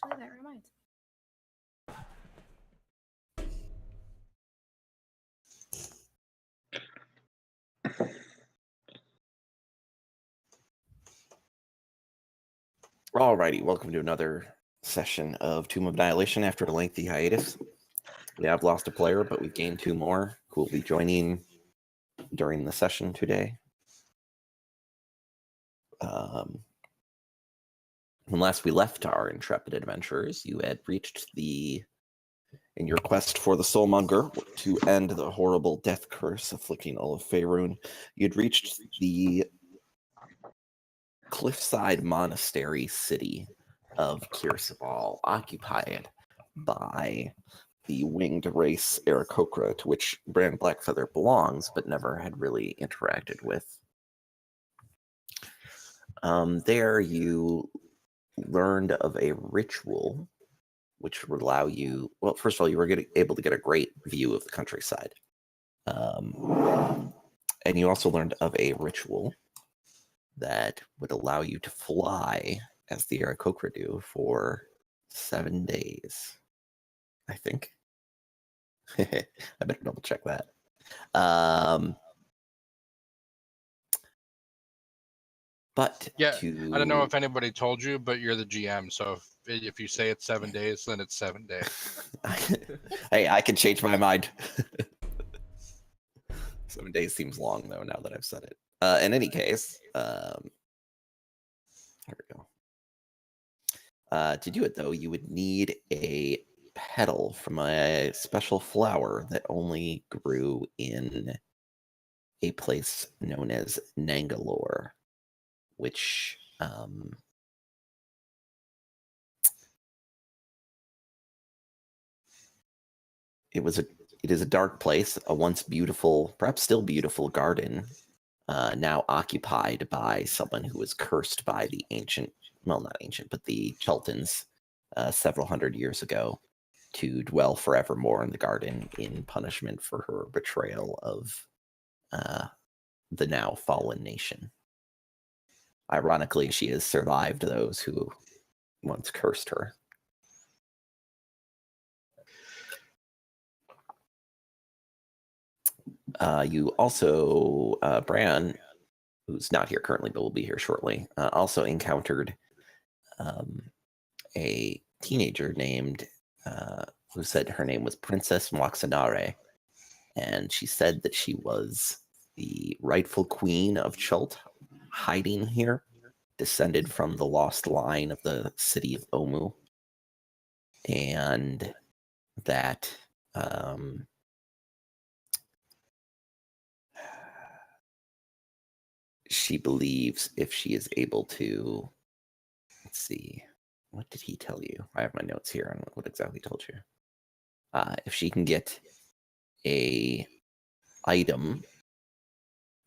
Actually, that reminds me. Alrighty, welcome to another session of Tomb of Annihilation after a lengthy hiatus. We have lost a player, but we've gained two more who will be joining during the session today. When last we left our intrepid adventurers, you had reached in your quest for the Soulmonger to end the horrible death curse afflicting all of Faerun, you'd reached the cliffside monastery city of Kirsabal, occupied by the winged race Aarakocra, to which Bran Blackfeather belongs, but never had really interacted with. There you learned of a ritual which would allow you, well, first of all, you were able to get a great view of the countryside. And you also learned of a ritual that would allow you to fly, as the Aarakocra do, for 7 days, I think. I better double check that. But yeah, I don't know if anybody told you, but you're the GM, so if you say it's 7 days, then it's 7 days. Hey, I can change my mind. 7 days seems long, though, now that I've said it. In any case, there we go. To do it, though, you would need a petal from a special flower that only grew in a place known as Nangalore, which it is a dark place, a once beautiful, perhaps still beautiful garden, now occupied by someone who was cursed by the ancient, well, not ancient, but the Cheltons several hundred years ago to dwell forevermore in the garden in punishment for her betrayal of the now fallen nation. Ironically, she has survived those who once cursed her. You also, Bran, who's not here currently but will be here shortly, also encountered a teenager named, who said her name was Princess Moxanare, and she said that she was the rightful queen of Chult, hiding here, descended from the lost line of the city of Omu, and that she believes if she is able to, let's see, what did he tell you? I have my notes here on what exactly he told you. If she can get a item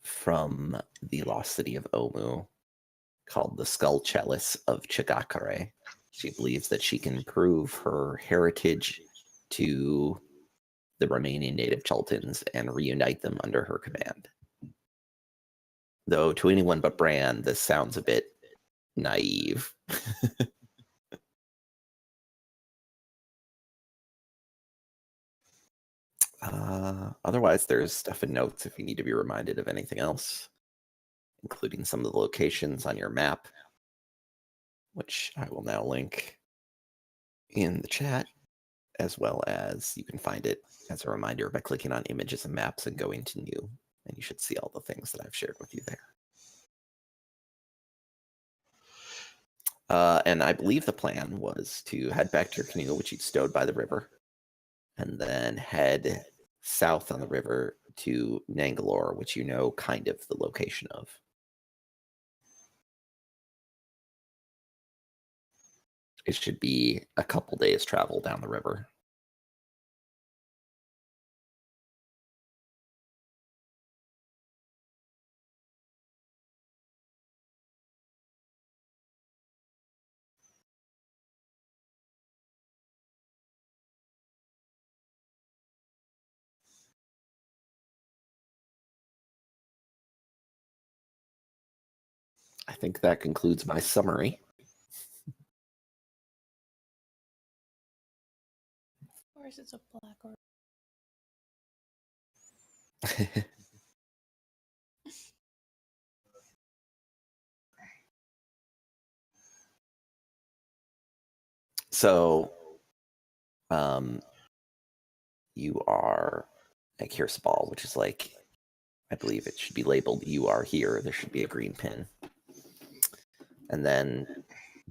from the lost city of Omu called the Skull Chalice of Chigakare, she believes that she can prove her heritage to the remaining native Cheltons and reunite them under her command. Though to anyone but Bran, this sounds a bit naive. Otherwise, there's stuff in notes if you need to be reminded of anything else, including some of the locations on your map, which I will now link in the chat, as well as you can find it as a reminder by clicking on images and maps and going to new, and you should see all the things that I've shared with you there. And I believe the plan was to head back to your canoe, which you'd stowed by the river, and then head south on the river to Nangalore, which you know kind of the location of. It should be a couple days travel down the river. I think that concludes my summary. course, it's a black or. So, you are at Kirsball, which is like, I believe it should be labeled "You are here." There should be a green pin, and then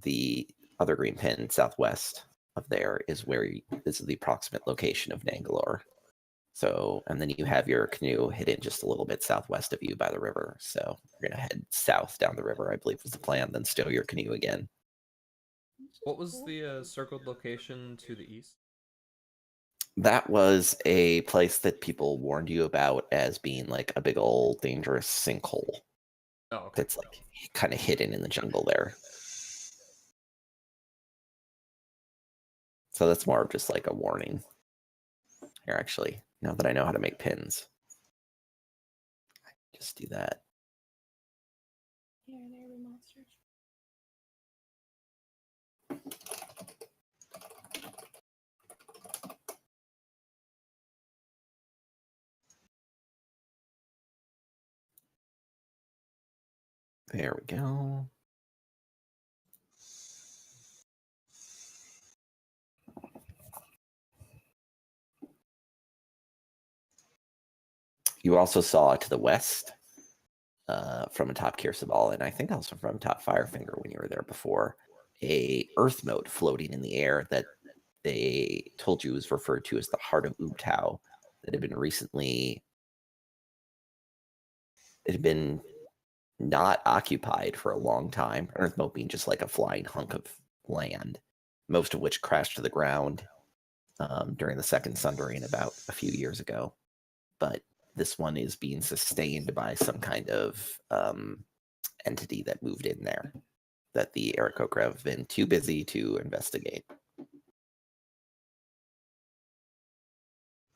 the other green pin southwest of there is where this is the approximate location of Nangalore. So, and then you have your canoe hidden just a little bit southwest of you by the river. So you're gonna head south down the river, I believe was the plan, then stow your canoe again. What was the circled location to the east? That was a place that people warned you about as being like a big old dangerous sinkhole. Oh, okay. That's like kind of hidden in the jungle there. So that's more of just like a warning. Here, actually, now that I know how to make pins, just do that. Here, there be monsters. There we go. You also saw to the west from atop Kirsabal, and I think also from top Firefinger when you were there before, a earth mote floating in the air that they told you was referred to as the Heart of Ubtao, that had been recently, it had been not occupied for a long time. Earth mote being just like a flying hunk of land, most of which crashed to the ground during the Second Sundering about a few years ago. But this one is being sustained by some kind of entity that moved in there that the Aarakocra have been too busy to investigate.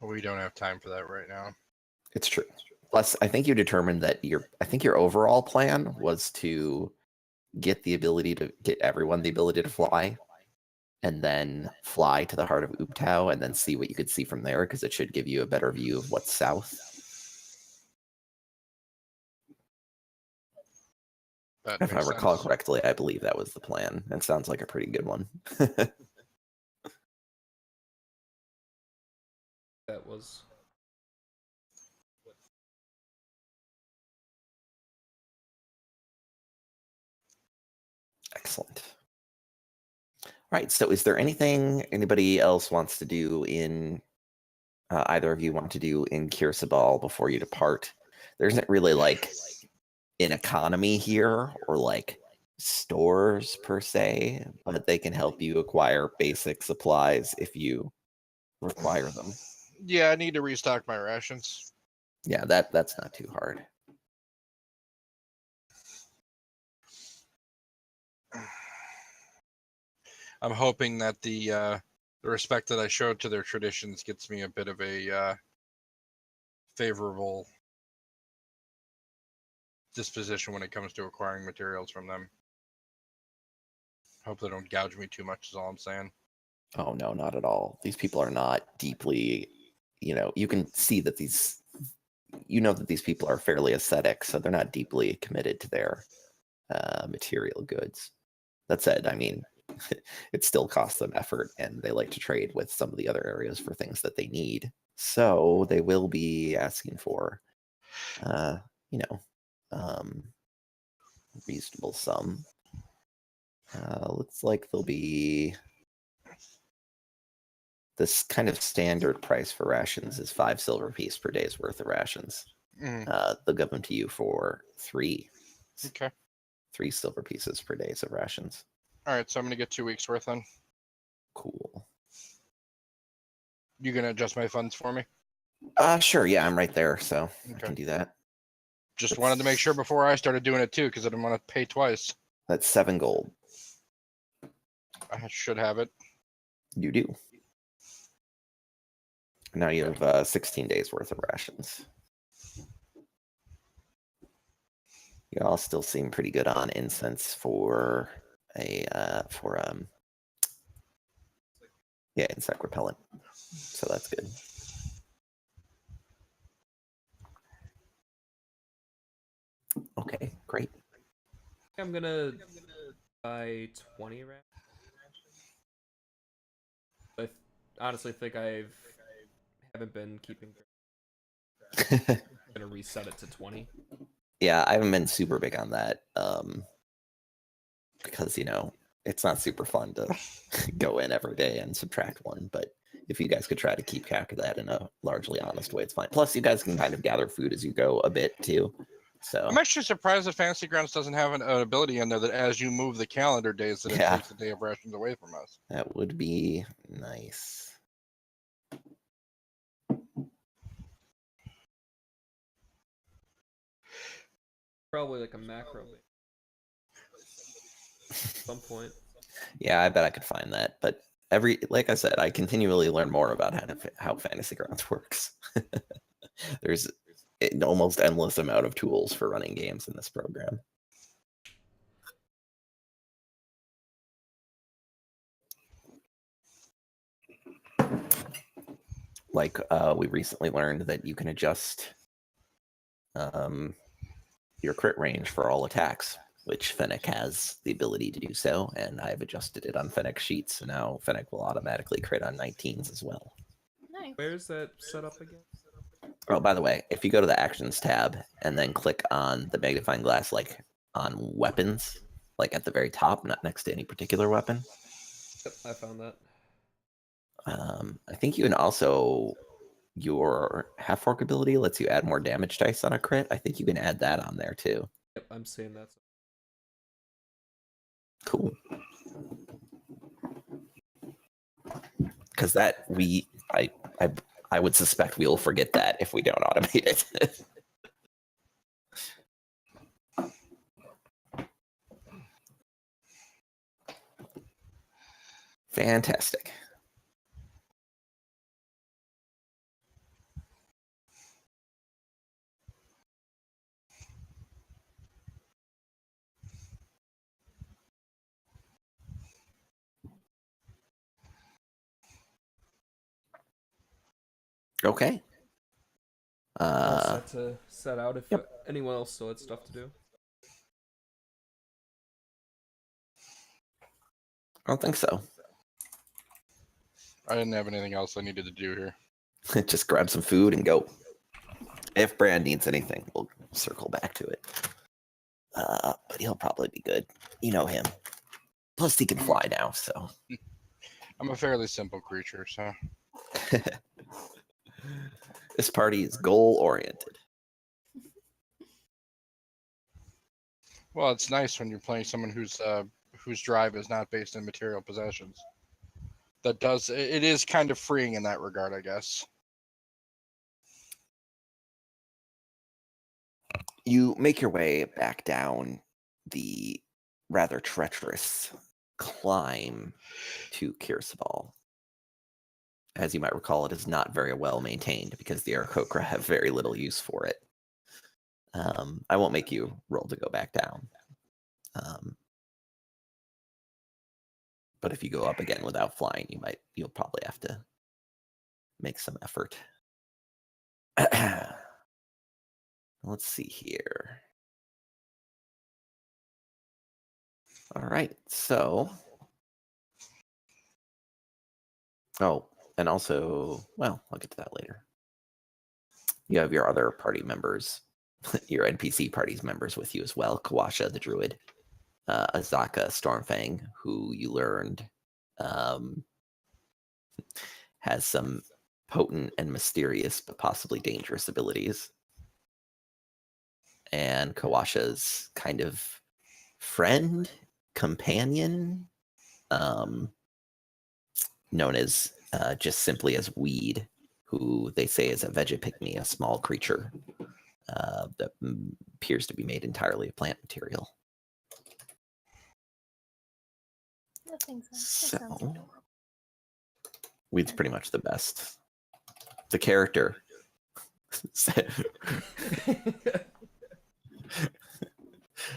We don't have time for that right now. It's true. Plus, I think you determined that your overall plan was to get everyone the ability to fly, and then fly to the heart of Ubtao, and then see what you could see from there, because it should give you a better view of what's south. If I recall correctly, I believe that was the plan. It sounds like a pretty good one. That was. Excellent. All right, so is there anything anybody else wants to do in, either of you want to do in Kirsabal before you depart? There isn't really like an economy here or like stores per se, but they can help you acquire basic supplies if you require them. Yeah, I need to restock my rations. Yeah, that's not too hard. I'm hoping that the respect that I showed to their traditions gets me a bit of a favorable disposition when it comes to acquiring materials from them. Hope they don't gouge me too much is all I'm saying. Oh no, not at all. These people are not deeply, you can see that these people are fairly ascetic, so they're not deeply committed to their material goods. That said, I mean, it still costs them effort, and they like to trade with some of the other areas for things that they need. So they will be asking for, reasonable sum. Looks like they'll be, this kind of standard price for rations is 5 silver piece per day's worth of rations. They'll give them to you for 3. Okay. 3 silver pieces per days of rations. All right, so I'm gonna get 2 weeks worth then. Cool. You gonna adjust my funds for me? Sure. Yeah, I'm right there, so Okay. I can do that. Just wanted to make sure before I started doing it too, because I didn't want to pay twice. That's 7 gold. I should have it. You do. Now you have 16 days worth of rations. You all still seem pretty good on incense for insect repellent. So that's good. Okay, great. I'm gonna buy 20 rats. I honestly think haven't been keeping track. I'm gonna reset it to 20. Yeah, I haven't been super big on that. Because it's not super fun to go in every day and subtract one, but if you guys could try to keep track of that in a largely honest way, it's fine. Plus, you guys can kind of gather food as you go a bit too. So I'm actually surprised that Fantasy Grounds doesn't have an ability in there that as you move the calendar days, that it Yeah. takes a day of rations away from us. that would be nice. Probably like a macro at some point. Yeah, I bet I could find that. But like I said, I continually learn more about how Fantasy Grounds works. There's an almost endless amount of tools for running games in this program. Like we recently learned that you can adjust your crit range for all attacks, which Fennec has the ability to do so, and I've adjusted it on Fennec's sheets, so now Fennec will automatically crit on 19s as well. Nice. Where's that set up again? Oh, by the way, if you go to the Actions tab and then click on the magnifying glass, like on weapons, like at the very top, not next to any particular weapon. Yep, I found that. I think you can also, your half-orc ability lets you add more damage dice on a crit. I think you can add that on there too. Yep, I'm seeing that. Cool. Because that I would suspect we'll forget that if we don't automate it. Fantastic. Okay. All set to set out if Yep. anyone else still had stuff to do. I don't think so. I didn't have anything else I needed to do here. Just grab some food and go. If Brand needs anything, we'll circle back to it. But he'll probably be good. You know him. Plus, he can fly now, so. I'm a fairly simple creature, so. This party is goal-oriented. Well, it's nice when you're playing someone whose drive is not based in material possessions. It is kind of freeing in that regard, I guess. You make your way back down the rather treacherous climb to Kirsabal. As you might recall, it is not very well maintained because the Aarakocra have very little use for it. I won't make you roll to go back down. But if you go up again without flying, you'll probably have to make some effort. Let's see here. All right, so. Oh, and also, well, I'll get to that later. You have your other party members, your NPC party's members with you as well. Kawasha, the druid, Azaka, Stormfang, who you learned has some potent and mysterious but possibly dangerous abilities. And Kawasha's kind of friend, companion, known as just simply as Weed, who they say is a Vegapygmy, a small creature that appears to be made entirely of plant material. That sounds So, adorable. Weed's pretty much the best. The character.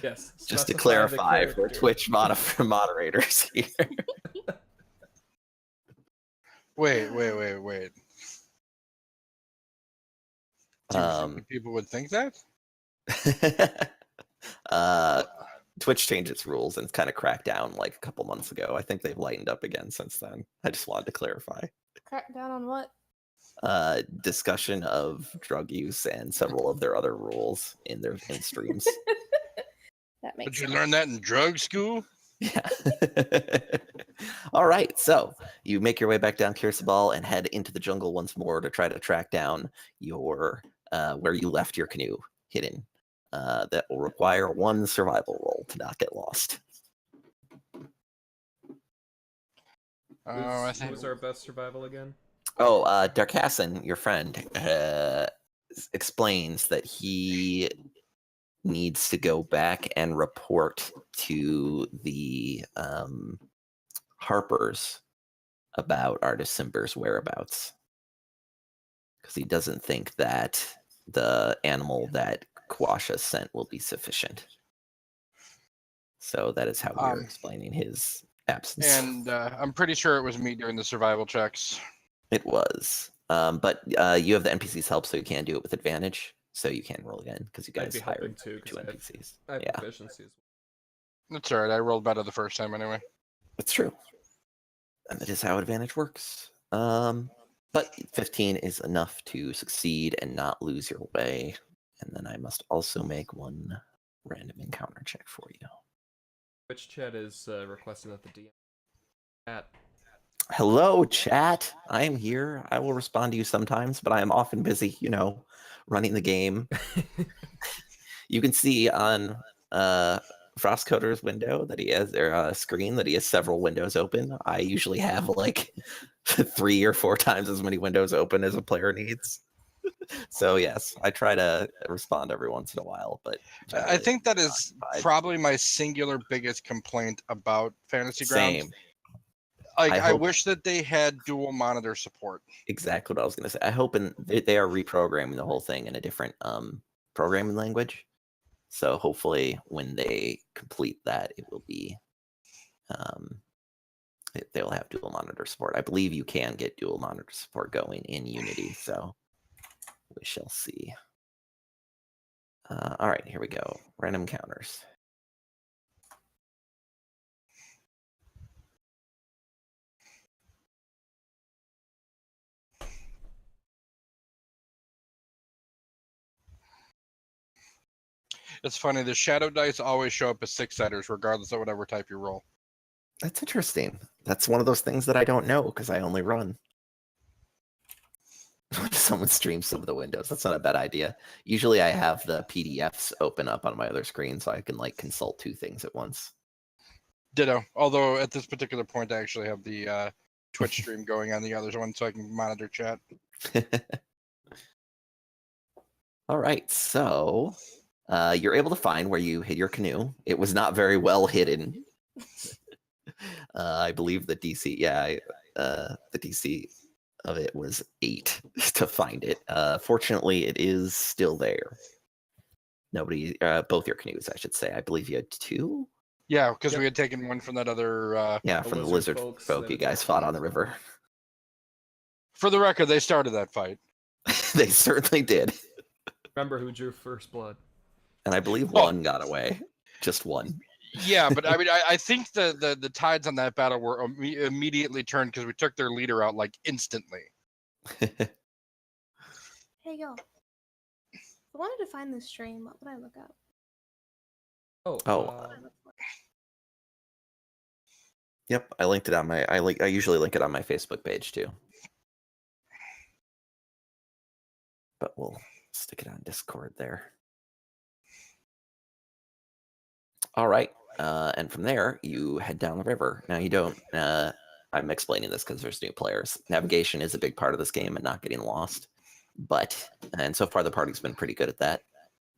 Yes. Just to specify the clarify for character. Twitch moderators here. Wait. Do you Um, think people would think that? Twitch changed its rules and kind of cracked down like a couple months ago. I think they've lightened up again since then. I just wanted to clarify. Crack down on what? Discussion of drug use and several of their other rules in streams. That makes Did you sense. learn that in drug school? Yeah. All right. So you make your way back down Kirsabal and head into the jungle once more to try to track down your where you left your canoe hidden. That will require one survival roll to not get lost. I think Who's our best survival again? Oh, Darkassin, your friend, explains that he needs to go back and report to the Harpers about Artis Simber's whereabouts. Because he doesn't think that the animal that Quasha sent will be sufficient. So that is how we're explaining his absence. And I'm pretty sure it was me doing the survival checks. It was. But you have the NPC's help, so you can do it with advantage. So you can roll again, because you I'd guys be hoping hired to, 'cause two I have- NPCs. I have Yeah, proficiency as well. That's all right. I rolled better the first time anyway. that's true. And that is how advantage works. But 15 is enough to succeed and not lose your way. And then I must also make one random encounter check for you. Twitch chat is requesting that the DM chat. Hello, chat. I am here. I will respond to you sometimes, but I am often busy, running the game. You can see on Frostcoder's window that he has their screen that he has several windows open. I usually have like 3 or 4 times as many windows open as a player needs. So yes, I try to respond every once in a while, but I think that is occupied. probably my singular biggest complaint about Fantasy Grounds. Same. Like, I I hope- wish that they had dual monitor support. Exactly what I was going to say. I hope they are reprogramming the whole thing in a different programming language. So hopefully when they complete that, it will be they'll have dual monitor support. I believe you can get dual monitor support going in Unity, so we shall see. All right, here we go. Random encounters. It's funny, the shadow dice always show up as 6-siders, regardless of whatever type you roll. That's interesting. That's one of those things that I don't know because I only run. When someone streams some of the windows, that's not a bad idea. Usually I have the PDFs open up on my other screen so I can like consult 2 things at once. Ditto. Although at this particular point, I actually have the Twitch stream going on the other one, so I can monitor chat. All right, so you're able to find where you hid your canoe. It was not very well hidden. I believe the DC, the DC of it was 8 to find it. Fortunately, it is still there. Nobody, both your canoes, I should say. I believe you had 2. Yeah, because Yep. we had taken one from that other. Yeah, The from the lizard lizard folks folk that you had guys just fought been- on the river. For the record, they started that fight. They certainly did. Remember who drew first blood. And I believe Oh. one got away. Just one. Yeah, but I mean, I think the tides on that battle were immediately turned because we took their leader out like instantly. Hey, yo. If I wanted to find this stream, what would I look up? Oh, Oh. What would I look for? Yep, I linked it on my. I usually link it on my Facebook page too. But we'll stick it on Discord there. All right, and from there you head down the river. Now you don't. I'm explaining this because there's new players. Navigation is a big part of this game and not getting lost. And so far the party's been pretty good at that.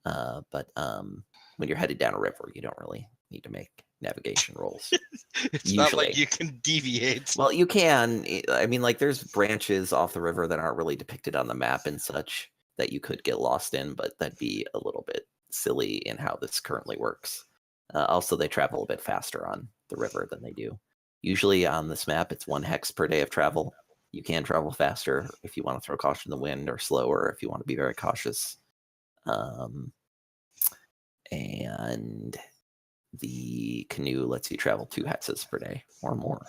But when you're headed down a river, you don't really need to make navigation rolls. It's not like Usually. you can deviate. Well, you can. I mean, like, there's branches off the river that aren't really depicted on the map and such that you could get lost in, but that'd be a little bit silly in how this currently works. Also, they travel a bit faster on the river than they do. Usually on this map, it's 1 hex per day of travel. You can travel faster if you want to throw caution to the wind, or slower if you want to be very cautious. And the canoe lets you travel 2 hexes per day or more.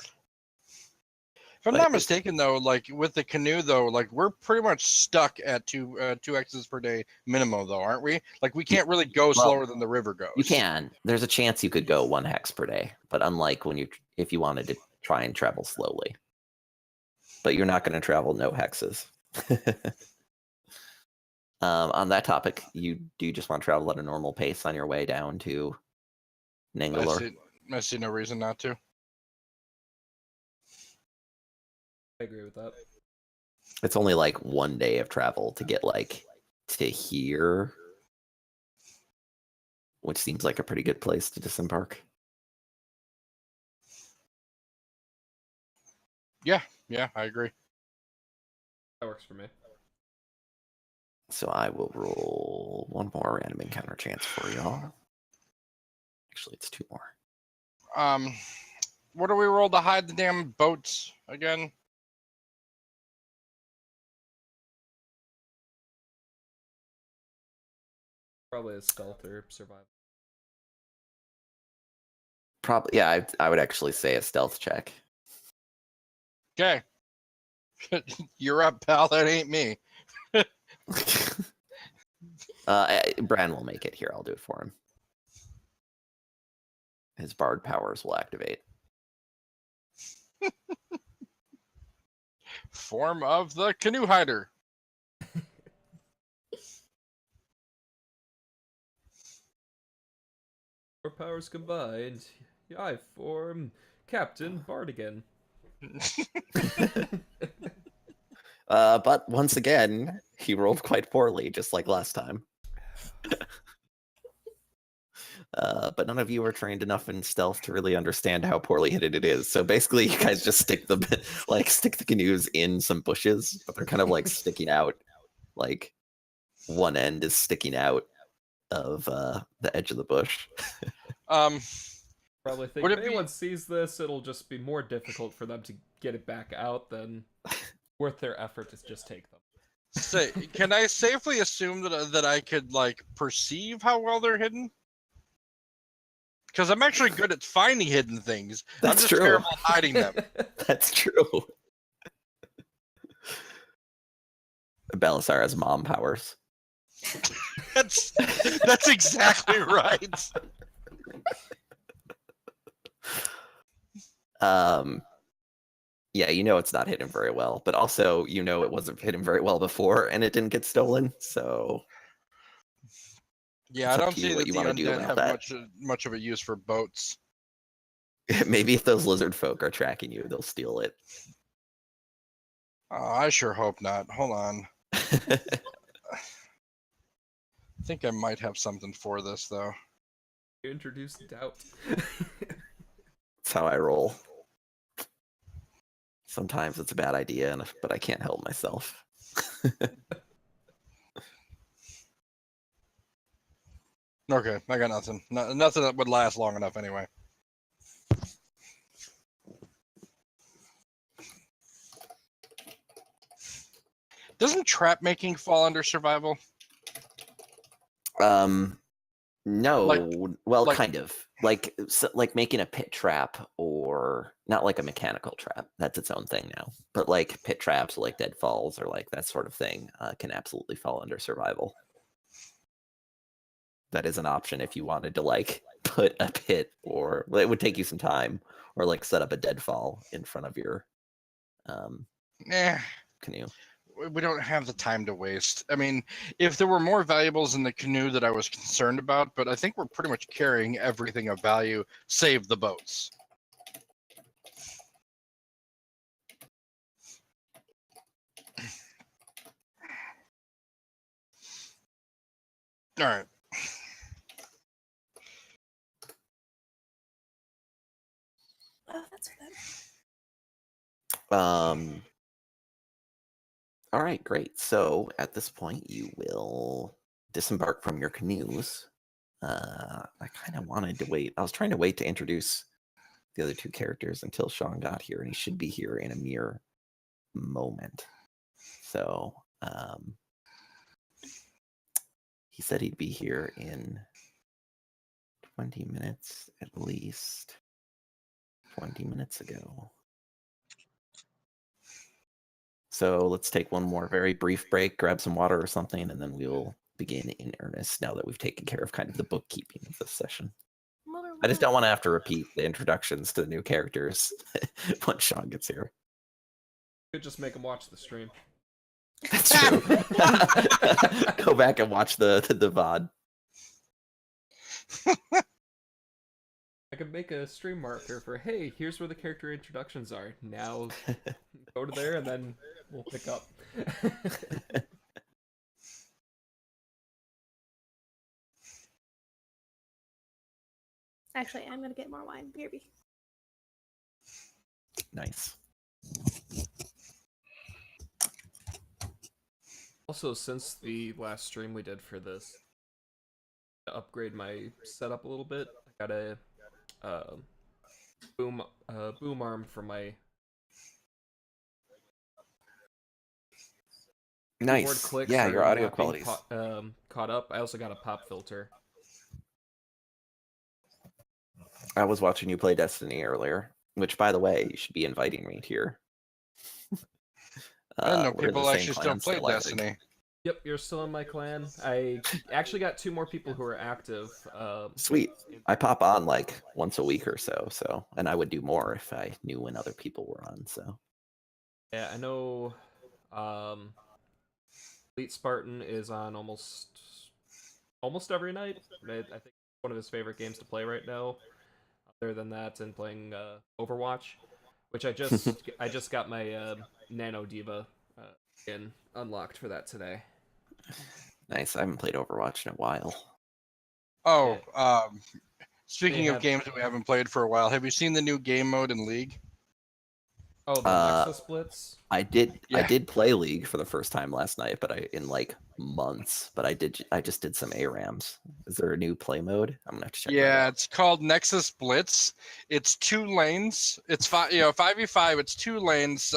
If I'm But not mistaken, though, like with the canoe, though, like we're pretty much stuck at two hexes per day minimum, though, aren't we? Like we can't really go slower than the river goes. You can. There's a chance you could go 1 hex per day, but unlike if you wanted to try and travel slowly. But you're not going to travel no hexes. On that topic, you just want to travel at a normal pace on your way down to Nangalore? I see no reason not to. I agree with that. It's only like 1 day of travel to get like to here, which seems like a pretty good place to disembark. Yeah, I agree. That works for me. So I will roll 1 more random encounter chance for y'all. Actually, it's 2 more. What do we roll to hide the damn boats again? Probably a stealth or survival. Probably, yeah. I would actually say a stealth check. Okay. You're up, pal. That ain't me. Bran will make it here. I'll do it for him. His bard powers will activate. Form of the canoe hider. Our powers combined, I form Captain Bardigan. But once again, he rolled quite poorly, just like last time. But none of you are trained enough in stealth to really understand how poorly hidden it is. So basically, you guys just stick the canoes in some bushes, but they're kind of like sticking out. Like one end is sticking out of the edge of the bush. Probably think if anyone sees this, it'll just be more difficult for them to get it back out than worth their effort to just take them. Say, can I safely assume that I could like perceive how well they're hidden? Because I'm actually good at finding hidden things. That's I'm just true. terrible at hiding them. That's true. Belisar has mom powers. That's exactly right. Yeah, you know it's not hidden very well, but also you know it wasn't hidden very well before, and it didn't get stolen. So yeah, I don't see what that you the want to do undead about have that. much of a use for boats. Maybe if those lizard folk are tracking you, they'll steal it. Oh, I sure hope not. Hold on. I think I might have something for this though. You introduced doubt. That's how I roll. Sometimes it's a bad idea, but I can't help myself. Okay, I got nothing. Nothing that would last long enough anyway. Doesn't trap making fall under survival? No. Kind of. Like making a pit trap, or not like a mechanical trap. That's its own thing now. But like pit traps, like deadfalls, or like that sort of thing, can absolutely fall under survival. That is an option if you wanted to like put a pit, or it would take you some time, or like set up a deadfall in front of your canoe. We don't have the time to waste. I mean, if there were more valuables in the canoe that I was concerned about, but I think we're pretty much carrying everything of value, save the boats. All right. Oh, that's good. All right, great. So at this point, you will disembark from your canoes. I kind of wanted to wait. I was trying to wait to introduce the other 2 characters until Sean got here, and he should be here in a mere moment. So he said he'd be here in 20 minutes at least. 20 minutes ago. So let's take one more very brief break, grab some water or something, and then we'll begin in earnest now that we've taken care of kind of the bookkeeping of this session. I just don't want to have to repeat the introductions to the new characters once Sean gets here. Could just make him watch the stream. That's true. Go back and watch the VOD. I could make a stream marker for, hey, here's where the character introductions are. Now go to there and then we'll pick up. Actually, I'm gonna get more wine. BRB. Nice. Also, since the last stream we did for this, to upgrade my setup a little bit, I got a boom arm for my keyboard Nice. clicks. Yeah, are your audio not being qualities. caught up. I also got a pop filter. I was watching you play Destiny earlier, which, by the way, you should be inviting me here. I didn't know we're in the people same actually still clan play I think. Destiny. Yep, you're still in my clan. I actually got 2 more people who are active. Sweet. I pop on like once a week or so, and I would do more if I knew when other people were on. So Yeah, I know. Elite Spartan is on almost every night. I think one of his favorite games to play right now. Other than that, and playing Overwatch, which I just got my Nano Diva skin unlocked for that today. nice. I haven't played Overwatch in a while. Oh, Yeah. speaking They of have- games that we haven't played for a while, have you seen the new game mode in League? Oh, the Nexus Splits? I did Yeah. play League for the first time last night, but in like months. But I just did some ARAMs. Is there a new play mode? I'm gonna have to check that Yeah, out. it's called Nexus Blitz. It's 2 lanes. It's 5v5. It's 2 lanes.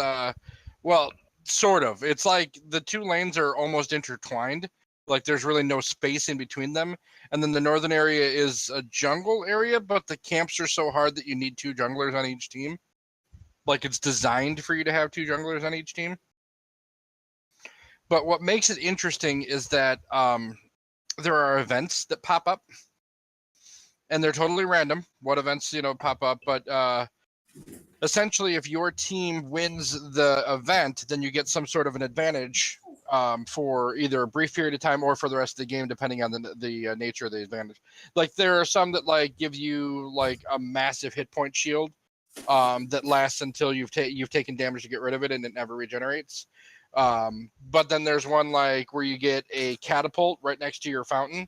Well, sort of. It's like the 2 lanes are almost intertwined. Like there's really no space in between them. And then the northern area is a jungle area, but the camps are so hard that you need 2 junglers on each team. Like it's designed for you to have 2 junglers on each team. But what makes it interesting is that there are events that pop up. And they're totally random what events pop up, but essentially if your team wins the event, then you get some sort of an advantage for either a brief period of time or for the rest of the game, depending on the nature of the advantage. Like there are some that like give you like a massive hit point shield that lasts until you've taken damage to get rid of it and it never regenerates. But then there's one like where you get a catapult right next to your fountain,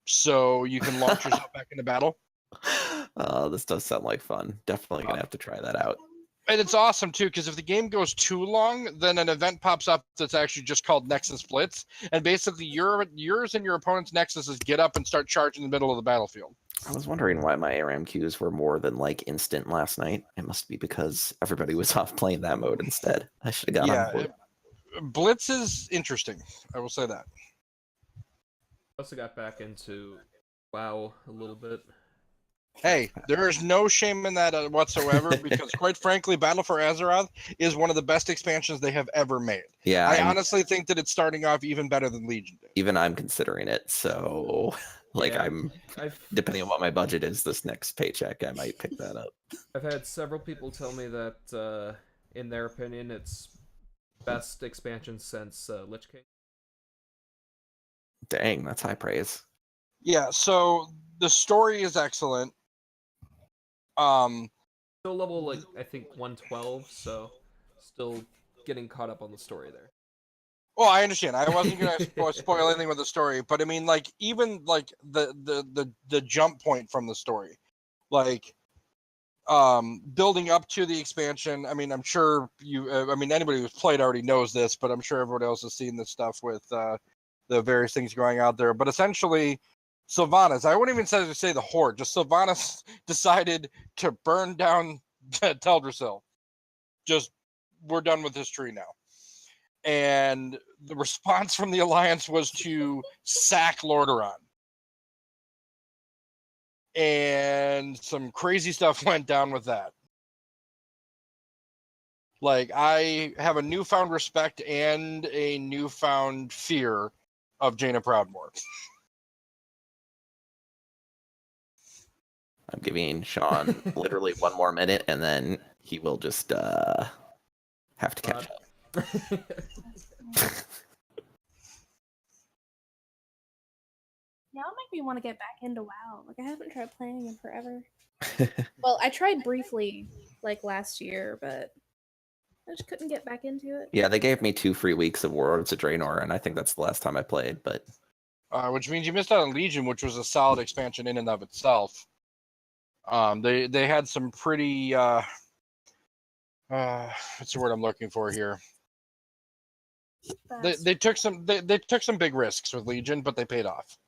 so you can launch yourself back into battle. This does sound like fun. Definitely gonna have to try that out. And it's awesome too, because if the game goes too long, then an event pops up that's actually just called Nexus Blitz, and basically yours and your opponent's Nexuses get up and start charging in the middle of the battlefield. I was wondering why my ARAM queues were more than like instant last night. It must be because everybody was off playing that mode instead. I should have got on board. Blitz is interesting. I will say that. I also got back into WoW a little bit. Hey, there is no shame in that whatsoever, because quite frankly, Battle for Azeroth is one of the best expansions they have ever made. Yeah, I honestly think that it's starting off even better than Legion did. even I'm considering it. So, like, Yeah, I'm depending on what my budget is this next paycheck, I might pick that up. I've had several people tell me that, in their opinion, it's best expansion since Lich King. Dang, that's high praise. Yeah, so the story is excellent. Still level, like, I think 112, so still getting caught up on the story there. Well, I understand. I wasn't going to spoil anything with the story, but I mean, like, even like the jump point from the story, like, building up to the expansion. I mean, I'm sure anybody who's played already knows this, but I'm sure everybody else has seen this stuff with the various things going out there. But essentially, Sylvanas, I wouldn't even say the Horde, just Sylvanas decided to burn down Teldrassil. Just we're done with this tree now. And the response from the Alliance was to sack Lordaeron. And some crazy stuff went down with that. Like, I have a newfound respect and a newfound fear of Jaina Proudmoore. I'm giving Sean literally one more minute, and then he will just have to catch up. Now it make me want to get back into WoW. Like, I haven't tried playing in forever. Well, I tried briefly, like, last year, but I just couldn't get back into it. Yeah, they gave me 2 free weeks of Warlords of Draenor, and I think that's the last time I played, but... Which means you missed out on Legion, which was a solid expansion in and of itself. They had some pretty... what's the word I'm looking for here? They took some big risks with Legion, but they paid off.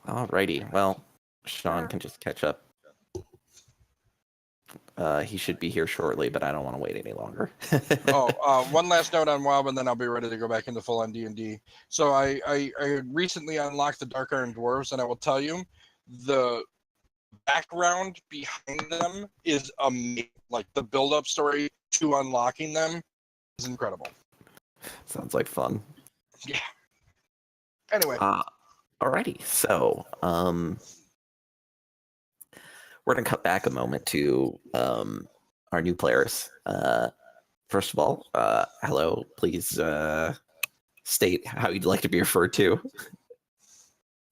Alrighty, well, Sean can just catch up. He should be here shortly, but I don't want to wait any longer. One last note on WoW, and then I'll be ready to go back into full-on D&D. So I recently unlocked the Dark Iron Dwarves, and I will tell you, the background behind them is amazing. Like, the build-up story to unlocking them is incredible. Sounds like fun. Yeah. Anyway. Alrighty, so we're gonna cut back a moment to our new players. First of all, hello. Please state how you'd like to be referred to,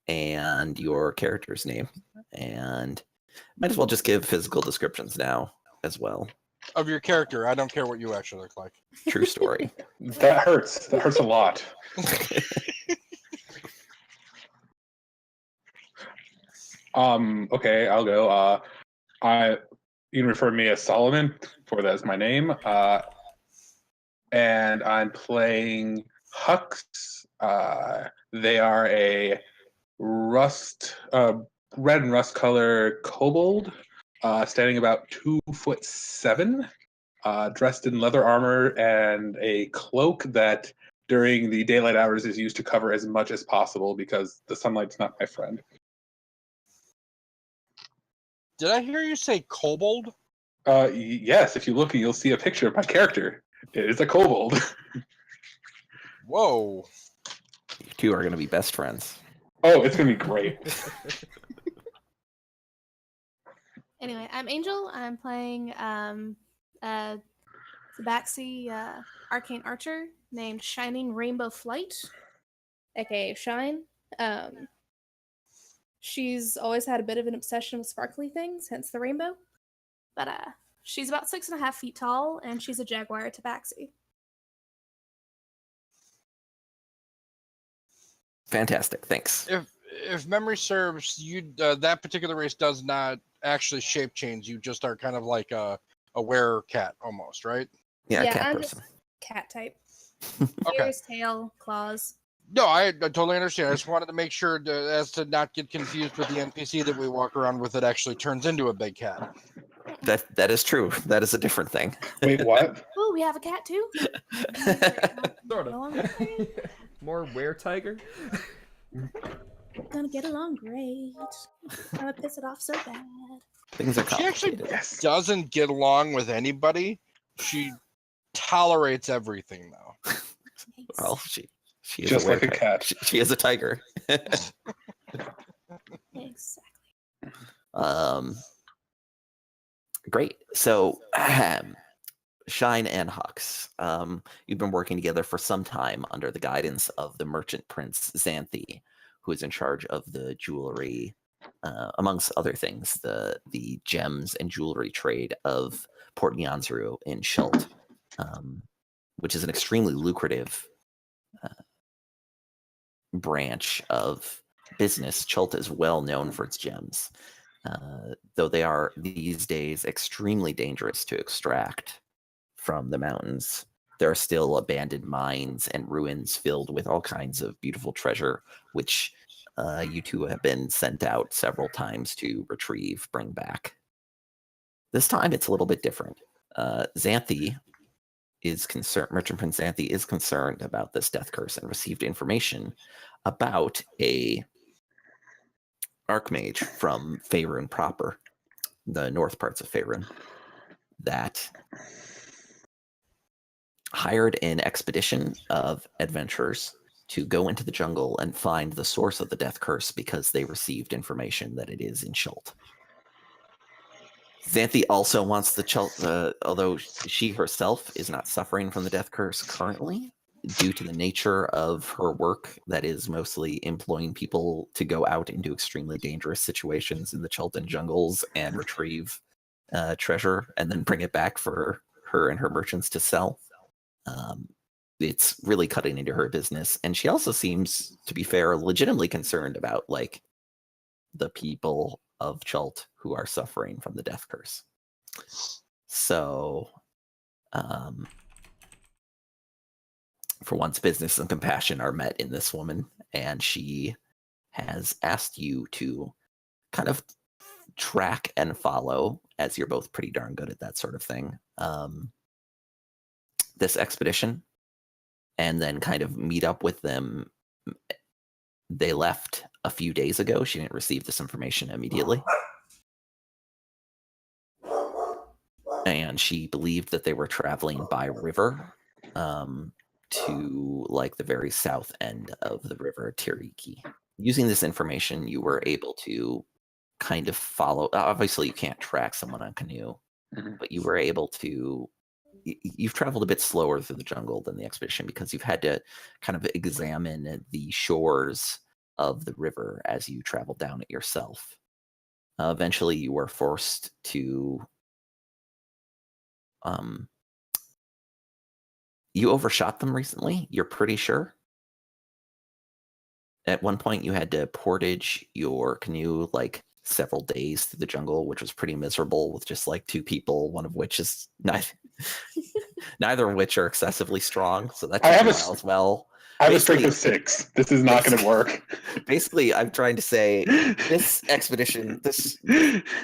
and your character's name, and might as well just give physical descriptions now as well. Of your character, I don't care what you actually look like. True story. That hurts. That hurts a lot. Okay, I'll go. You can refer to me as Solomon, for that's my name. And I'm playing Hux. They are a red and rust color kobold, standing about 2'7", dressed in leather armor and a cloak that during the daylight hours is used to cover as much as possible because the sunlight's not my friend. Did I hear you say kobold? Yes, if you look, you'll see a picture of my character. It is a kobold. Whoa. You two are going to be best friends. Oh, it's going to be great. Anyway, I'm Angel. I'm playing Tabaxi Arcane Archer named Shining Rainbow Flight, aka Shine. She's always had a bit of an obsession with sparkly things, hence the rainbow. But she's about 6.5 feet tall, and she's a jaguar tabaxi. Fantastic, thanks. If memory serves, that particular race does not actually shape change. You just are kind of like a were-cat almost, right? Yeah, cat I'm person. just cat type. Okay. Ears, tail, claws. No, I totally understand. I just wanted to make sure as to not get confused with the NPC that we walk around with that actually turns into a big cat. That is true. That is a different thing. Wait, what? Oh, we have a cat too? Sort of. More were-tiger? Gonna get along great. I'm gonna piss it off so bad. Things are She actually complicated. doesn't get along with anybody. She tolerates everything, though. Well, she is Just like a were-tiger. cat. She is a tiger. Exactly. Great. So, Shine and Hux, you've been working together for some time under the guidance of the merchant prince Xanthi, who is in charge of the jewelry, amongst other things, the gems and jewelry trade of Port Nyanzuru in Shult, which is an extremely lucrative branch of business. Chult is well known for its gems, though they are these days extremely dangerous to extract from the mountains. There are still abandoned mines and ruins filled with all kinds of beautiful treasure, which you two have been sent out several times to retrieve, bring back. This time it's a little bit different. Xanthi is concerned. Merchant Prince Xanthi is concerned about this death curse and received information about a archmage from Faerun proper, the north parts of Faerun, that hired an expedition of adventurers to go into the jungle and find the source of the death curse because they received information that it is in Chult. Xanthi also wants the Chult, although she herself is not suffering from the death curse currently, due to the nature of her work that is mostly employing people to go out into extremely dangerous situations in the Chultan jungles and retrieve treasure and then bring it back for her and her merchants to sell. It's really cutting into her business, and she also seems, to be fair, legitimately concerned about like the people of Chult who are suffering from the death curse. So for once, business and compassion are met in this woman, and she has asked you to kind of track and follow, as you're both pretty darn good at that sort of thing, this expedition, and then kind of meet up with them. They left a few days ago. She didn't receive this information immediately. And she believed that they were traveling by river to like the very south end of the river Tiriki. Using this information, you were able to kind of follow. Obviously, you can't track someone on canoe, but you were able to. You've traveled a bit slower through the jungle than the expedition because you've had to kind of examine the shores of the river as you travel down it yourself. Eventually, you were forced to. You overshot them recently, you're pretty sure? At one point, you had to portage your canoe like several days through the jungle, which was pretty miserable with just like two people, one of which is neither of which are excessively strong. So that took a while as well. I have a strength of 6. This is not going to work. Basically, I'm trying to say this expedition, this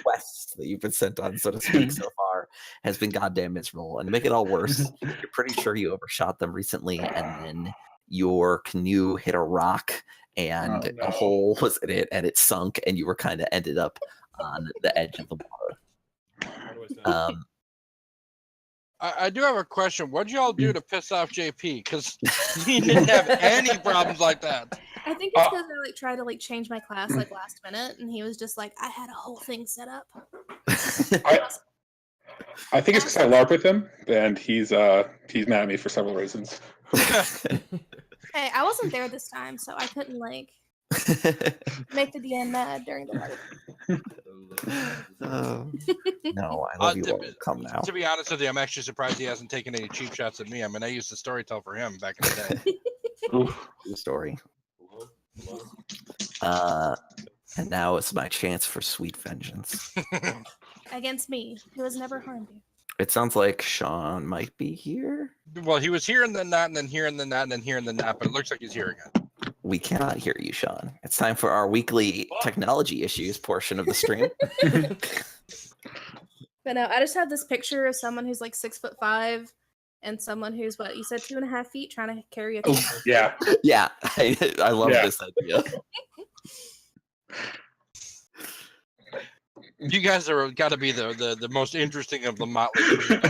quest that you've been sent on, so to speak, so far, has been goddamn miserable. And to make it all worse, you're pretty sure you overshot them recently, and then your canoe hit a rock, and a hole was in it, and it sunk, and you were kind of ended up on the edge of the water. I do have a question. What'd y'all do to piss off JP? Because he didn't have any problems like that. I think it's because I like tried to like change my class like last minute, and he was just like, I had a whole thing set up. I think it's because I LARP with him, and he's mad at me for several reasons. Hey, I wasn't there this time, so I couldn't like make the DM mad during the LARP. No, I love you all. Come now. To be honest with you, I'm actually surprised he hasn't taken any cheap shots at me. I mean, I used to storytell for him back in the day. True story. And now it's my chance for sweet vengeance. Against me, who has never harmed you. It sounds like Sean might be here. Well, he was here and then that, and then here and then that, and then here and then that, but it looks like he's here again. We cannot hear you, Sean. It's time for our weekly technology issues portion of the stream. But no, I just have this picture of someone who's like 6'5" and someone who's what you said 2.5 feet trying to carry a. Yeah, yeah, I love this idea. You guys are got to be the most interesting of the motley crew.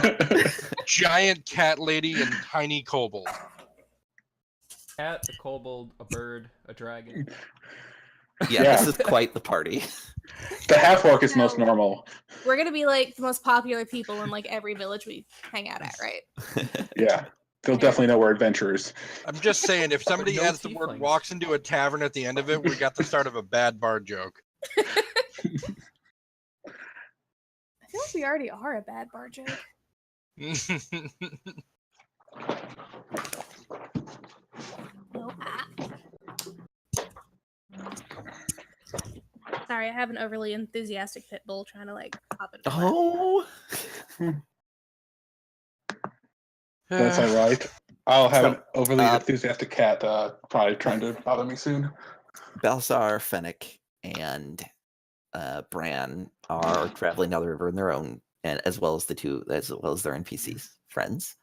Giant cat lady and tiny kobold. Cat, a kobold, a bird, a dragon. Yeah, this is quite the party. The half-orc is most normal. We're gonna be like the most popular people in like every village we hang out at, right? Yeah, they'll definitely know we're adventurers. I'm just saying, if somebody No adds the word tieflings. walks into a tavern at the end of it, we got the start of a bad bar joke. I feel like we already are a bad bar joke. No. Sorry, I have an overly enthusiastic pit bull trying to like hop into. Oh, That's all right. I'll have an overly enthusiastic cat probably trying to bother me soon. Balthazar, Fennec, and Bran are traveling down the river in their own and as well as their NPCs friends,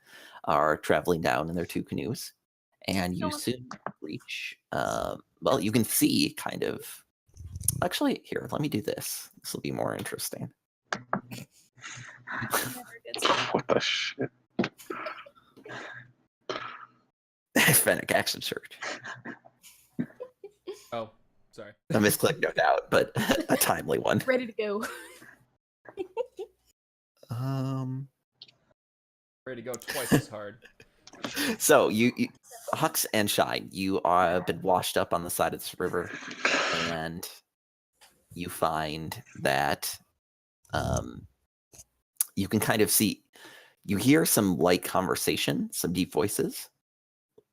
are traveling down in their 2 canoes, and you soon reach. Well, you can see kind of. Actually, here, let me do this. This will be more interesting. What the shit? Fennec action search. Oh, sorry. A misclick, no doubt, but a timely one. Ready to go. Ready to go twice as hard. So you Hux and Shine, you are been washed up on the side of this river, and you find that you can kind of see, you hear some light conversation, some deep voices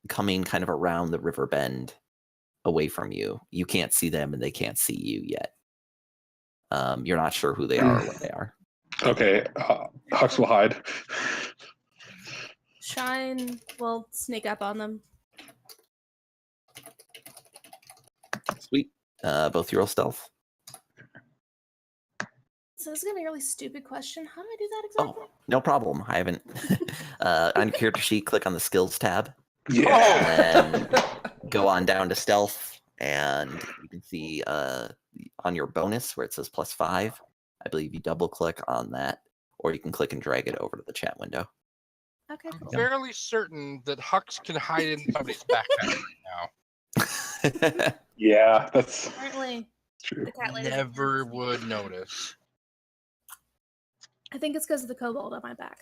coming kind of around the river bend away from you. You can't see them, and they can't see you yet. You're not sure who they are or what they are. Okay, Hux will hide. Shine will sneak up on them. Sweet. Both roll stealth. So this is gonna be a really stupid question. How do I do that exactly? Oh, no problem. I haven't. On your character sheet, click on the skills tab. Yeah. And go on down to stealth, and you can see on your bonus where it says +5, I believe you double click on that, or you can click and drag it over to the chat window. Okay, I'm cool. fairly certain that Hux can hide in somebody's backpack right now. Yeah, that's Apparently, true. the cat lady Never would notice. I think it's because of the kobold on my back.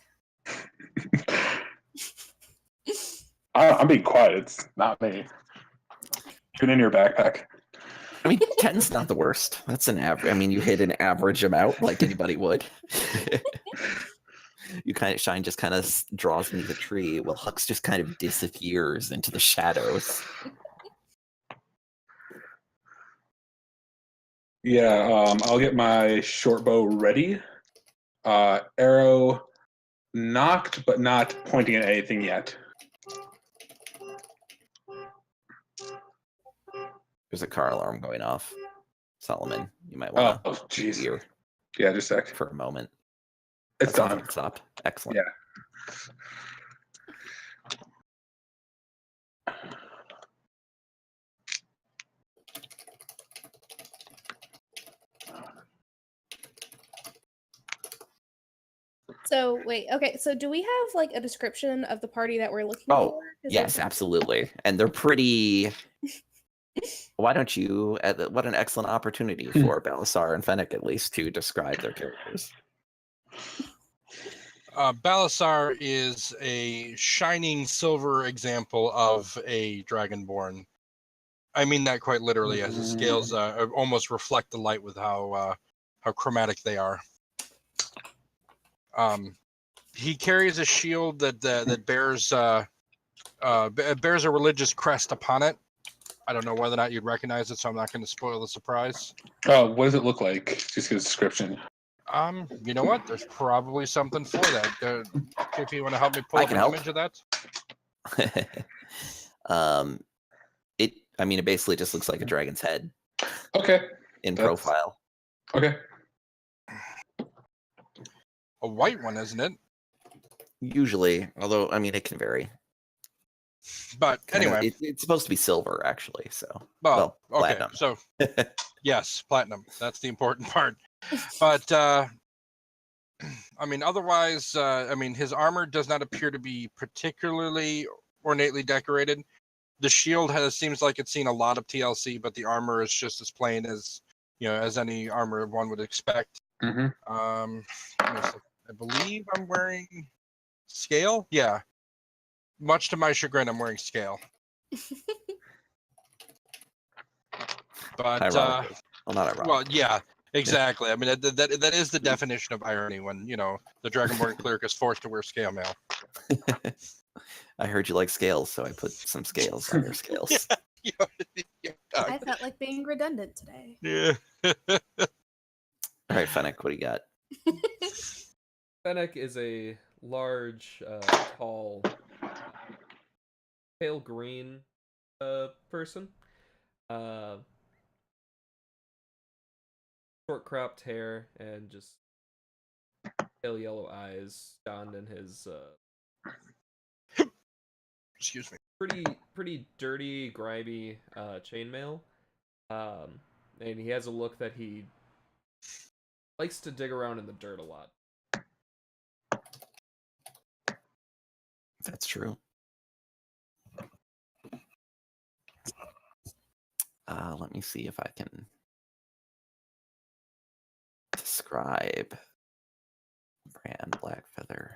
I'm being quiet. It's not me. Tune in your backpack. I mean, 10's not the worst. That's an average. I mean, you hit an average amount like anybody would. You kind of Shine just kind of draws me the tree, while Hux just kind of disappears into the shadows. Yeah, I'll get my short bow ready. Arrow knocked, but not pointing at anything yet. There's a car alarm going off. Solomon, you might want to jeez. hear Yeah, just a sec. for a moment. It's That sounds done. like it's up. Excellent. Yeah. So wait, okay. So do we have like a description of the party that we're looking Oh, for? yes, absolutely. And they're pretty. Why don't you? What an excellent opportunity for Balasar and Fennec, at least, to describe their characters. Balasar is a shining silver example of a dragonborn. I mean that quite literally, as his scales almost reflect the light with how chromatic they are. He carries a shield that bears bears a religious crest upon it. I don't know whether or not you'd recognize it, so I'm not going to spoil the surprise. What does it look like? Just get a description. You know what? There's probably something for that. If you want to help me pull up an image of that. It basically just looks like a dragon's head. Okay. In profile. Okay. A white one, isn't it? Usually, although it can vary. But anyway, it's supposed to be silver, actually. So, well, okay. Platinum. So, yes, platinum. That's the important part. But otherwise, his armor does not appear to be particularly ornately decorated. The shield seems like it's seen a lot of TLC, but the armor is just as plain as any armor one would expect. Mm-hmm. I believe I'm wearing scale. Yeah. Much to my chagrin, I'm wearing scale. But not ironic. Well, yeah, exactly. I mean, that is the definition of irony when the Dragonborn cleric is forced to wear scale mail. I heard you like scales, so I put some scales on your scales. I felt like being redundant today. Yeah. All right, Fennec, what do you got? Fennec is a large, tall, pale green person. Short cropped hair and just pale yellow eyes, donned in his Excuse me. pretty dirty, grimy chainmail. And he has a look that he likes to dig around in the dirt a lot. That's true. Let me see if I can describe Bran Blackfeather.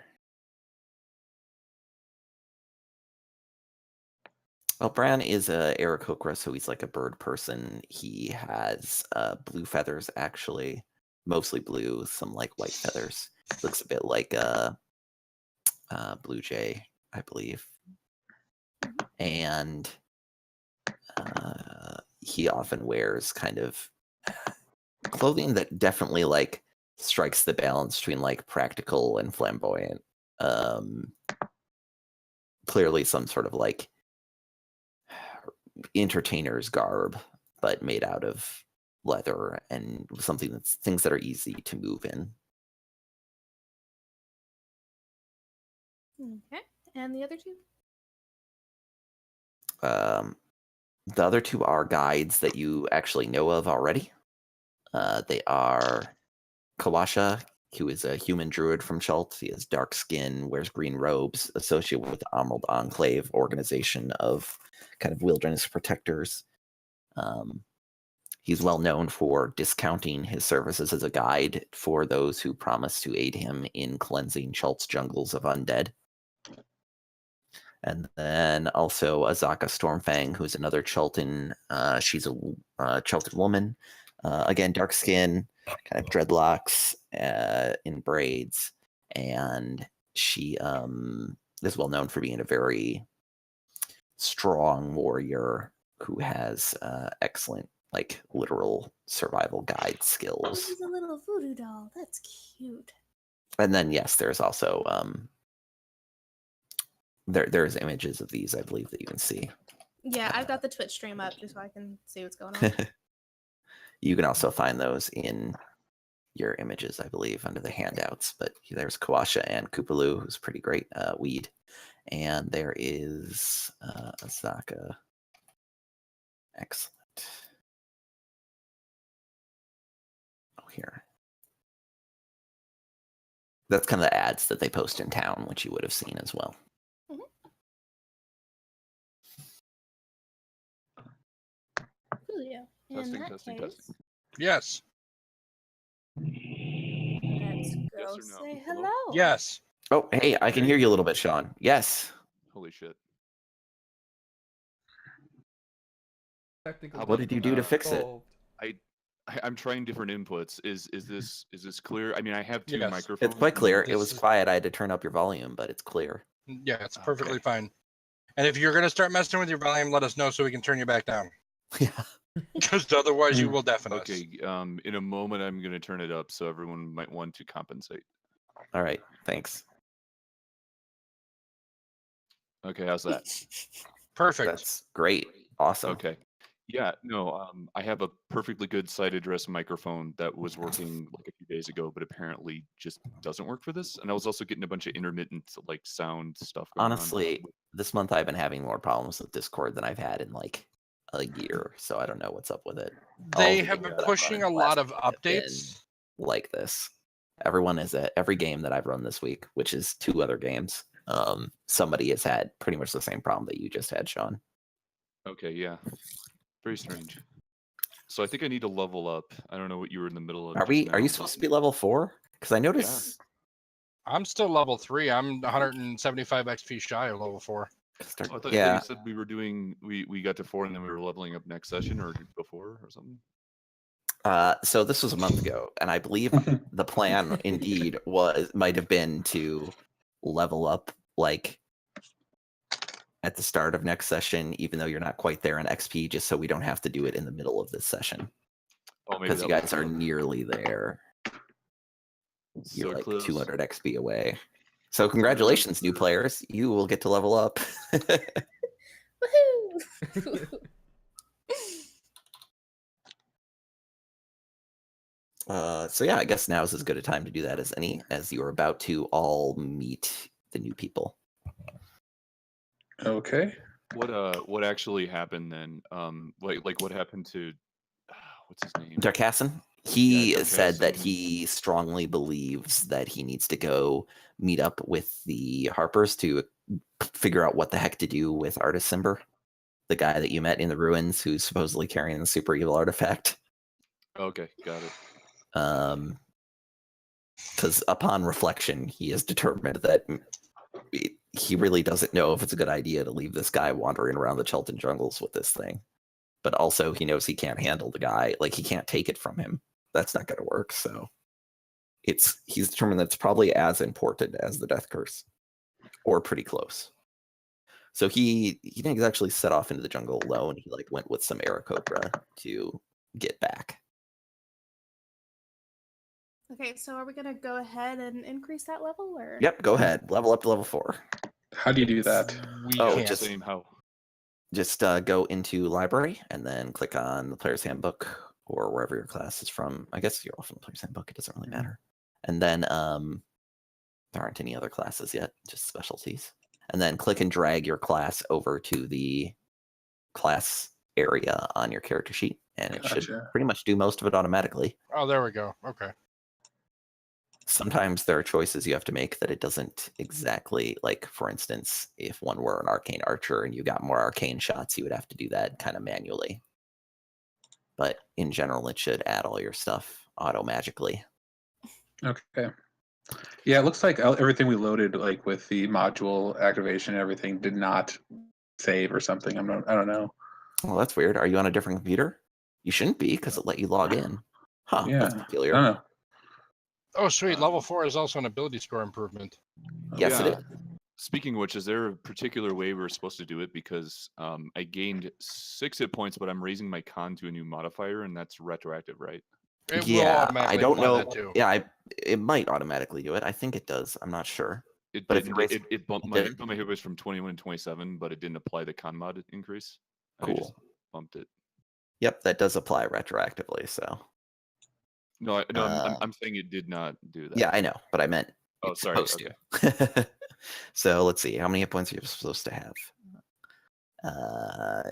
Well, Bran is a Aarakocra, so he's like a bird person. He has blue feathers, actually, mostly blue, some like white feathers. Looks a bit like a blue jay, I believe. And he often wears kind of clothing that definitely like strikes the balance between like practical and flamboyant. Clearly some sort of like entertainer's garb, but made out of leather and something that's things that are easy to move in. Okay. And the other two? The other two are guides that you actually know of already. They are Kawasha, who is a human druid from Chult. He has dark skin, wears green robes, associated with the Emerald Enclave organization of kind of wilderness protectors. He's well known for discounting his services as a guide for those who promise to aid him in cleansing Chult's jungles of undead. And then also Azaka Stormfang, who's another Chultan. She's a Chultan woman. Again, dark skin, kind of dreadlocks in braids. And she is well known for being a very strong warrior who has excellent, like, literal survival guide skills. She's a little voodoo doll. That's cute. And then, yes, there's also there's images of these, I believe, that you can see. Yeah, I've got the Twitch stream up just so I can see what's going on. You can also find those in your images, I believe, under the handouts. But there's Kawasha and Kupalu, who's pretty great weed. And there is Azaka. Excellent. Oh, here. That's kind of the ads that they post in town, which you would have seen as well. Julio. Testing. Yes. Let's go Yes or no? say Hello? hello. Yes. Oh, hey, I can hear you a little bit, Sean. Yes. Holy shit. Technical What did you do to fix it? difficulty. I'm trying different inputs. Is this clear? I mean, I have two Yes. microphones. It's quite clear. It This was is- quiet. I had to turn up your volume, but it's clear. Yeah, it's perfectly Okay. fine. And if you're going to start messing with your volume, let us know so we can turn you back down. Yeah. Because otherwise you will deafen us. Okay. In a moment, I'm going to turn it up, so everyone might want to compensate. All right. Thanks. Okay, how's that? Perfect. That's great. Awesome. Okay. Yeah, no, I have a perfectly good side address microphone that was working like a few days ago, but apparently just doesn't work for this. And I was also getting a bunch of intermittent like sound stuff going Honestly, this month I've been having more problems with Discord than I've had in like a year, so I don't know what's up with it. All They the have games been that I've pushing run a lot of last week have been updates. like this. Everyone is at every game that I've run this week, which is 2 other games. Somebody has had pretty much the same problem that you just had, Sean. Okay, yeah. Very strange. So I think I need to level up. I don't know what you were in the middle of. Are you supposed to be level 4? Because I noticed I'm still level 3. I'm 175 XP shy of level 4. I thought yeah. you said we were doing we got to 4 and then we were leveling up next session or before or something. So this was a month ago, and I believe the plan indeed might have been to level up like at the start of next session, even though you're not quite there in XP, just so we don't have to do it in the middle of this session. Oh, maybe Because you that guys was are nearly there. You're so like close. 200 XP away. So congratulations, new players. You will get to level up. Woohoo! So yeah, I guess now is as good a time to do that as any, as you're about to all meet the new people. Okay. What actually happened then? Like what happened to what's his name? Darkassin, he Yeah, said that Darkassin. he strongly believes that he needs to go meet up with the Harpers to figure out what the heck to do with Artis Cimber, the guy that you met in the ruins who's supposedly carrying the super evil artifact. Okay, got it. Because upon reflection, he is determined that he really doesn't know if it's a good idea to leave this guy wandering around the Chelton jungles with this thing. But also, he knows he can't handle the guy. Like, he can't take it from him. That's not going to work. So he's determined that it's probably as important as the Death Curse, or pretty close. So he didn't actually set off into the jungle alone. He went with some Aarakocra to get back. Okay, so are we gonna go ahead and increase that level, or? Yep, go ahead. Level up to level 4. How do you do that? We Oh, can't. just- Same how. Just go into library and then click on the player's handbook or wherever your class is from. I guess you're often the player's handbook. It doesn't really matter. And then there aren't any other classes yet, just specialties. And then click and drag your class over to the class area on your character sheet. And it should Gotcha. pretty much do most of it automatically. Oh, there we go. Okay. Sometimes there are choices you have to make that it doesn't exactly, like, for instance, if one were an arcane archer and you got more arcane shots, you would have to do that kind of manually. But in general, it should add all your stuff auto-magically. Okay. Yeah, it looks like everything we loaded, like with the module activation and everything, did not save or something. I don't know. Well, that's weird. Are you on a different computer? You shouldn't be, because it let you log in. Huh, Yeah, that's I peculiar. don't know. Oh, sweet. Level 4 is also an ability score improvement. Yes, it Yeah. is. Speaking of which, is there a particular way we're supposed to do it? Because I gained 6 hit points, but I'm raising my con to a new modifier, and that's retroactive, right? It will Yeah, automatically I don't apply know. that too. Yeah, it might automatically do it. I think it does. I'm not sure. It But if didn't. you raise- It bumped did it? my hit points from 21 to 27, but it didn't apply the con mod increase. I just Cool. bumped it. Yep, that does apply retroactively. So No, I'm saying it did not do that. yeah, I know, but I meant Oh, it's sorry. supposed Okay. to. So let's see, how many hit points are you supposed to have?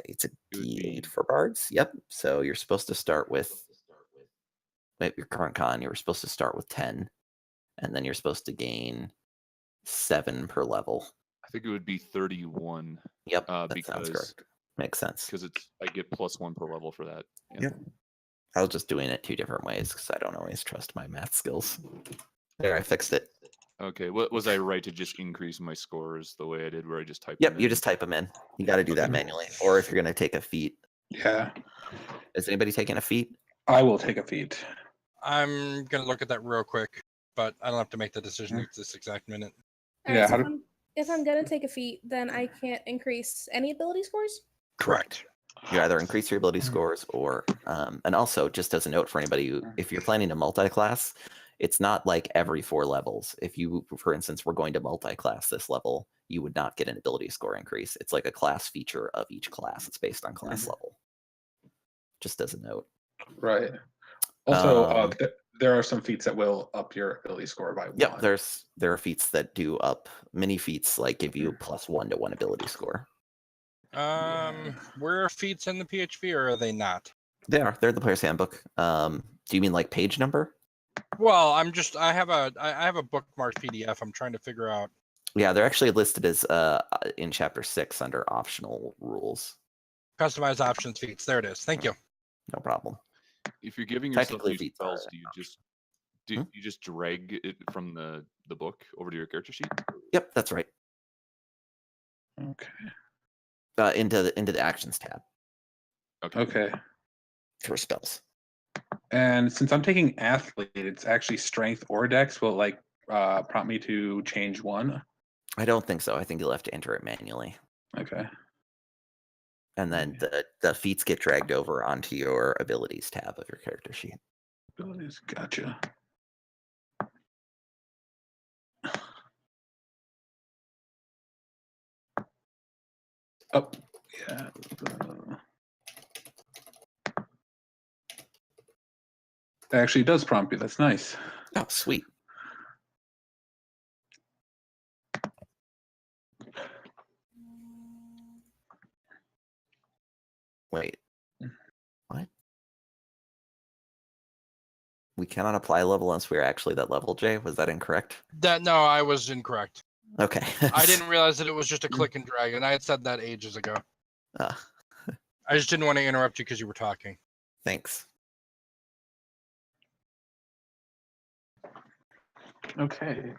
It's a It would be D8 for bards. Yep. So you're supposed to start with your current con. You were supposed to start with 10, and then you're supposed to gain 7 per level. I think it would be 31. Yep, that sounds because correct. Makes sense. because I get +1 per level for that. Yeah. Yep. I was just doing it 2 different ways because I don't always trust my math skills. There, I fixed it. Okay. What was I right to just increase my scores the way I did, where I just type? Yep, them you in? just type them in. You got to do that Okay. manually, or if you're going to take a feat. Yeah, Is anybody taking a feat? I will take a feat. I'm going to look at that real quick, but I don't have to make the decision at this exact minute. All Yeah, right, so how if I'm gonna take a feat, then I can't increase any ability scores. Correct. You either increase your ability scores or, and also just as a note for anybody who, if you're planning to multi-class, it's not like every 4 levels. If you, for instance, were going to multi-class this level, you would not get an ability score increase. It's like a class feature of each class. It's based on class level. Just as a note. Right. Also, Um, there are some feats that will up your ability score by 1. Yep, there are feats that do up, mini feats like give you +1 to 1 ability score. Where are feats in the PHP, or are they not? They're the player's handbook. Do you mean like page number? Well, I have a bookmarked PDF. I'm trying to figure out. Yeah, they're actually listed as in chapter 6 under optional rules. Customize options feats. There it is. Thank you. No problem. If you're giving yourself Technically, these feats spells, are- do you just drag it from the book over to your character sheet? Yep, that's right. Okay. Into the actions tab Okay. for spells. And since I'm taking athlete, it's actually strength or dex. Will it prompt me to change one? I don't think so. I think you'll have to enter it manually, Okay. and then the feats get dragged over onto your abilities tab of your character sheet. Abilities. Gotcha. Oh, yeah. actually does prompt you. That's nice. Oh, sweet. Wait. What? We cannot apply level unless we are actually that level, Jay. Was that incorrect? No, I was incorrect. Okay. I didn't realize that it was just a click and drag, and I had said that ages ago. Ah, I just didn't want to interrupt you because you were talking. thanks. Okay.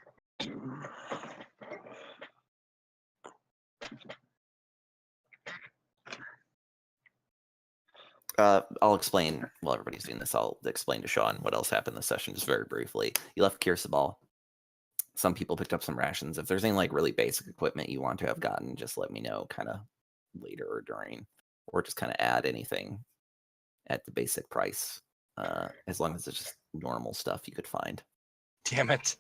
I'll explain while everybody's doing this. I'll explain to Sean what else happened this session just very briefly. You left Kirsabal. Some people picked up some rations. If there's any like really basic equipment you want to have gotten, just let me know kind of later or during, or just kind of add anything at the basic price, as long as it's just normal stuff you could find. Damn it.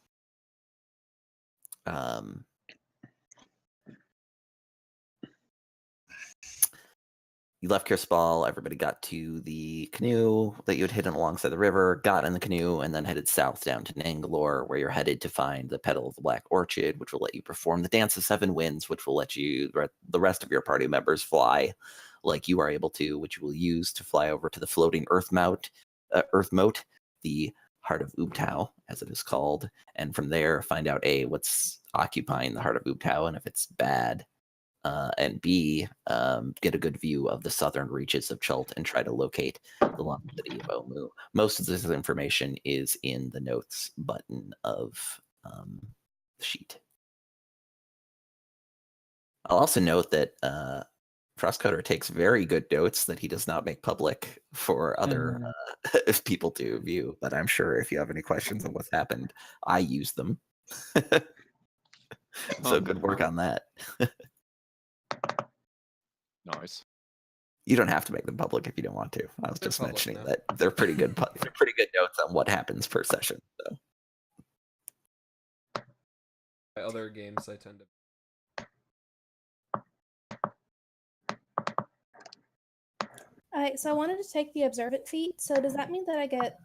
You left Kirsabal, everybody got to the canoe that you had hidden alongside the river, got in the canoe, and then headed south down to Nangalore, where you're headed to find the Petal of the Black Orchid, which will let you perform the Dance of Seven Winds, which will let you, the rest of your party members, fly like you are able to, which you will use to fly over to the floating Earth Moat, the Heart of Ubtao, as it is called, and from there find out A, what's occupying the Heart of Ubtao, and if it's bad, and B, get a good view of the southern reaches of Chult and try to locate the long city of Omu. Most of this information is in the notes button of the sheet. I'll also note that Frostcutter takes very good notes that he does not make public for other people to view, but I'm sure if you have any questions on what's happened, I use them. So good work on that. Nice. You don't have to make them public if you don't want to. I was They're just public mentioning now. that they're pretty good. They're pretty good notes on what happens per session. So By other games, I tend to. Alright, so I wanted to take the observant feat. So does that mean that I get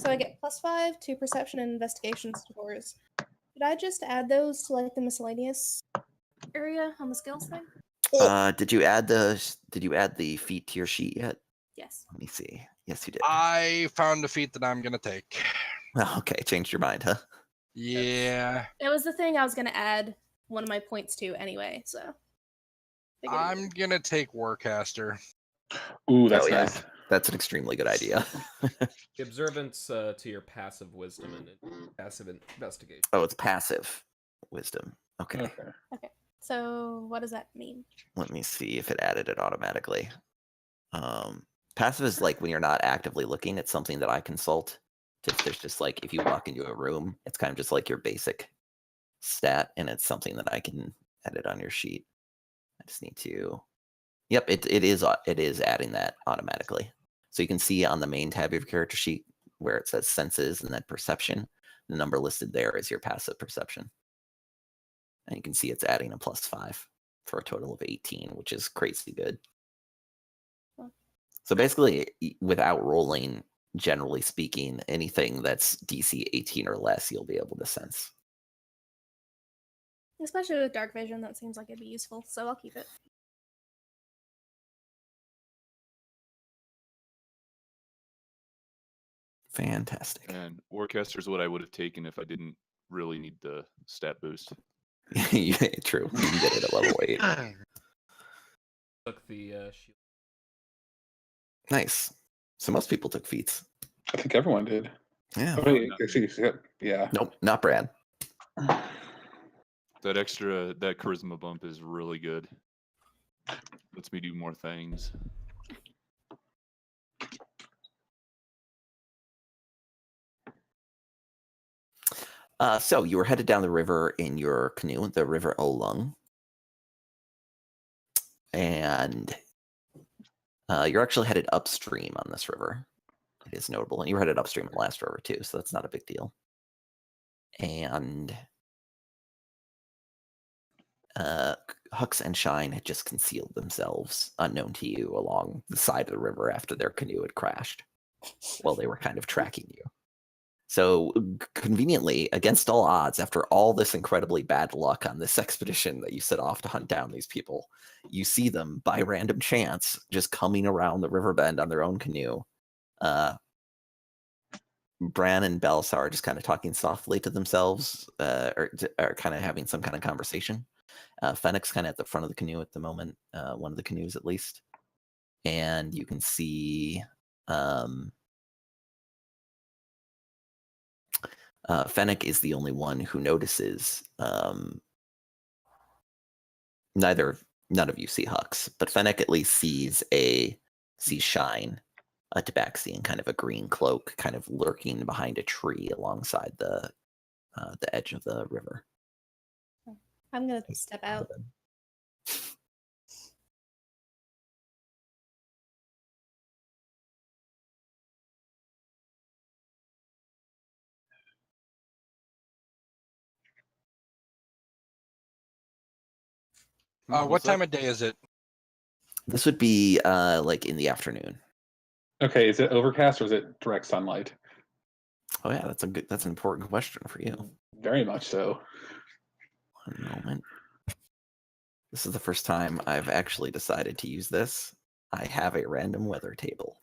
+5 to perception and investigation scores? Did I just add those to like the miscellaneous area on the skills thing? did you add the feat to your sheet yet? Yes. Let me see. Yes, you did. I found a feat that I'm gonna take. Oh, okay, changed your mind, huh? Yeah. It was the thing I was gonna add one of my points to anyway, so. figured it I'm would. gonna take Warcaster. Ooh, that's Oh, yeah. nice. That's an extremely good idea. The observance to your passive wisdom and passive investigation. Oh, it's passive wisdom. Okay. So what does that mean? Let me see if it added it automatically. Passive is like when you're not actively looking. It's something that I consult. There's just like if you walk into a room, it's kind of just like your basic stat, and it's something that I can edit on your sheet. I just need to. Yep, it is adding that automatically. So you can see on the main tab of your character sheet where it says senses and then perception. The number listed there is your passive perception. And you can see it's adding a +5 for a total of 18, which is crazy good. Huh. So basically, without rolling, generally speaking, anything that's DC 18 or less, you'll be able to sense. Especially with dark vision, that seems like it'd be useful, so I'll keep it. Fantastic. And Warcaster is what I would have taken if I didn't really need the stat boost. Yeah, true. You can get it at level 8. Took the shield. Nice. So most people took feats. I think everyone did. Yeah. Oh, wait, actually, yeah. Nope, not Brad. That charisma bump is really good. Lets me do more things. So you were headed down the river in your canoe, the River Olung. And you're actually headed upstream on this river. It is notable. And you were headed upstream in the last river too, so that's not a big deal. And Hux and Shine had just concealed themselves, unknown to you, along the side of the river after their canoe had crashed. while they were kind of tracking you. So conveniently, against all odds, after all this incredibly bad luck on this expedition that you set off to hunt down these people, you see them by random chance just coming around the river bend on their own canoe. Bran and Belisar are just kind of talking softly to themselves, or kind of having some kind of conversation. Fennec's kind of at the front of the canoe at the moment, one of the canoes at least. And you can see Fennec is the only one who notices. None of you see Hux, but Fennec at least sees Shine, a tabaxi in kind of a green cloak, kind of lurking behind a tree alongside the edge of the river. I'm gonna step out. What time of day is it? This would be like in the afternoon. Okay, is it overcast or is it direct sunlight? Oh yeah, that's an important question for you. Very much so. One moment. This is the first time I've actually decided to use this. I have a random weather table.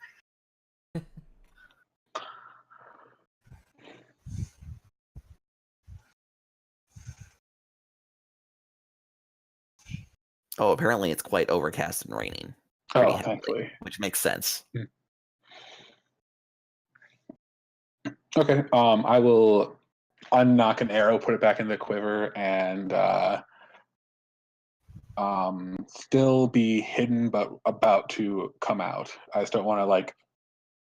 Oh, apparently it's quite overcast and raining. Pretty heavily, Thankfully. which makes sense. Okay, I will unnock an arrow, put it back in the quiver, and still be hidden, but about to come out. I just don't want to like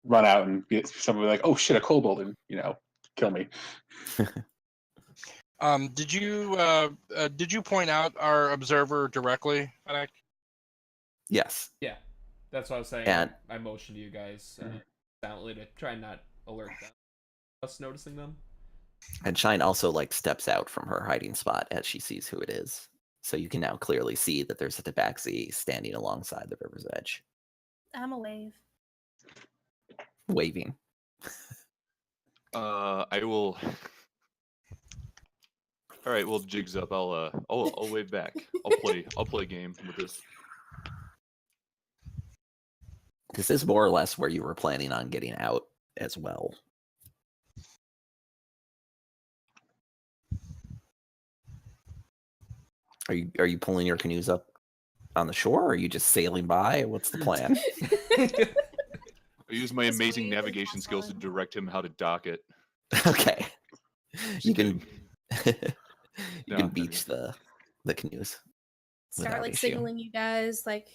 run out and get somebody like, oh shit, a kobold, and kill me. Did you point out our observer directly, Fennec? Yes. Yeah, that's what I was saying. And I motioned to you guys silently to try and not alert them. Us noticing them. And Shine also like steps out from her hiding spot as she sees who it is. So you can now clearly see that there's a tabaxi standing alongside the river's edge. I'm a wave. Waving. I will. All right, well, jigs up. I'll wave back. I'll play a game with this. This is more or less where you were planning on getting out as well. Are you pulling your canoes up on the shore, or are you just sailing by? What's the plan? I use my amazing navigation skills to direct him how to dock it. Okay. You can No, can beach the canoes. Start like issue. signaling you guys, like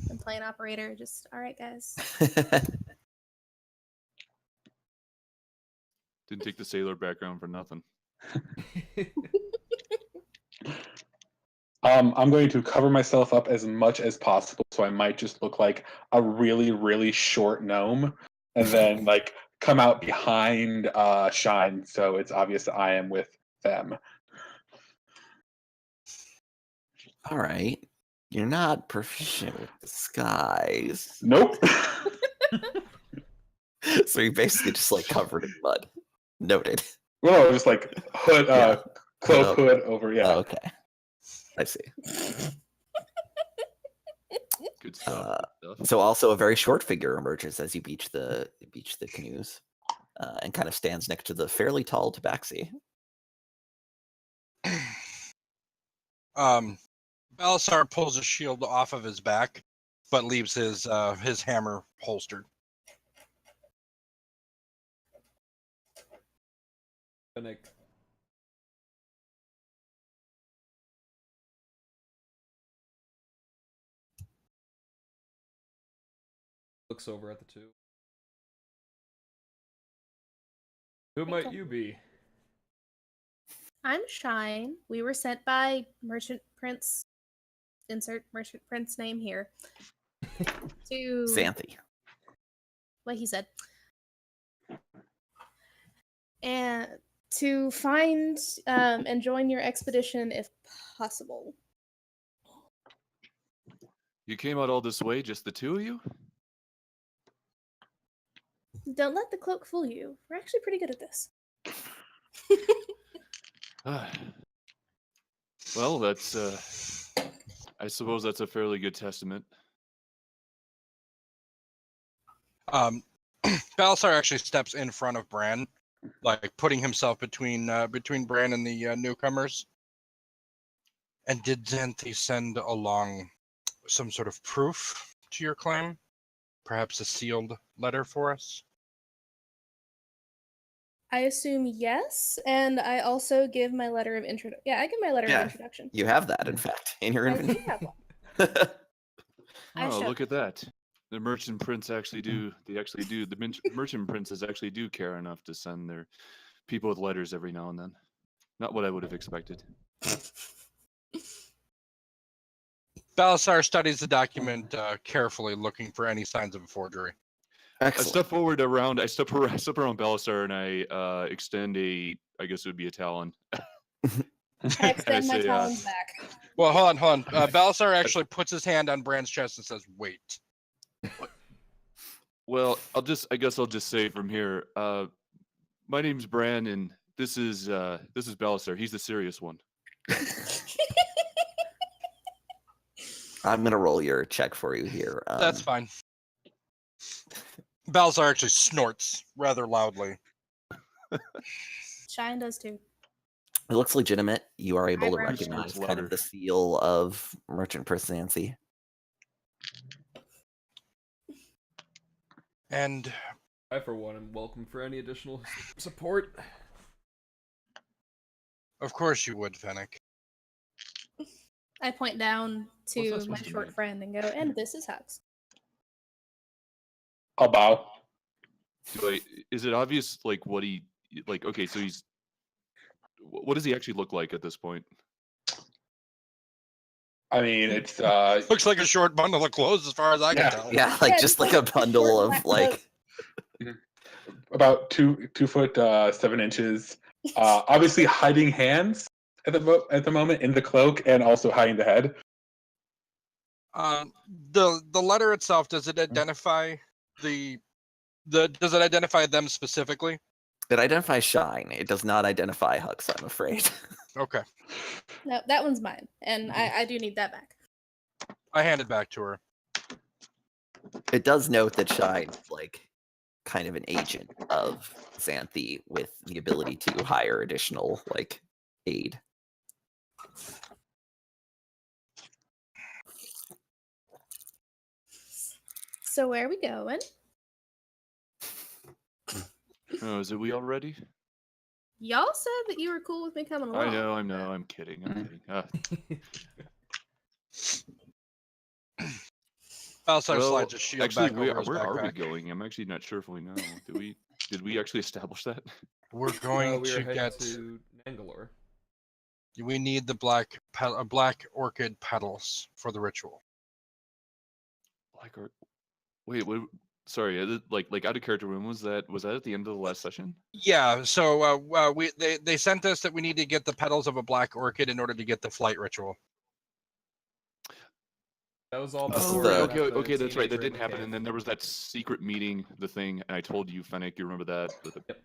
and plane operator. Just all right, guys. Didn't take the sailor background for nothing. I'm going to cover myself up as much as possible, so I might just look like a really, really short gnome, and then like come out behind Shine, so it's obvious that I am with them. All right. You're not proficient with disguise. Nope. So you're basically just like covered in mud. Noted. Well, just like hood, cloak, hood over. Yeah. Oh, okay. I see. Good stuff. So also a very short figure emerges as you beach the canoes, and kind of stands next to the fairly tall tabaxi. Belisar pulls his shield off of his back, but leaves his hammer holstered. Fennec. Looks over at the two. Who might you be? I'm Shine. We were sent by Merchant Prince. Insert Merchant Prince name here. To Xanthi. what he said. And to find and join your expedition if possible. You came out all this way, just the two of you? Don't let the cloak fool you. We're actually pretty good at this. Well, that's I suppose that's a fairly good testament. Balasar actually steps in front of Bran, like putting himself between Bran and the newcomers. And did Xanthi send along some sort of proof to your claim? Perhaps a sealed letter for us? I assume yes, and I also give my letter of introduction. Yeah, I give my letter Yeah. of introduction. You have that, in fact, in your I do inventory. have one. I Oh, showed look at that. The merchant prince actually do. They actually do. The merchant princes actually do care enough to send their people with letters every now and then. Not what I would have expected. Balasar studies the document carefully, looking for any signs of a forgery. I Excellent. step forward around. I step around Balasar and I extend a. I guess it would be a talon. I extend my say, talons back. Well, hold on. Balasar actually puts his hand on Bran's chest and says, "Wait." Well, I guess I'll just say from here. My name's Bran, and this is Balasar. He's the serious one. I'm gonna roll your check for you here. That's fine. Balasar actually snorts rather loudly. Shine does too. It looks legitimate. You are able to Eyebrows. recognize Snorts kind of louder. the seal of Merchant Prince Nancy. And I, for one, am welcome for any additional support. of course you would, Fennec. I point down What's to that my supposed to short mean? friend and go, and this is Hux. I'll bow. Is it obvious, like, what he, like, okay, so he's, what does he actually look like at this point? I mean, it's Looks like a short bundle of clothes as far as I Yeah. can tell. Yeah, like Yeah, just just like like a a bundle short of black like. coat. about 2 foot 7 inches. Obviously hiding hands at the moment in the cloak, and also hiding the head. The letter itself, does it identify does it identify them specifically? It identifies Shine. It does not identify Hux, I'm afraid. Okay. No, that one's mine, and I do need that back. I hand it back to her. It does note that Shine, like, kind of an agent of Xanthi with the ability to hire additional, like, aid. So where are we going? Oh, is it we already? Y'all said that you were cool with me coming along. I know, I'm kidding. Balasar Well, slides his shield actually, back over his where are we backpack. going? I'm actually not sure if we know. Did we actually establish that? We're going we are to headed get. to Nangalore. We need the black orchid petals for the ritual. Wait, what? Sorry, like out of character. When was that? Was that at the end of the last session? Yeah. So they sent us that we need to get the petals of a black orchid in order to get the flight ritual. That was all This is before. the- Okay, that's right. That teenager didn't in happen. camp. And then there was that secret meeting, the thing, and I told you, Fennec, you remember that? Yep.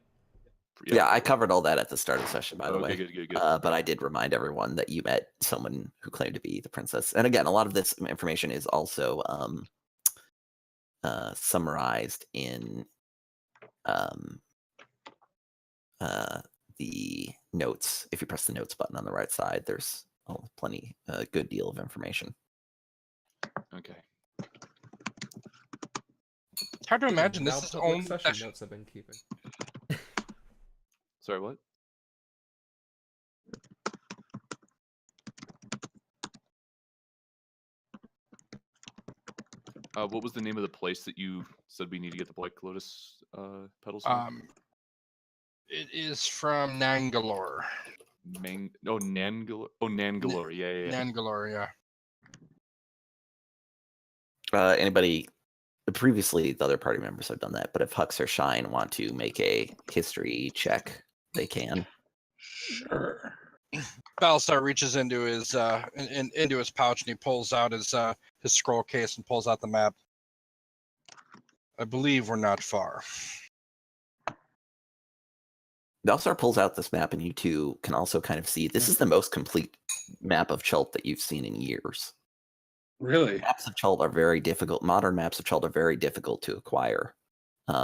Yeah, I covered all that at the start of the session, by the Okay, way. good. But I did remind everyone that you met someone who claimed to be the princess. And again, a lot of this information is also summarized in the notes. If you press the notes button on the right side, there's a good deal of information. Okay. It's hard to imagine Now this is public own session session. notes I've been keeping. Sorry, what? What was the name of the place that you said we need to get the Black Lotus petals from? It is from Nangalore. Nangalore. Oh, Nangalore. Yeah. Nangalore, yeah. Anybody previously, the other party members have done that, but if Hux or Shine want to make a history check, they can. Sure. Balasar reaches into his into his pouch and he pulls out his scroll case and pulls out the map. I believe we're not far. Belsar pulls out this map, and you two can also kind of see this is the most complete map of Chult that you've seen in years. Really? Maps of Chult are very difficult. Modern maps of Chult are very difficult to acquire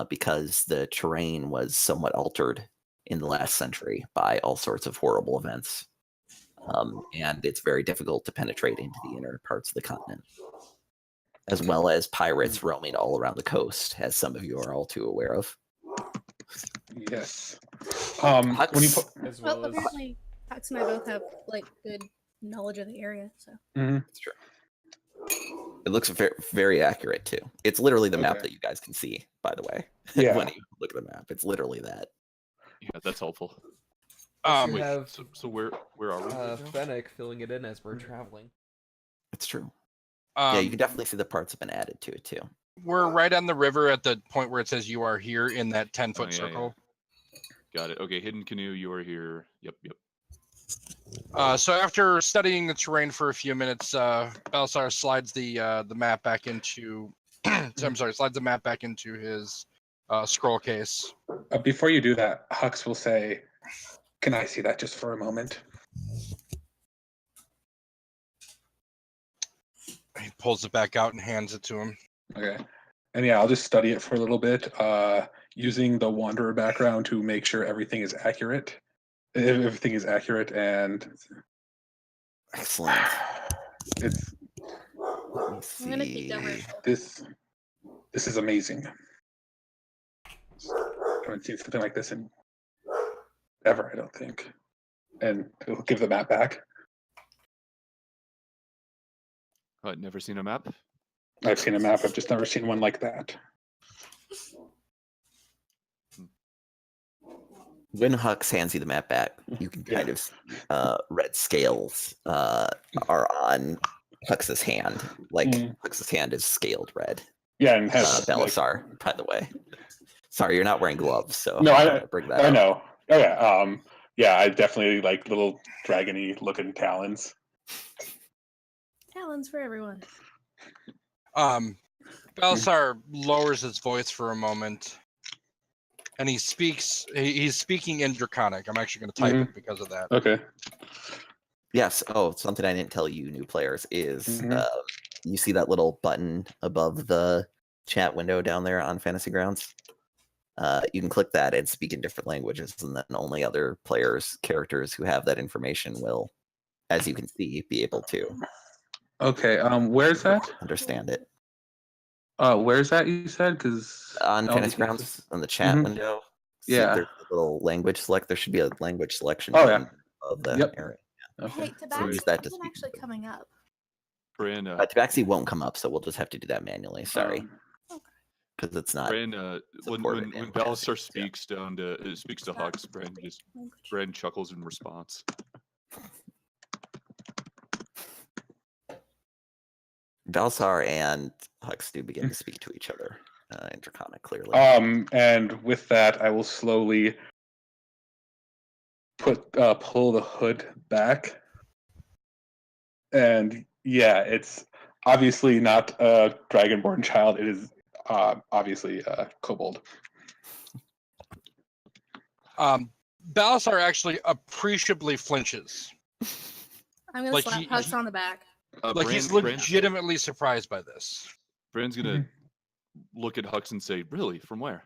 because the terrain was somewhat altered in the last century by all sorts of horrible events. And it's very difficult to penetrate into the inner parts of the continent, as well as pirates roaming all around the coast, as some of you are all too aware of. Yes. When you put, As Well, well as apparently, Hux and I both have like good knowledge of the area, so. It's true. It looks very, very accurate too. It's literally the map Okay. that you guys can see, by the way. Yeah. When you look at the map, it's literally that. Yeah, that's helpful. you Wait, have so where are we? right now? Fennec filling it in as we're traveling. It's true. Yeah, you Um, can definitely see the parts have been added to it too. we're right on the river at the point where it says you are here in that Oh, 10-foot yeah, circle. Got it. Okay, hidden canoe, you are here. Yep. So after studying the terrain for a few minutes, Balsar slides the map back into. Slides the map back into his scroll case. before you do that, Hux will say, "Can I see that just for a moment?" He pulls it back out and hands it to him. Okay. And yeah, I'll just study it for a little bit, using the Wanderer background to make sure everything is accurate. Everything is accurate, and Excellent. it's Let me I'm gonna peek over. see. this is amazing. I haven't seen something like this in ever, I don't think. And it'll give the map back. Never seen a map. I've seen a map, I've just never seen one like that. When Hux hands you the map back, you can kind of see red scales are on Hux's hand. Like Hux's hand is scaled red. Yeah, and has Belisar, by the way. Sorry, you're not wearing gloves, so No, I bring that I up. know. Oh yeah. Yeah, I definitely like little dragony looking talons. Talons for everyone. Balsar lowers his voice for a moment, and he speaks. He's speaking in Draconic. I'm actually going to type it because of that. Okay. Yes. Oh, something I didn't tell you, new players, is you see that little button above the chat window down there on Fantasy Grounds? You can click that and speak in different languages, and then only other players' characters who have that information will, as you can see, be able to Okay. Where's that? understand it. Where's that you said? Because On Fantasy Grounds, on the chat window, see if Yeah. there's a little language select. There should be a language selection Oh, button yeah. of the Yep. area. Okay. Hey, Tabaxi use that to isn't speak. actually coming up. Bran, Tabaxi won't come up, so we'll just have to do that manually. Sorry, Okay. because it's not. Bran, when supported in Balasar Fantasy, speaks speaks to Hux, Bran chuckles in response. Balsar and Hux do begin to speak to each other in Draconic, clearly. And with that, I will slowly pull the hood back. And yeah, it's obviously not a dragonborn child. It is obviously a kobold. Balasar actually appreciably flinches. I'm gonna Like slap Hux on the back. He's legitimately surprised by this. Bran's gonna look at Hux and say, "Really? From where?"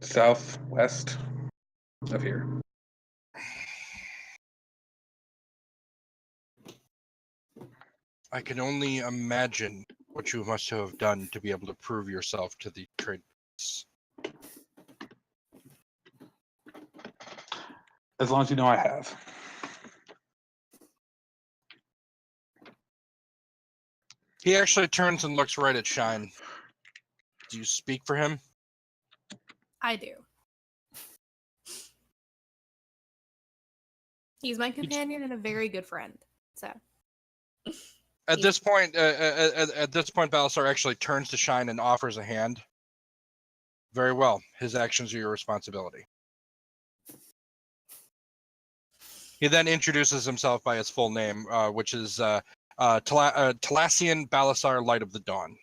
Southwest of here. I can only imagine what you must have done to be able to prove yourself to the trade. As long as you know I have. He actually turns and looks right at Shine. Do you speak for him? I do. He's my companion and a very good friend. So. At this point, Balasar actually turns to Shine and offers a hand. Very well. His actions are your responsibility. He then introduces himself by his full name, which is Talassian Balasar, Light of the Dawn.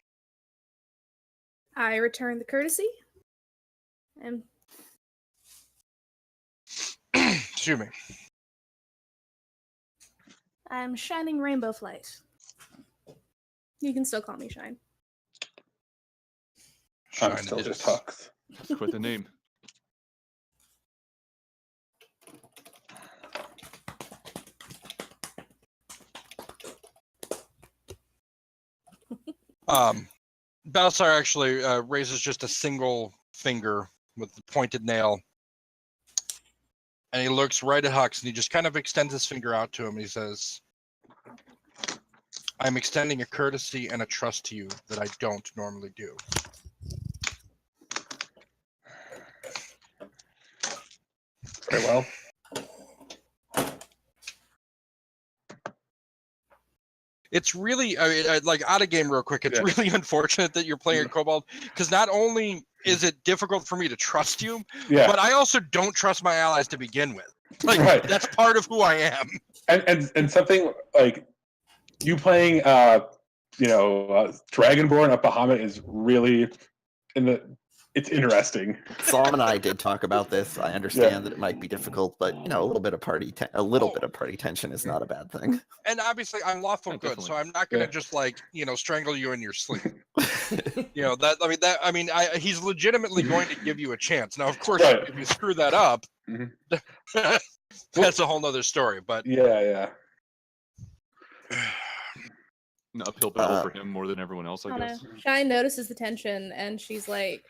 I return the courtesy And Excuse me. I'm Shining Rainbow Flight. You can still call me Shine. I'm Shine still it just is. Hux. That's quite the name. Battlestar actually raises just a single finger with the pointed nail, and he looks right at Hux, and he just kind of extends his finger out to him. And he says, "I'm extending a courtesy and a trust to you that I don't normally do." Very well. It's really, like out of game real quick. It's Yeah. really unfortunate that you're playing a Kobold, because not only is it difficult for me to trust you, Yeah. but I also don't trust my allies to begin with. Like Right. that's part of who I am. And something like you playing Dragonborn of Bahamut is really it's interesting. Psalm and I did talk about this. I understand that it might be difficult, but a little bit of party tension is not a bad thing. And obviously, I'm lawful Yeah, good, so definitely. I'm not gonna Yeah. just strangle you in your sleep. He's legitimately going to give you a chance. Now, of course, Right. if you screw that up, Mhm. that's a whole nother story. But Yeah. An uphill battle for him more than everyone else, I I don't guess. know. Shine notices the tension, and she's like,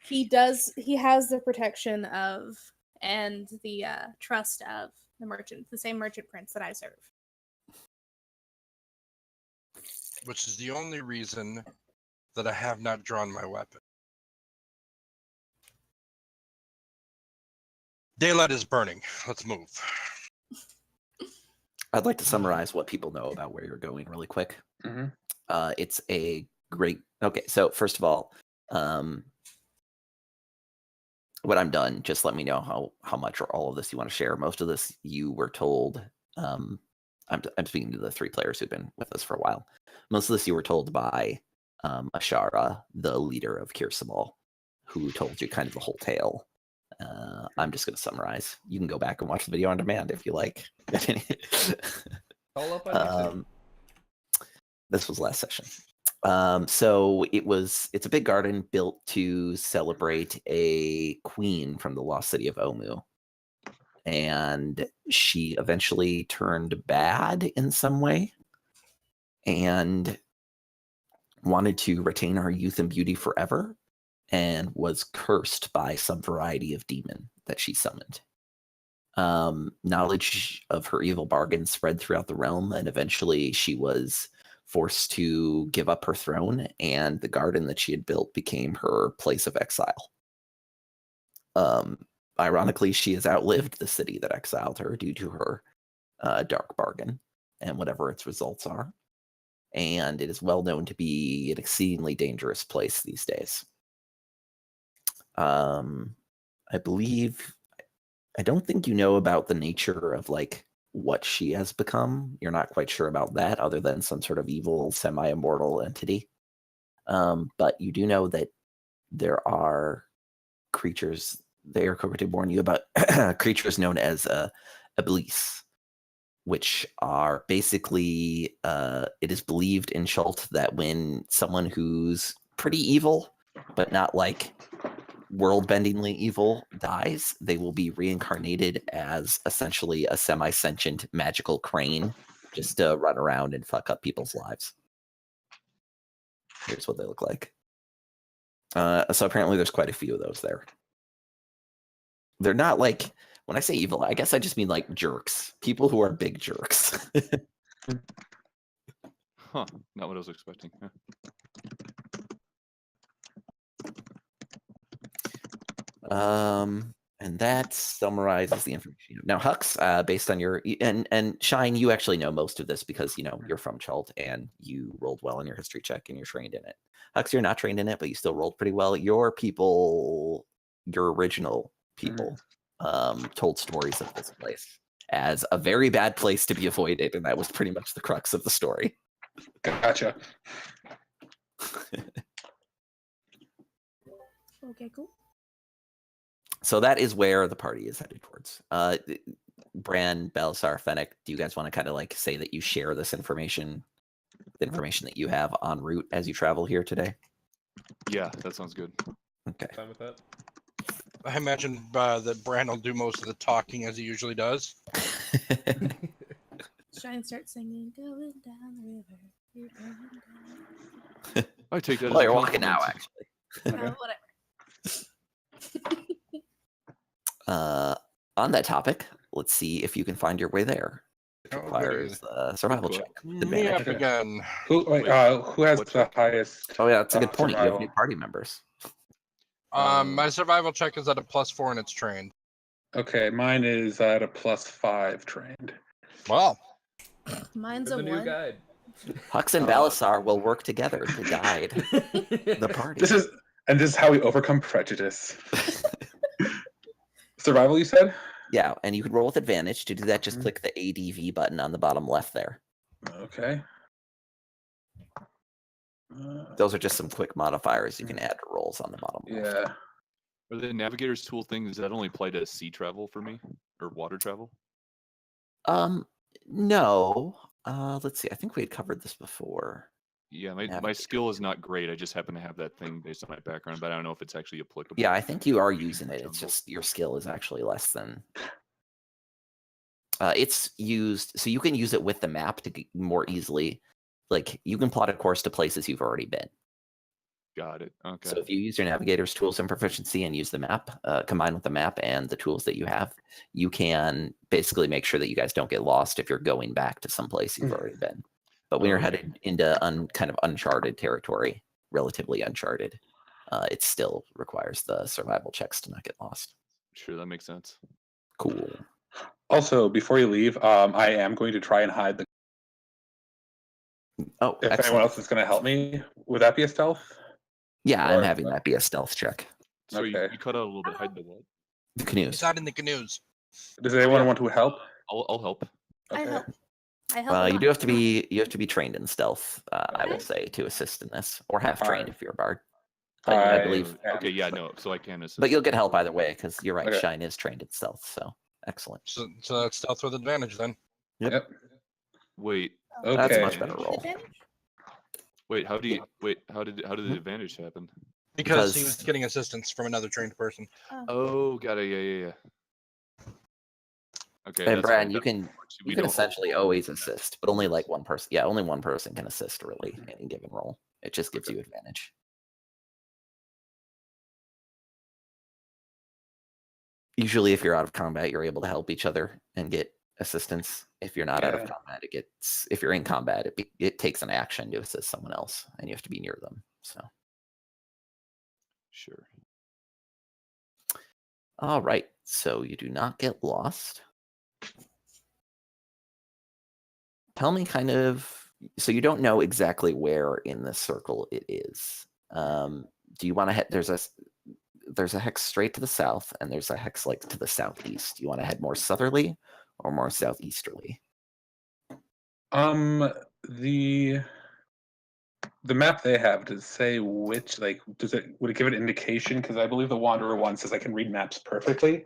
he has the protection of and the trust of the same merchant prince that I serve. which is the only reason that I have not drawn my weapon. Daylight is burning. Let's move. I'd like to summarize what people know about where you're going really quick. Mhm. It's a great. Okay, so first of all, when I'm done, just let me know how much or all of this you want to share. Most of this you were told. I'm speaking to the 3 players who've been with us for a while. Most of this you were told by Ashara, the leader of Kirsamal, who told you kind of the whole tale. I'm just going to summarize. You can go back and watch the video on demand if you like. All up on YouTube. This was last session. So it's a big garden built to celebrate a queen from the lost city of Omu. And she eventually turned bad in some way and wanted to retain her youth and beauty forever, and was cursed by some variety of demon that she summoned. Knowledge of her evil bargain spread throughout the realm, and eventually she was forced to give up her throne, and the garden that she had built became her place of exile. Ironically, she has outlived the city that exiled her due to her dark bargain and whatever its results are. And it is well known to be an exceedingly dangerous place these days. I don't think you know about the nature of what she has become. You're not quite sure about that, other than some sort of evil semi-immortal entity. But you do know that there are creatures. They are to warn you about creatures known as Iblis, which are basically. It is believed in Shult that when someone who's pretty evil, but not world-bendingly evil, dies, they will be reincarnated as essentially a semi-sentient magical crane, just to run around and fuck up people's lives. Here's what they look like. So apparently there's quite a few of those there. They're not when I say evil, I guess I just mean jerks. People who are big jerks. Huh, not what I was expecting. Huh. And that summarizes the information. Now, Hux, based on your and Shine, you actually know most of this because you're from Chult and you rolled well in your history check and you're trained in it. Hux, you're not trained in it, but you still rolled pretty well. Your original people, told stories of this place as a very bad place to be avoided, and that was pretty much the crux of the story. Gotcha. Okay, cool. So that is where the party is headed towards. Bran, Belisar, Fennec, do you guys want to kind of like say that you share this information, the information that you have en route as you travel here today? Yeah, that sounds good. Okay. Fine with that. I imagine that Bran will do most of the talking as he usually does. Shine starts singing, going down the river. You're going down. I take that Well, as a you're walking compliment. now, actually. Okay. Whatever. On that topic, let's see if you can find your way there. It Oh, requires a survival Good check. with Me advantage. up again. Who has what the check? highest? Oh yeah, that's a good point. You have survival? new party members. My survival check is at a +4 and it's trained. Okay, mine is at a +5 trained. Well, Mine's With a the new 1. guide. Hux and Belisar will work together to guide the party. This is how we overcome prejudice. Survival, you said? Yeah, and you can roll with advantage. To do that, just Mhm. click the ADV button on the bottom left there. Okay. Those are just some quick modifiers you can add to rolls on the bottom left. Yeah. Are the navigator's tool thing, does that only apply to sea travel for me? Or water travel? No. Let's see. I think we had covered this before. Yeah, my Navigator. skill is not great. I just happen to have that thing based on my background, but I don't know if it's actually applicable. Yeah, I think you are Reading using the it. It's jungle. just your skill is actually less than. It's used, so you can use it with the map to more easily. Like you can plot a course to places you've already been. Got it. Okay. So if you use your navigator's tools and proficiency and use the map, combined with the map and the tools that you have, you can basically make sure that you guys don't get lost if you're going back to some place you've already been. But when you're Okay. headed into kind of uncharted territory, relatively uncharted, it still requires the survival checks to not get lost. Sure, that makes sense. Cool. Also, before you leave, I am going to try and hide the. Oh, If anyone excellent. else is going to help me, would that be a stealth? Yeah, I'm Or- having that be a stealth check. So you Okay. cut out a little bit. Hide the what? The it's canoes. out in the canoes. Does anyone yeah. want to help? I'll help. I Okay. help. I help. a You lot. do have to be trained in stealth. I will Okay. say to assist in this, or half trained Alright. if you're a bard. But I believe. Okay, yeah, no. So I can assist. But you'll get help either way because you're right. Okay. Shine is trained in stealth, so excellent. So that's stealth with advantage then. Yep. Wait, That's a much Okay. better roll. Advantage? wait. How did the advantage happen? Because he Because- was getting assistance from another trained person. Oh, got it. Yeah. Okay. And that's Brad, fine. you can We you can don't essentially all- always assist, but only like one person. Yeah, only one person can assist really any given roll. It just gives Okay. you advantage. Usually, if you're out of combat, you're able to help each other and get assistance. If you're not out of Yeah. combat, if you're in combat, it takes an action to assist someone else, and you have to be near them. So, Sure. all right. So you do not get lost. Tell me kind of. So you don't know exactly where in the circle it is. Do you want to head? There's a hex straight to the south, and there's a hex like to the southeast. Do you want to head more southerly or more southeasterly? The map they have, does it say which, like, would it give an indication? Because I believe the Wanderer one says I can read maps perfectly.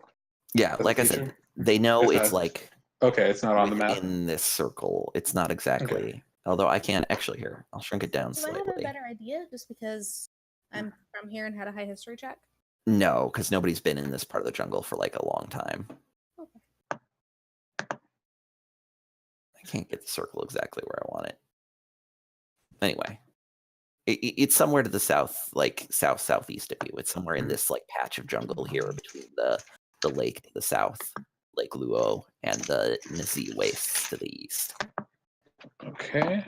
Yeah, As a like I said, feature? they know It's it's not- like Okay, it's not on the map. within this circle. It's not exactly. Although I can actually here. I'll shrink it down Do I have a slightly. better idea just because I'm from here and had a high history check? No, because nobody's been in this part of the jungle for like a long time. Okay. I can't get the circle exactly where I want it. Anyway, it's somewhere to the south, like southeast of you. It's somewhere in this like patch of jungle here between the lake to the south, Lake Luo, and the Nazi wastes to the east. Okay.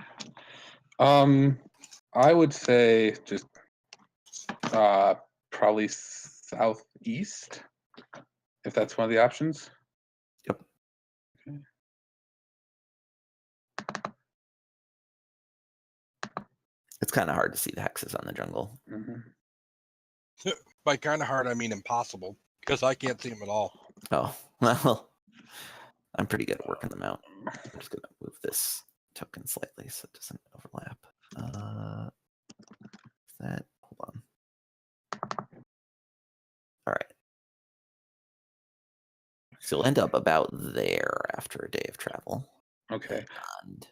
I would say just probably southeast, if that's one of the options. Yep. Okay. It's kind of hard to see the hexes on the jungle. Mm-hmm. By kind of hard, I mean impossible because I can't see them at all. Oh, well, I'm pretty good at working them out. I'm just going to move this token slightly so it doesn't overlap. Hold on. All right. So you'll end up about there after a day of travel. Okay. And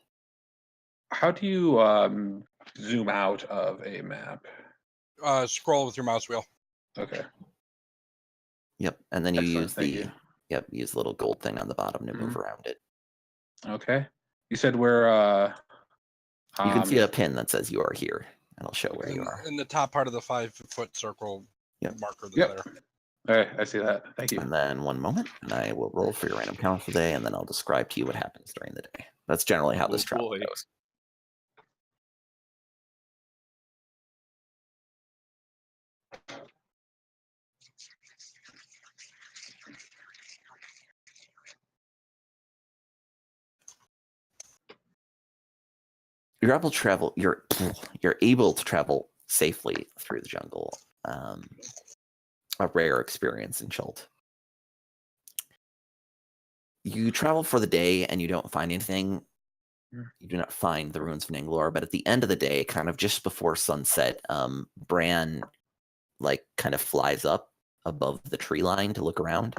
How do you zoom out of a map? Scroll with your mouse wheel. Okay. yep, and then you Excellent, use thank the you. use the little gold thing on the bottom to move around it. Okay. You said we're You can see a pin that says you are here, and it'll show where you are. In the top part of the 5-foot circle Yep. marker that's Yep. there. All right, I see that. Thank you. And then 1 moment, and I will roll for your random encounter for the day, and then I'll describe to you what happens during the day. That's generally how this travel boy. goes. You're able to travel safely through the jungle. A rare experience in Chult. You travel for the day and you don't find anything. You do not find the ruins of Nangalore, but at the end of the day, kind of just before sunset, Bran kind of flies up above the tree line to look around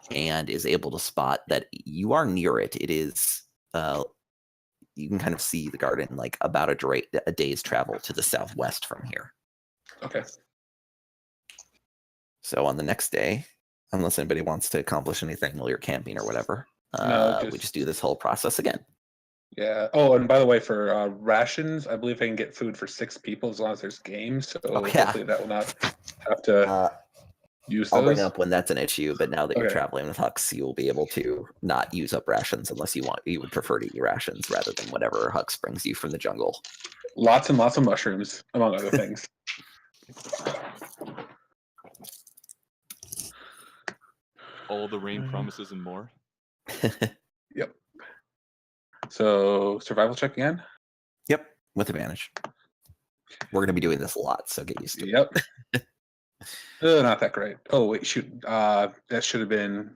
and is able to spot that you are near it. It is you can kind of see the garden about a day's travel to the southwest from here. Okay. So on the next day, unless anybody wants to accomplish anything while you're camping or whatever, No, we just do this whole process again. Yeah. Oh, and by the way, for rations, I believe I can get food for 6 people as long as there's games. So hopefully that will not have to use those. I'll bring up when that's an issue, but now that you're Okay. traveling with Hux, you'll be able to not use up rations unless you would prefer to eat rations rather than whatever Hux brings you from the jungle. Lots and lots of mushrooms, among other things. All the rain promises and more. Yep. So survival check again? Yep, with advantage. We're going to be doing this a lot, so get used to Yep. Not that great. Oh, wait, shoot. That should have been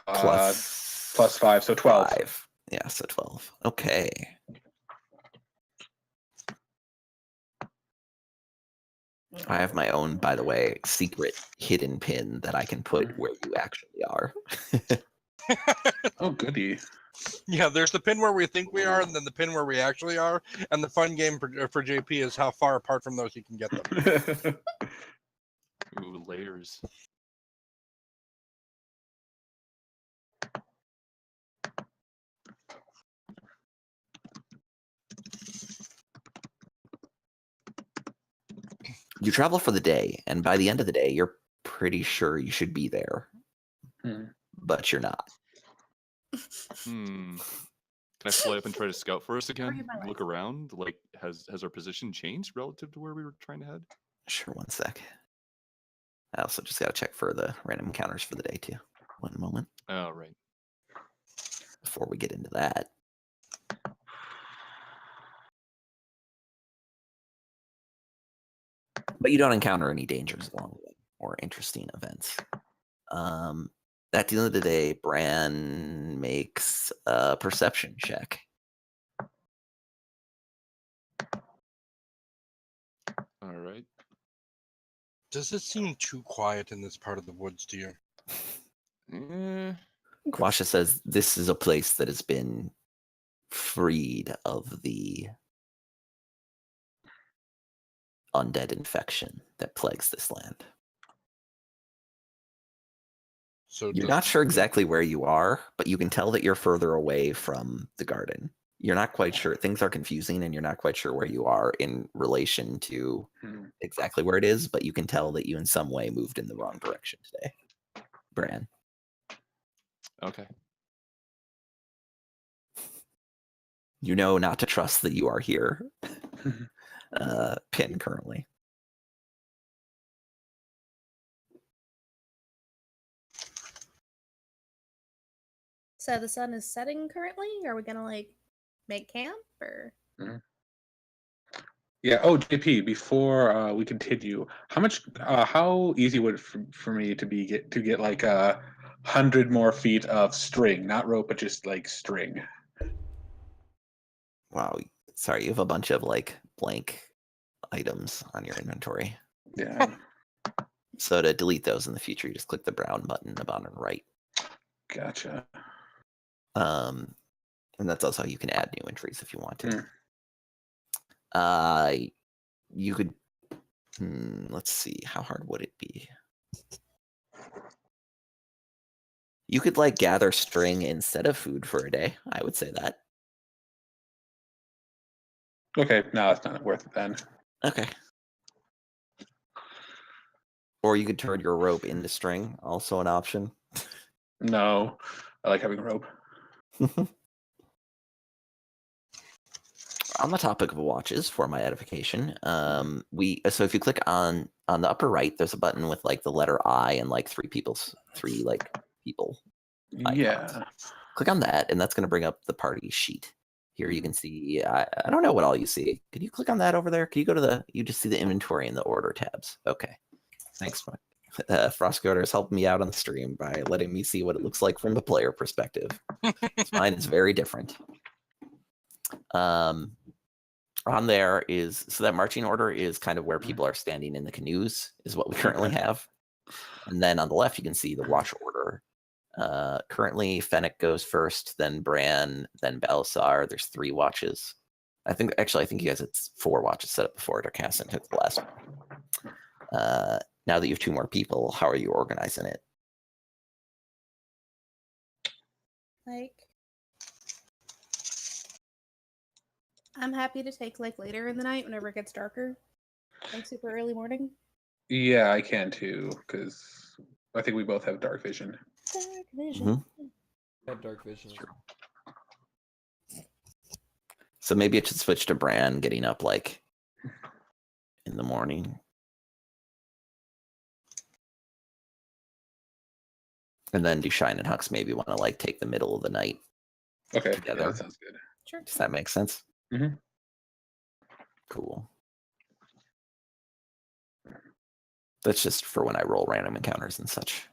plus 5, so 12. 5. Yeah, so 12. Okay. I have my own, by the way, secret hidden pin that I can put where you actually are. Oh, goody. Yeah, there's the pin where we think we are, and then the pin where we actually are. And the fun game for JP is how far apart from those you can get them. Ooh, layers. You travel for the day, and by the end of the day, you're pretty sure you should be there, but you're not. Can I fly up and try to scout for us again? my Look around. Like, has our position changed relative to where we were trying to head? Sure, 1 sec. I also just got to check for the random encounters for the day, too. 1 moment. Oh, right. Before we get into that. But you don't encounter any dangers along the way or interesting events. At the end of the day, Bran makes a perception check. All right. Does it seem too quiet in this part of the woods to you? Quasha says this is a place that has been freed of the undead infection that plagues this land. So You're not sure exactly where you are, but you can tell that you're further away from the garden. You're not quite sure. Things are confusing, and you're not quite sure where you are in relation to exactly where it is, but you can tell that you in some way moved in the wrong direction today. Bran. Okay. You know not to trust that you are here. Pin currently. So the sun is setting currently? Are we gonna make camp or? Yeah. Oh, JP. Before we continue, how easy would it for me to get like 100 more feet of string, not rope, but just like string? Wow. Sorry, you have a bunch of blank items on your inventory. Yeah. So to delete those in the future, you just click the brown button in the bottom right Gotcha. And that's also how you can add new entries if you want to. You could. Let's see. How hard would it be? You could like gather string instead of food for a day. I would say that. Okay, no, it's not worth it then. Okay. Or you could turn your rope into string. Also an option. No, I like having rope. On the topic of watches, for my edification, so if you click on the upper right, there's a button with like the letter I and like three people icons. Yeah. Click on that, and that's going to bring up the party sheet. Here you can see, I don't know what all you see. Could you click on that over there? Can you go to you just see the inventory and the order tabs. Okay. Thanks, Frostcoder has helped me out on the stream by letting me see what it looks like from the player perspective. Mine is very different. On there is, so that marching order is kind of where people are standing in the canoes, is what we currently have. And then on the left, you can see the watch order. Currently, Fennec goes first, then Bran, then Balasar. There's 3 watches. I think you guys had 4 watches set up before Darkassin took the last one. Now that you have 2 more people, how are you organizing it? Like, I'm happy to take like later in the night whenever it gets darker, like super early morning. Yeah, I can too, because I think we both have dark vision. Dark vision. Mm-hmm. I have dark vision. So maybe it should switch to Bran getting up like in the morning. And then Dushine and Hux maybe want to like take the middle of the night. Okay, together. yeah, that sounds good. Sure. Does that make sense? Mhm. Cool. That's just for when I roll random encounters and such,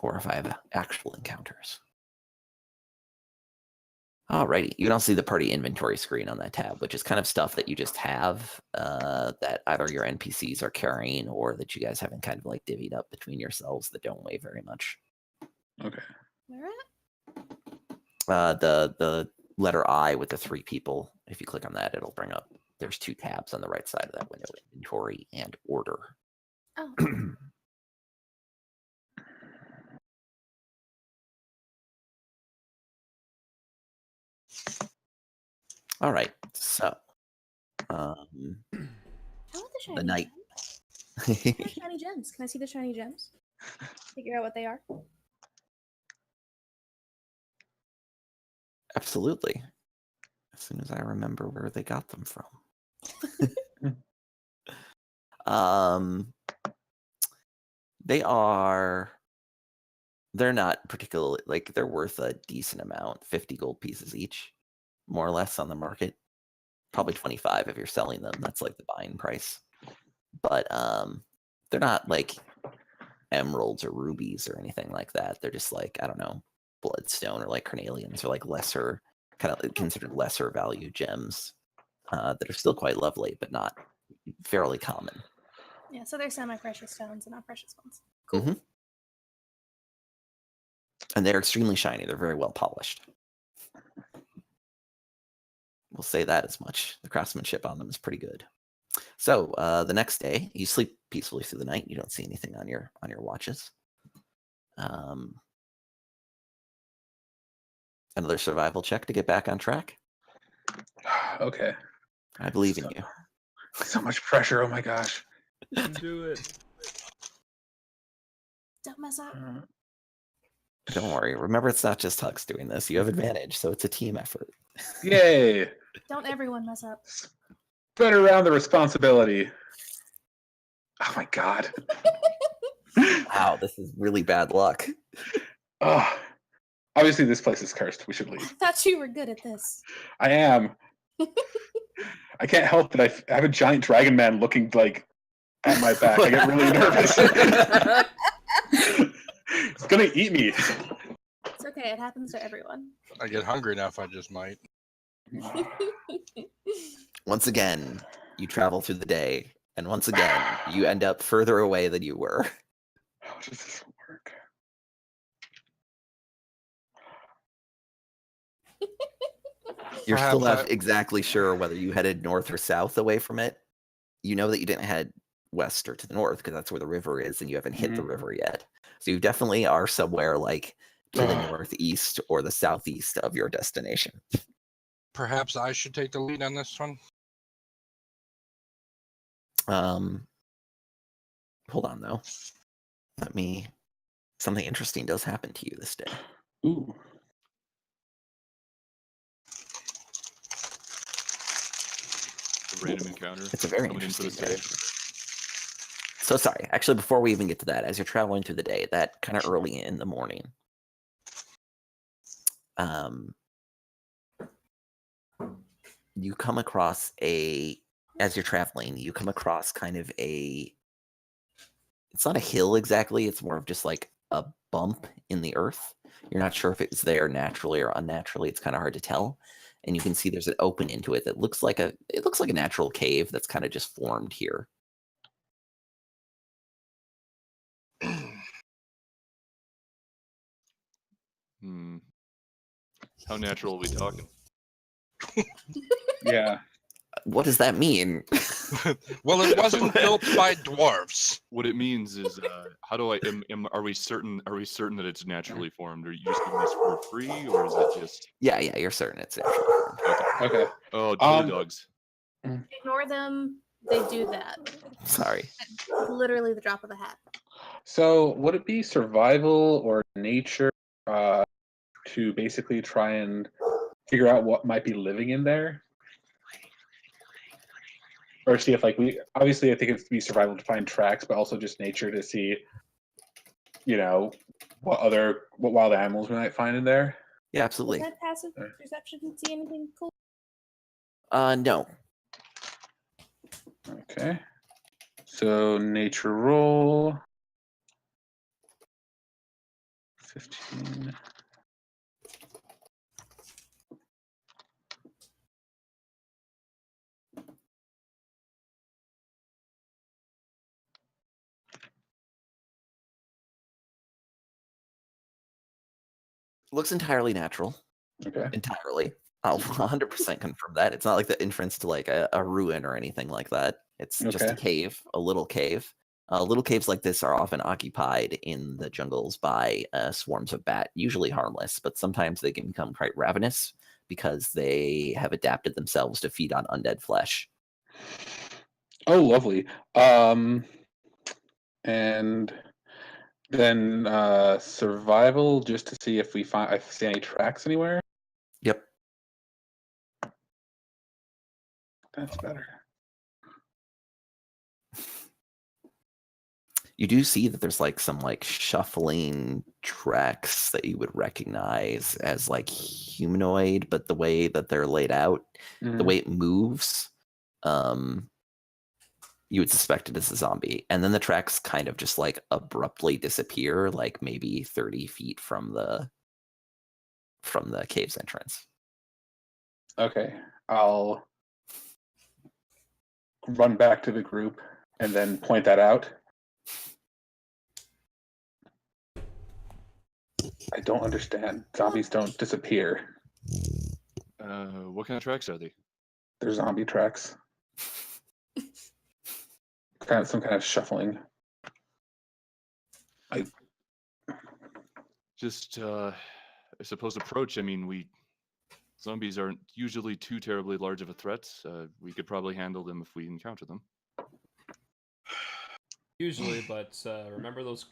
or if I have actual encounters. Alrighty, you don't see the party inventory screen on that tab, which is kind of stuff that you just have that either your NPCs are carrying or that you guys haven't kind of like divvied up between yourselves that don't weigh very much. Okay. Where at? The letter I with the 3 people, if you click on that, it'll bring up, there's 2 tabs on the right side of that window, inventory and order. Oh. All right, so How about the shiny the night. gems? What are shiny gems? Can I see the shiny gems? Figure out what they are. Absolutely. As soon as I remember where they got them from. They're not particularly, like, they're worth a decent amount, 50 gold pieces each, more or less on the market. Probably 25 if you're selling them. That's like the buying price. But they're not like emeralds or rubies or anything like that. They're just like, I don't know, bloodstone or like carnelians or like lesser, kind of considered lesser value gems that are still quite lovely, but not fairly common. Yeah, so they're semi-precious stones and not precious ones. Cool. Mm-hmm. And they're extremely shiny. They're very well polished. We'll say that as much. The craftsmanship on them is pretty good. So the next day, you sleep peacefully through the night. You don't see anything on your watches. Another survival check to get back on track. Okay. I believe in you. So much pressure. Oh my gosh. You can do it. Don't mess up. Don't worry. Remember, it's not just Hux doing this. You have advantage, so it's a team effort. Yay. Don't everyone mess up. Spread around the responsibility. Oh my god. Wow, this is really bad luck. Oh, obviously, this place is cursed. We should I leave. thought you were good at this. I am. I can't help that I have a giant dragon man looking like at my back. I get really nervous. It's gonna eat me. It's okay. It happens to everyone. I get hungry enough, I just might. Once again, you travel through the day, and once again, you end up further away than you were. How does this work? You're still Perhaps not exactly sure whether you headed north or south away from it. You know that you didn't head west or to the north because that's where the river is, and you haven't hit the river yet. So you definitely are somewhere like to the northeast or the southeast of your destination. Perhaps I should take the lead on this one. Hold on though. Something interesting does happen to you this day. Ooh. A random encounter. It's a very coming in for interesting the day. save. So sorry, actually, before we even get to that, as you're traveling through the day, that kind of early in the morning, you come across as you're traveling, you come across kind of it's not a hill exactly, it's more of just like a bump in the earth. You're not sure if it's there naturally or unnaturally. It's kind of hard to tell. And you can see there's an open into it that looks like a natural cave that's kind of just formed here. How natural are we talking? Yeah. What does that mean? Well, it wasn't built by dwarves. What it means is, how do are we certain that it's naturally formed? Are you just giving this for free, or is it just? Yeah, you're certain it's naturally formed. Okay. Oh, toy dogs. Ignore them. They do that. Sorry. Literally the drop of a hat. So would it be survival or nature to basically try and figure out what might be living in there? Or see if obviously I think it's to be survival to find tracks, but also just nature to see, what wild animals we might find in there. Yeah, absolutely. Was that passive perception? See anything cool? No. Okay. So nature roll. 15. Looks entirely natural. Okay. Entirely. I'll 100% confirm that. It's not like the entrance to like a ruin or anything like that. It's just a cave, a little cave. Little caves like this are often occupied in the jungles by swarms of bat, usually harmless, but sometimes they can become quite ravenous because they have adapted themselves to feed on undead flesh. Oh, lovely. And then survival, just to see if I see any tracks anywhere. Yep. That's better. You do see that there's like some like shuffling tracks that you would recognize as like humanoid, but the way that they're laid out, the way it moves, you would suspect it is a zombie. And then the tracks kind of just like abruptly disappear, like maybe 30 feet from the cave's entrance. Okay. I'll run back to the group and then point that out. I don't understand. Zombies don't disappear. What kind of tracks are they? They're zombie tracks. Some kind of shuffling. Just, I suppose, approach. I mean, zombies aren't usually too terribly large of a threat. We could probably handle them if we encounter them. Usually, but remember those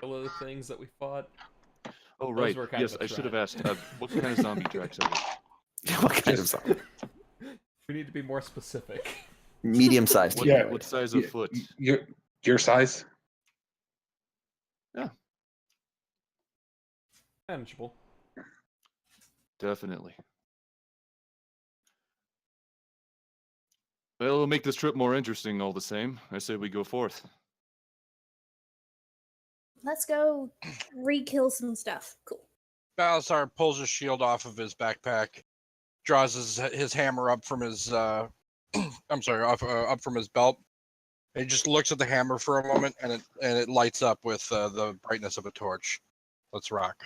gorilla things that we fought? Oh, Those right. were kind Yes, of a I should have threat. asked. What kind of zombie tracks are they? What kind of zombie? We need to be more specific. Medium-sized. What size of foot? Your size? Yeah. Manageable. Definitely. Well, it'll make this trip more interesting all the same. I say we go forth. Let's go re-kill some stuff. Cool. Balasar pulls his shield off of his backpack, draws his hammer up from his up from his belt. And he just looks at the hammer for a moment, and it lights up with the brightness of a torch. Let's rock.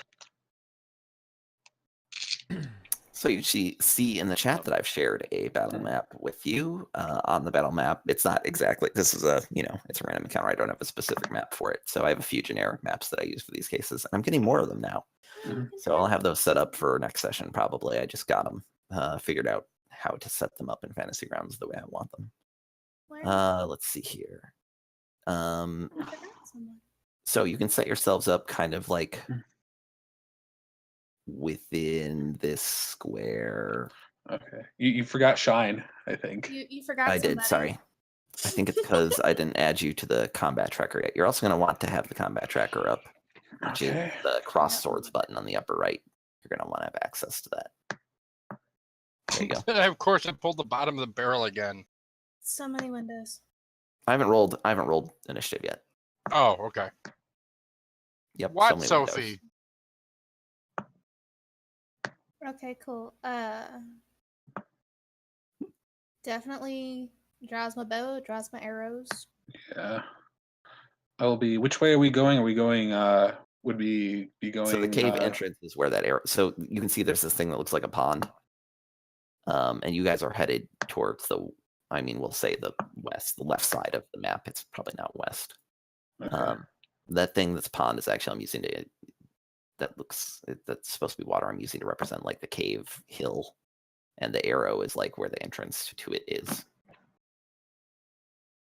So you see in the chat that I've shared a battle map with you. On the battle map, it's not exactly, this is a, it's a random encounter. I don't have a specific map for it. So I have a few generic maps that I use for these cases. I'm getting more of them now. So I'll have those set up for next session probably. I just got them figured out how to set them up in Fantasy Grounds the way I want them. Let's see here. So you can set yourselves up kind of like within this square. Okay. You forgot Shine, I think. You forgot I somebody. did, sorry. I think it's because I didn't add you to the combat tracker yet. You're also going to want to have the combat tracker up, which is the cross swords button on the upper right. You're going to want to have access to that. There you go. Of course, I pulled the bottom of the barrel again. So many windows. I haven't rolled initiative yet. Oh, okay. Yep. What, so many windows. Sophie? Okay, cool. Definitely draws my bow, draws my arrows. Yeah. I'll be. Which way are we going? Are we going? Would we be going? So the cave entrance is where that arrow. So you can see there's this thing that looks like a pond. And you guys are headed towards we'll say the west, the left side of the map. It's probably not west. Okay. That thing that's pond is actually I'm using that's supposed to be water. I'm using to represent like the cave hill, and the arrow is like where the entrance to it is.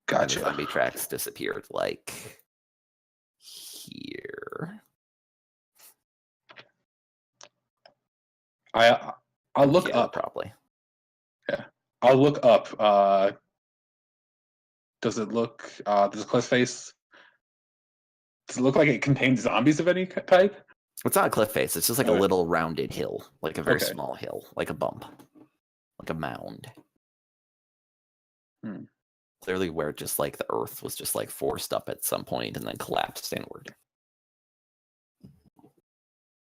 Gotcha. And the zombie tracks disappeared like here. I'll look up. Probably. Yeah, I'll look up. Does it look? Does the cliff face? Does it look like it contains zombies of any type? It's not a cliff face. It's just like a Okay. little rounded hill, like a very Okay. small hill, like a bump, like a mound. Clearly, where just like the earth was just like forced up at some point and then collapsed inward.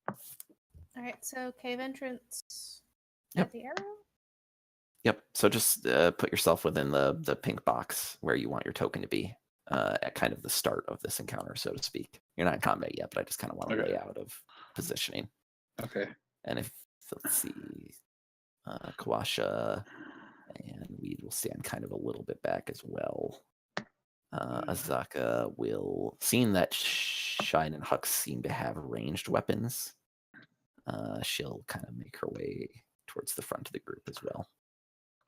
All right, so cave entrance. Yep. At the arrow. Yep. So just put yourself within the pink box where you want your token to be at kind of the start of this encounter, so to speak. You're not in combat yet, but I just kind of want to lay out of positioning. Okay. And let's see, Kawasha and Weed will stand kind of a little bit back as well. Azaka will, seeing that Shine and Hux seem to have ranged weapons, she'll kind of make her way towards the front of the group as well.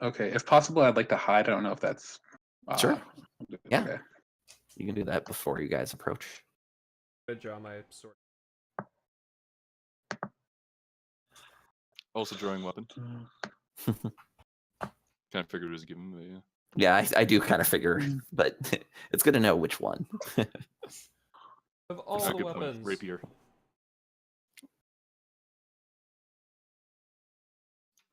Okay. If possible, I'd like to hide. I don't know if that's Sure. Yeah. Okay. You can do that before you guys approach. Good job, my sword. Also drawing weapon. Kind of figured it was given, but yeah. Yeah, I do kind of figure, but it's good to know which one. Of all That's a the good point. weapons. Rapier.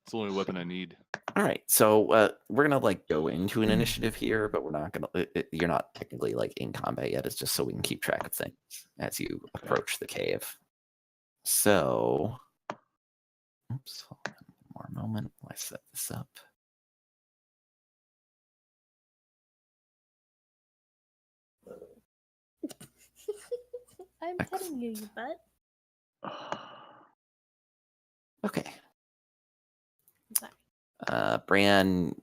It's the only weapon I need. All right, so we're gonna like go into an initiative here, but we're not gonna. You're not technically like in combat yet. It's just so we can keep track of things as you approach the cave. So, oops, hold on one more moment while I set this up. I'm petting you, you butt. Okay. Sorry. Bran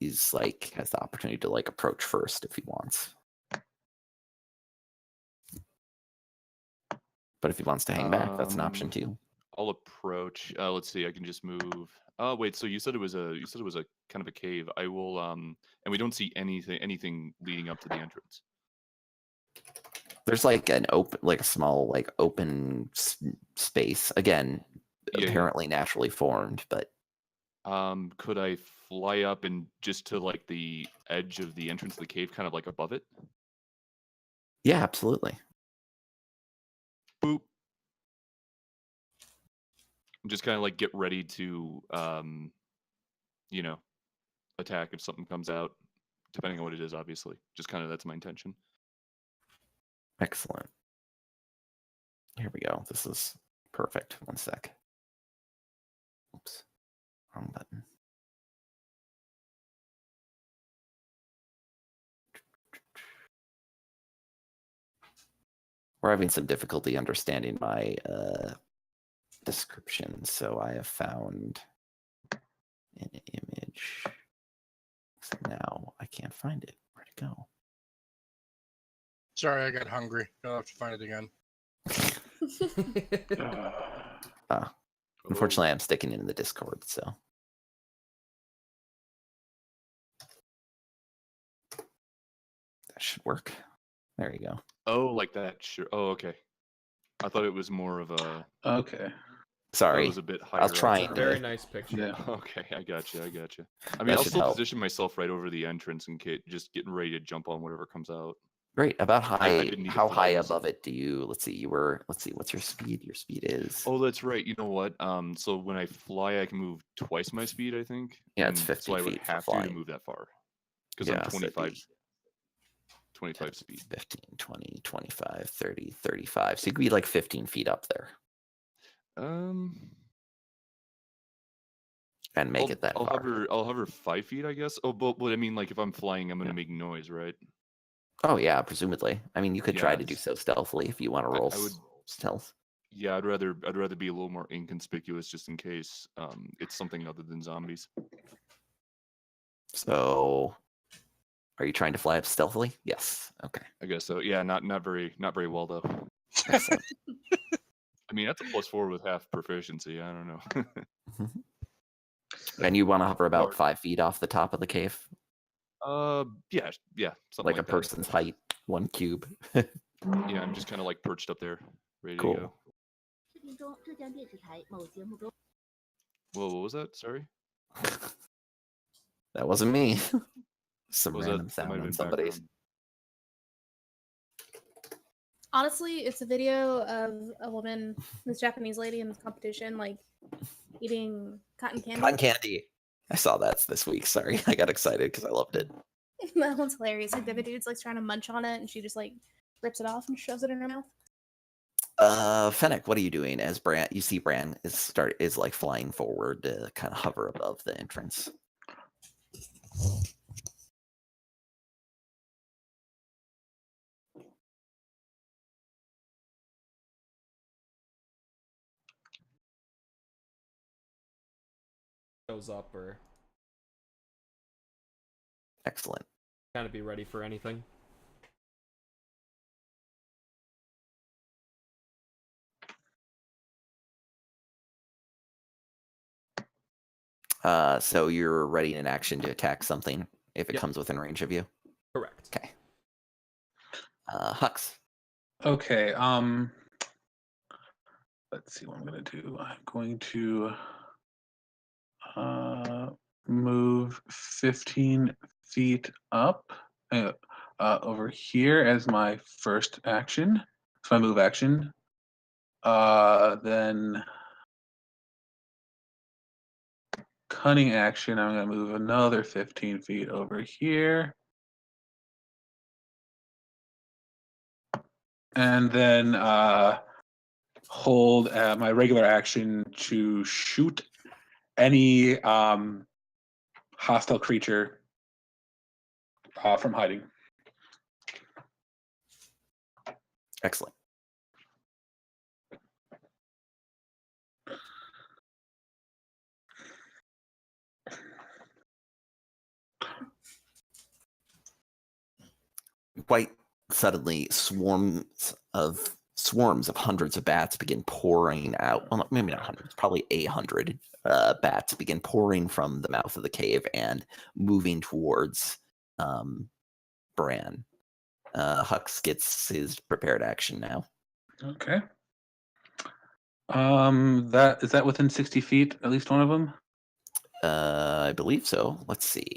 is like has the opportunity to like approach first if he wants. But if he wants to hang back, that's an option too. I'll approach. Let's see. I can just move. Oh wait. So you said it was a kind of a cave. I will. And we don't see anything leading up to the entrance. There's like an open, like a small, like open space. Again, apparently naturally formed, but. Could I fly up and just to like the edge of the entrance of the cave, kind of like above it? Yeah, absolutely. Boop. Just kind of like get ready to, attack if something comes out, depending on what it is, obviously. Just kind of that's my intention. Excellent. Here we go. This is perfect. One sec. Oops. Wrong button. We're having some difficulty understanding my description. So I have found an image. Except now I can't find it. Where'd it go? Sorry, I got hungry. I'll have to find it again. Unfortunately, I'm sticking it in the Discord, so. That should work. There you go. Oh, like that. Sure. Oh, okay. I thought it was more of a. Okay. Sorry. It was a bit higher. I'll try up. and Very nice picture. Yeah. Okay, I got you. I mean, That I'll should still help. position myself right over the entrance and just getting ready to jump on whatever comes out. Great. About I didn't need to how fly high myself. above it do you? Let's see. What's your speed? Your speed is. Oh, that's right. You know what? So when I fly, I can move twice my speed, I think. Yeah, it's And 50 so I would feet for have to flying. move that far. Because Yeah, I'm so it'd 25, be 25 speed. 15, 20, 25, 30, 35. So you could be like 15 feet up there and make it that I'll far. I'll hover 5 feet, I guess. Oh, but I mean, like if I'm flying, I'm gonna make noise, right? Oh yeah, presumably. I mean, you could try Yeah, to do so stealthily if you want to roll I would. stealth. Yeah, I'd rather be a little more inconspicuous just in case it's something other than zombies. So, are you trying to fly up stealthily? Yes. Okay. I guess so. Yeah, not very well though. Excellent. I mean, that's a +4 with half proficiency. I don't know. Mhm. And you want to hover about 5 feet off the top of the cave, Yeah, something like a that. person's height, 1 cube. Yeah, I'm just kind of like perched up there, ready Cool. to go. Whoa, what was that? Sorry. That wasn't me. Some What was random that? That might sound have on been somebody's. background. Honestly, it's a video of a woman, this Japanese lady in this competition, like eating cotton candy. Cotton candy. I saw that this week. Sorry, I got excited because I loved it. That one's hilarious. Like the other dude's like trying to munch on it, and she just like rips it off and shoves it in her mouth. Fennec, what are you doing? As Bran, you see Bran is like flying forward to kind of hover above the entrance. Shows up or Excellent. kind of be ready for anything. So you're ready in action to attack something if it Yep. comes within range of you. Correct. Okay. Hux. Okay. Let's see what I'm gonna do. I'm going to move 15 feet up over here as my first action. It's my move action. Then cunning action. I'm gonna move another 15 feet over here. And then hold my regular action to shoot any hostile creature from hiding. Excellent. Quite suddenly, swarms of hundreds of bats begin pouring out. Well, maybe not hundreds, probably 800 bats begin pouring from the mouth of the cave and moving towards Bran. Hux gets his prepared action now. Okay. That is that within 60 feet, at least one of them? I believe so. Let's see.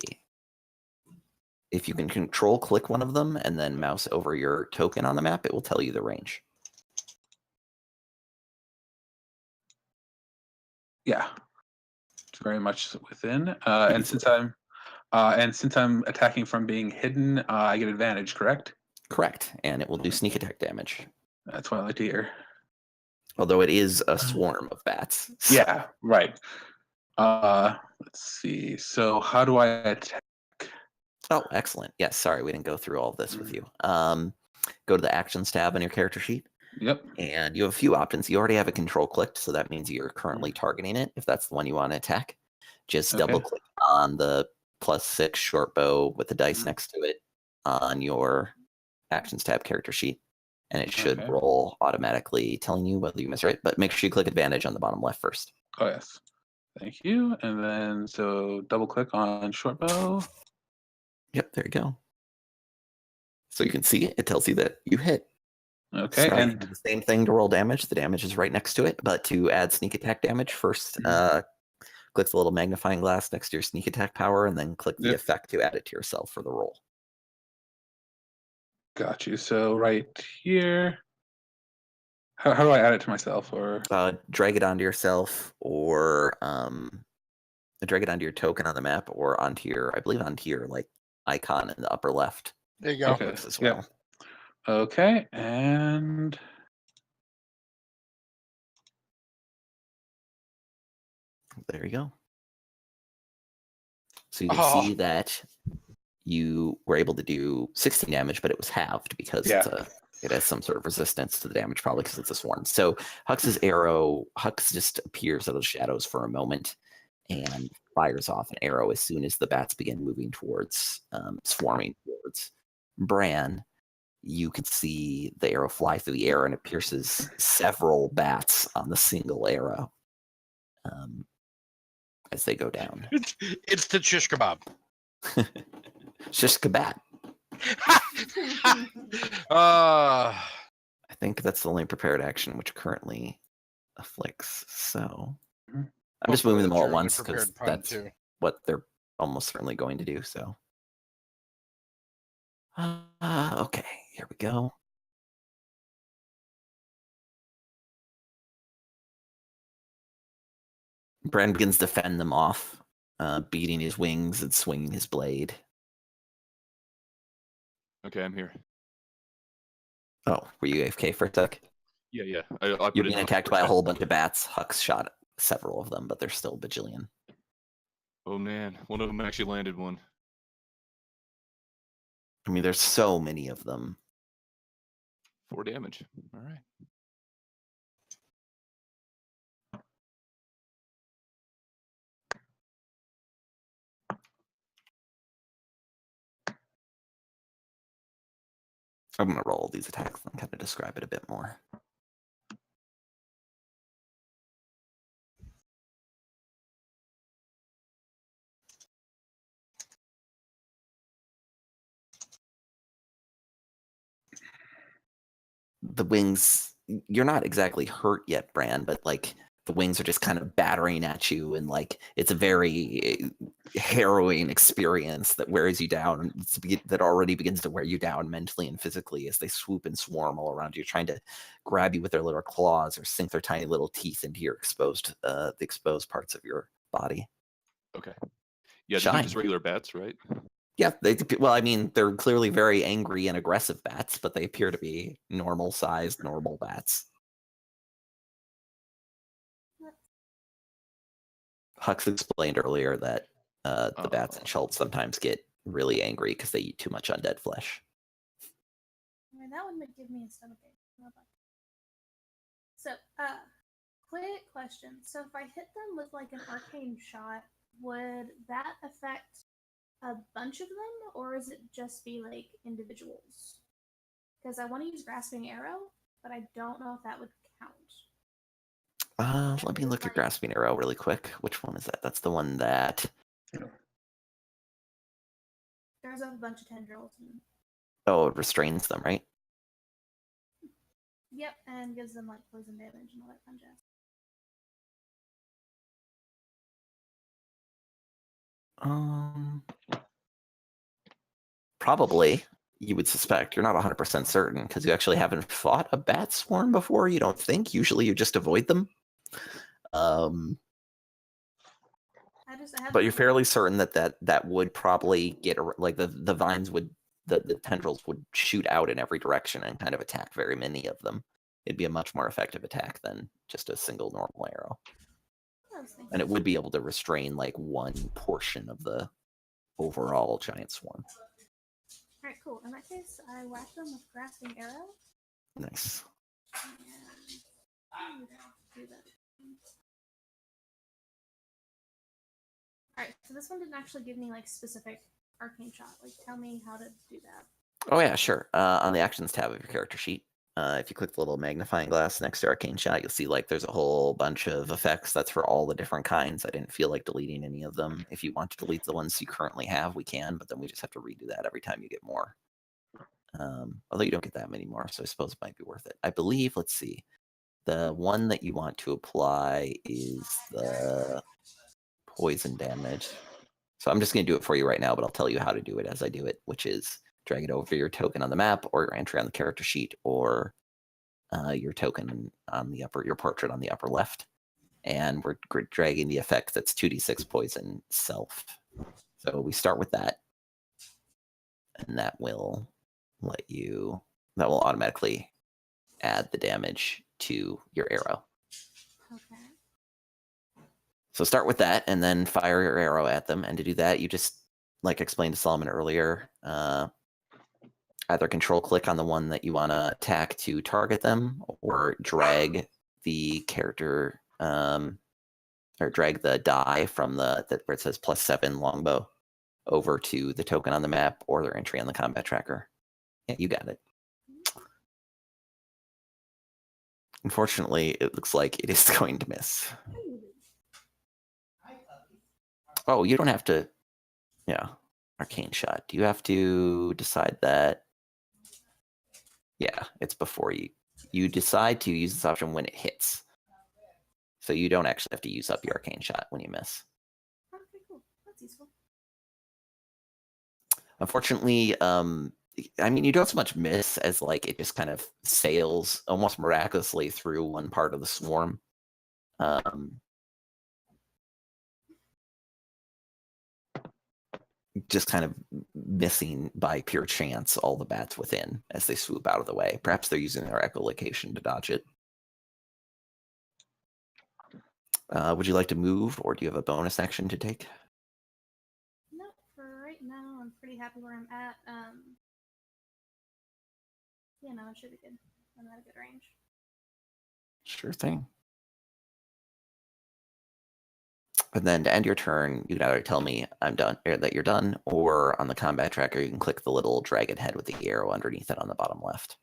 If you can control click one of them and then mouse over your token on the map, it will tell you the range. Yeah. It's very much within. And since I'm attacking from being hidden, I get advantage, correct? Correct. And it will do sneak attack damage. That's what I like to hear. Although it is a swarm of bats. So Yeah, right. Let's see. So how do I attack? Oh, excellent. Yes, sorry, we didn't go through all this with you. Go to the actions tab on your character sheet. Yep. And you have a few options. You already have a control clicked, so that means you're currently targeting it. If that's the one you want to attack, just Okay. double click on the +6 short bow with the dice next to it on your actions tab character sheet, and it should Okay. roll automatically, telling you whether you miss it. But make sure you click advantage on the bottom left first. Oh yes. Thank you. And then so double click on short bow. Yep, there you go. So you can see it. It tells you that you hit. Okay. So now you And do the same thing to roll damage. The damage is right next to it. But to add sneak attack damage, first click the little magnifying glass next to your sneak attack power, and then click the Yep. effect to add it to yourself for the roll. got you. So right here. How do I add it to myself? Or Drag it onto yourself, or drag it onto your token on the map, or onto your, I believe, onto your like icon in the upper left. There you go. Okay. Works as well. Yep. Okay. And There you go. So you can see that you were able to do 16 damage, but it was halved because it has some sort of resistance to the damage, probably because it's a swarm. So Hux's arrow, Hux just appears out of the shadows for a moment and fires off an arrow as soon as the bats begin moving towards, swarming towards Bran. You can see the arrow fly through the air, and it pierces several bats on the single arrow as they go down. It's the shish kebab. Shish kebab. uh, I think that's the only prepared action which currently afflicts. So I'm just moving them all at once because that's what they're almost certainly going to do. So okay, here we go. Bran begins to fend them off, beating his wings and swinging his blade. Okay, I'm here. Oh, were you AFK for a sec? Yeah. You're being attacked by a whole bunch of bats. Hux shot several of them, but they're still bajillion. Oh man, one of them actually landed one. I mean, there's so many of them. 4 damage. All right. I'm going to roll these attacks and kind of describe it a bit more. The wings, you're not exactly hurt yet, Bran, but like the wings are just kind of battering at you, and like it's a very harrowing experience that wears you down, that already begins to wear you down mentally and physically as they swoop and swarm all around you, trying to grab you with their little claws or sink their tiny little teeth into your the exposed parts of your body. Okay. Yeah, Shine. they're just regular bats, right? Yeah, well, I mean, they're clearly very angry and aggressive bats, but they appear to be normal-sized, normal bats. Hux explained earlier that the bats in Schultz sometimes get really angry because they eat too much undead flesh. I mean, that would give me a stomachache. So, quick question. So if I hit them with like an arcane shot, would that affect a bunch of them, or is it just be like individuals? Because I want to use grasping arrow, but I don't know if that would count. Let me look at grasping arrow really quick. Which one is that? That's the one that there's a bunch of tendrils. And... Oh, it restrains them, right? Yep, and gives them like poison damage and all that fun jazz. Probably, you would suspect. You're not 100% certain because you actually haven't fought a bat swarm before, you don't think? Usually you just avoid them. But you're fairly certain that would probably get, like, the vines would, the tendrils would shoot out in every direction and kind of attack very many of them. It'd be a much more effective attack than just a single normal arrow. And it would be able to restrain, like, one portion of the overall giant swarm. Alright, cool. In that case, I whack them with grasping arrow. Nice. Do that. Alright, so this one didn't actually give me like specific arcane shot. Like, tell me how to do that. Oh yeah, sure. On the actions tab of your character sheet, if you click the little magnifying glass next to arcane shot, you'll see like there's a whole bunch of effects. That's for all the different kinds. I didn't feel like deleting any of them. If you want to delete the ones you currently have, we can, but then we just have to redo that every time you get more. Although you don't get that many more, so I suppose it might be worth it. I believe, let's see, the one that you want to apply is the poison damage. So I'm just going to do it for you right now, but I'll tell you how to do it as I do it, which is drag it over your token on the map or your entry on the character sheet or your token on the your portrait on the upper left. And we're dragging the effect that's 2d6 poison self. So we start with that. And that will automatically add the damage to your arrow. Okay. So start with that and then fire your arrow at them. And to do that, you just, like explained to Solomon earlier, either control click on the one that you want to attack to target them, or drag the character, or drag the die from where it says +7 longbow over to the token on the map or their entry on the combat tracker. Yeah, you got it. Unfortunately, it looks like it is going to miss. Oh, you don't have to. Yeah, arcane shot. Do you have to decide that? Yeah, it's before you decide to use this option when it hits. So you don't actually have to use up your arcane shot when you miss. Okay, cool. That's useful. Unfortunately, I mean, you don't so much miss as like it just kind of sails almost miraculously through one part of the swarm. Just kind of missing by pure chance all the bats within as they swoop out of the way. Perhaps they're using their echolocation to dodge it. Would you like to move, or do you have a bonus action to take? No, for right now, I'm pretty happy where I'm at. Yeah, no, it should be good. I'm at a good range. Sure thing. And then to end your turn, you can either tell me I'm done, or that you're done, or on the combat tracker, you can click the little dragon head with the arrow underneath it on the bottom left.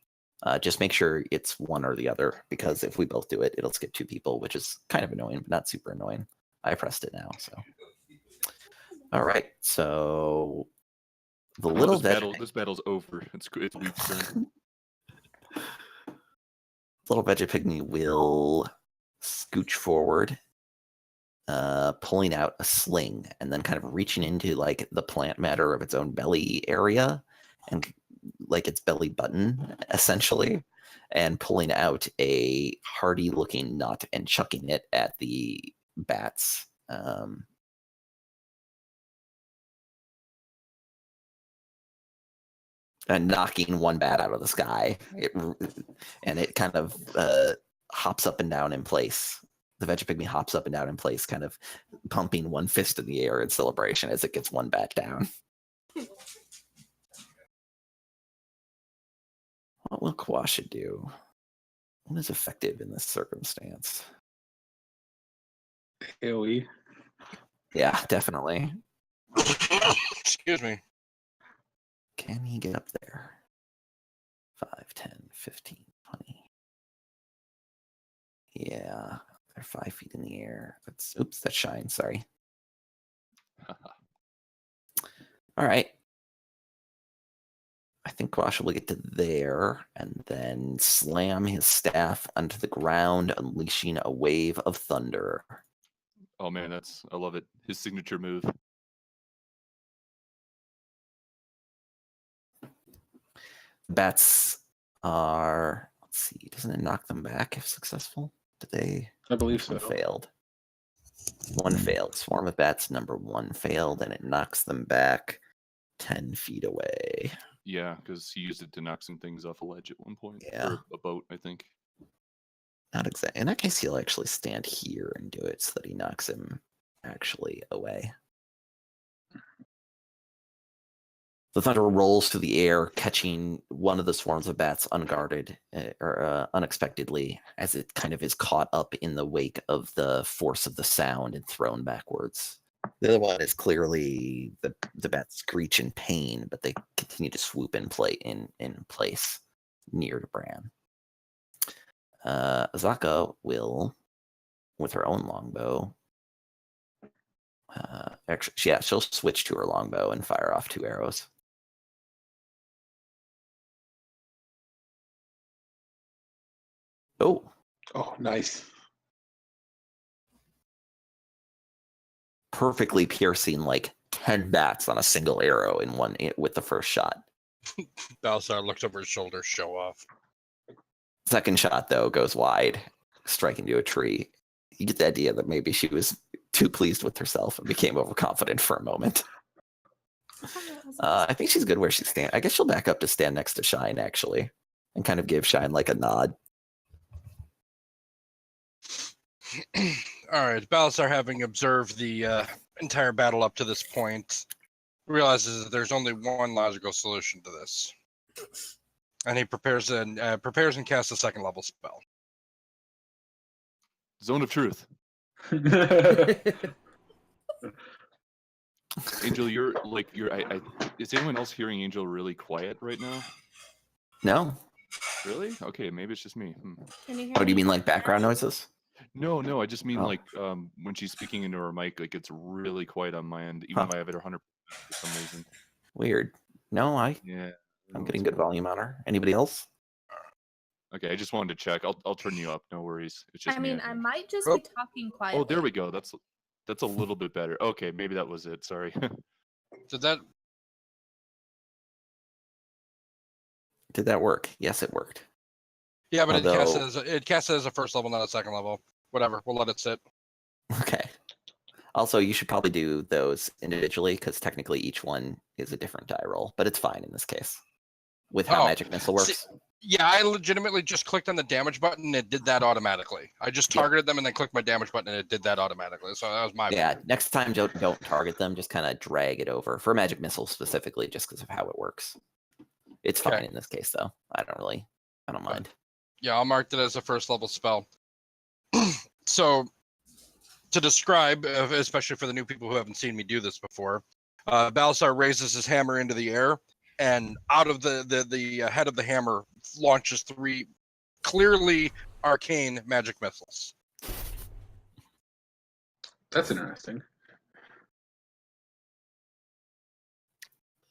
Just make sure it's one or the other, because if we both do it, it'll skip 2 people, which is kind of annoying, but not super annoying. I pressed it now, so. All right, so the little this battle's over. It's Weep's turn. Little Vegapigmy will scooch forward, pulling out a sling and then kind of reaching into like the plant matter of its own belly area and like its belly button essentially, and pulling out a hardy looking nut and chucking it at the bats. And knocking one bat out of the sky. And it kind of hops up and down in place. The Vegapigmy hops up and down in place, kind of pumping one fist in the air in celebration as it gets one bat down. What will Kwasha do? What is effective in this circumstance? AoE. Yeah, definitely. Excuse me. Can he get up there? 5, 10, 15, 20. Yeah, they're 5 feet in the air. Oops, that's shine, sorry. All right. I think Kwasha will get to there and then slam his staff onto the ground, unleashing a wave of thunder. Oh man, I love it. His signature move. Bats are, let's see, doesn't it knock them back if successful? Did they? I believe so. One failed. One failed. Swarm of bats number 1 failed, and it knocks them back 10 feet away. Yeah, because he used it to knock some things off a ledge at one point. Yeah. Or a boat, I think. Not exactly. In that case, he'll actually stand here and do it so that he knocks him actually away. The thunder rolls through the air, catching one of the swarms of bats unguarded or unexpectedly, as it kind of is caught up in the wake of the force of the sound and thrown backwards. The other one is clearly the bats screech in pain, but they continue to swoop in place near to Bran. Azaka will, with her own longbow, she'll switch to her longbow and fire off 2 arrows. Oh, nice. perfectly piercing like 10 bats on a single arrow with the first shot. Balthazar looks over his shoulder, show off. Second shot, though, goes wide, striking to a tree. You get the idea that maybe she was too pleased with herself and became overconfident for a moment. I think she's good where she's standing. I guess she'll back up to stand next to Shine, actually, and kind of give Shine like a nod. All right, Balthazar, having observed the entire battle up to this point, realizes that there's only one logical solution to this, and he prepares and casts a 2nd level spell. Zone of Truth. Angel, is anyone else hearing Angel really quiet right now? No? Really? Okay, maybe it's just me. Can you hear Oh, do you me? mean like background noises? No, I just mean Oh. like when she's speaking into her mic, like it's really quiet on my end, even though I have it 100% for some reason. Weird. No, Yeah. I'm getting good volume on her. Anybody else? Okay, I just wanted to check. I'll turn you up. No worries. It's just I me, mean, think. I might just Oh. be talking quietly. Oh, there we go. That's a little bit better. Okay, maybe that was it. Sorry. Did that? Did that work? Yes, it worked. Yeah, but Although- it casts it as a 1st level, not a 2nd level. Whatever, we'll let it sit. Okay. Also, you should probably do those individually because technically each one is a different die roll, but it's fine in this case with how Oh, Magic Missile works. Yeah, I legitimately just clicked on the damage button and it did that automatically. I just Yep. targeted them and then clicked my damage button and it did that automatically. So that was my Yeah, bad. next time don't target them, just kind of drag it over for Magic Missile specifically just because of how it works. It's fine Okay. in this case though. I don't mind. Yeah, I'll mark it as a 1st level spell. So to describe, especially for the new people who haven't seen me do this before, Balthazar raises his hammer into the air, and out of the head of the hammer launches 3 clearly arcane magic missiles. That's interesting.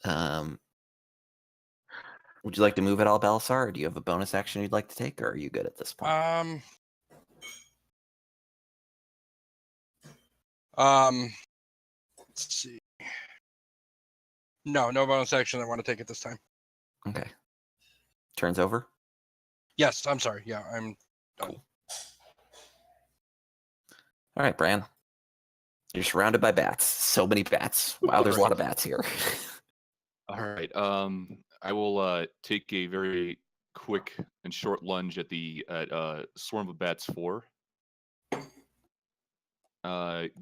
Would you like to move at all, Balthazar, or do you have a bonus action you'd like to take, or are you good at this point? Let's see. No bonus action. I want to take it this time. Okay. Turns over? Yes, I'm sorry. Yeah, I'm done. Cool. All right, Bran. You're surrounded by bats. So many bats. Wow, there's a lot of bats here. All right. I will take a very quick and short lunge at the Swarm of Bats 4.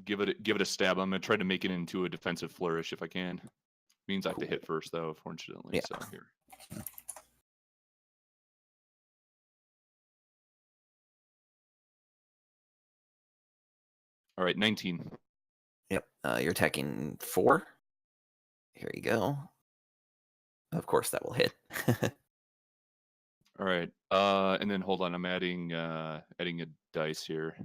Give it a stab. I'm gonna try to make it into a defensive flourish if I can. Means I have to hit first though, unfortunately. Yeah. So here. All right, 19. Yep. You're attacking 4. Here you go. Of course, that will hit. All right. And then hold on. I'm adding a dice here.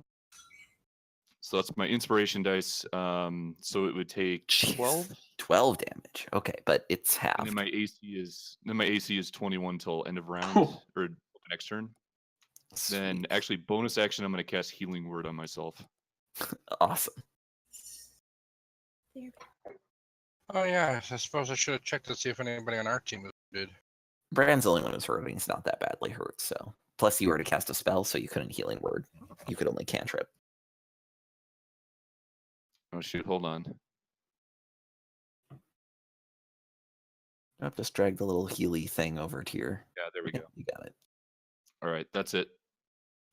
So that's my inspiration dice. So it would take 12. 12 damage. Okay, but it's half. And then my AC is 21 till end of round or next turn. Then actually bonus action, I'm going to cast Healing Word on myself. Awesome. Oh yeah, I suppose I should have checked to see if anybody on our team was good. Bran's the only one who's hurt, and he's not that badly hurt. So, plus you were to cast a spell, so you couldn't Healing Word. You could only cantrip. Oh shoot! Hold on. I'll just drag the little Healy thing over to your. Yeah, there we go. You got it. All right, that's it.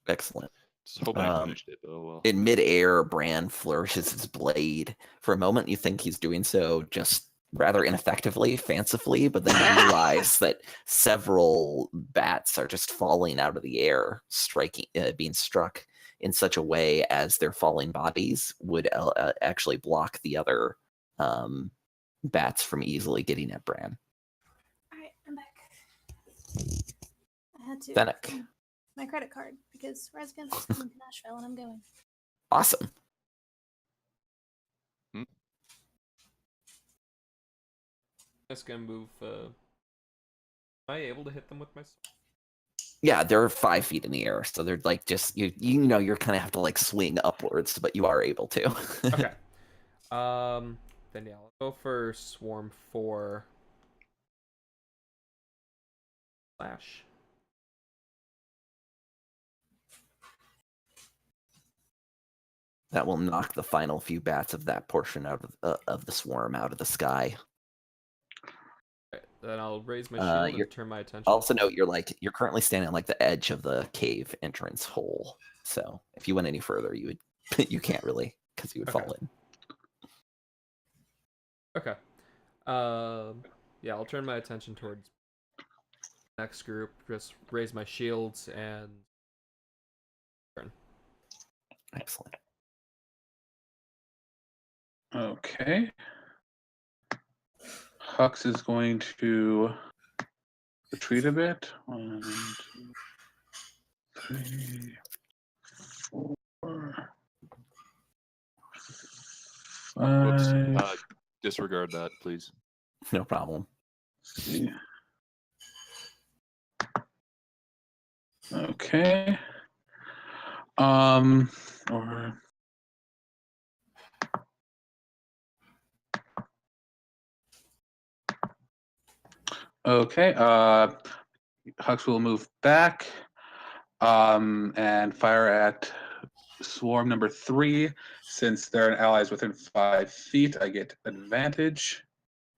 Excellent. Just hoping I finished it, but oh well. In midair, Bran flourishes his blade. For a moment, you think he's doing so just rather ineffectively, fancifully, but then you realize that several bats are just falling out of the air, being struck in such a way as their falling bodies would actually block the other bats from easily getting at Bran. Alright, I'm back. I had to Fennec. my credit card because Rise Against is coming to Nashville and I'm going. Awesome. Just gonna move. Am I able to hit them with my? Yeah, they're 5 feet in the air, so they're like just you're kind of have to like swing upwards, but you are able to. Okay. Then yeah, I'll go for Swarm 4. Slash. That will knock the final few bats of that portion out of the swarm out of the sky. Okay, then I'll raise my shield and turn my attention. Also note you're currently standing on like the edge of the cave entrance hole. So if you went any further, you can't really because you would fall in. Okay. Yeah, I'll turn my attention towards the next group. Just raise my shields and turn. Excellent. Okay. Hux is going to retreat a bit. 1, 2, 3, 4, Whoops. 5. Disregard that, please. No problem. Okay. Or okay. Hux will move back and fire at swarm number 3. Since they're allies within 5 feet, I get advantage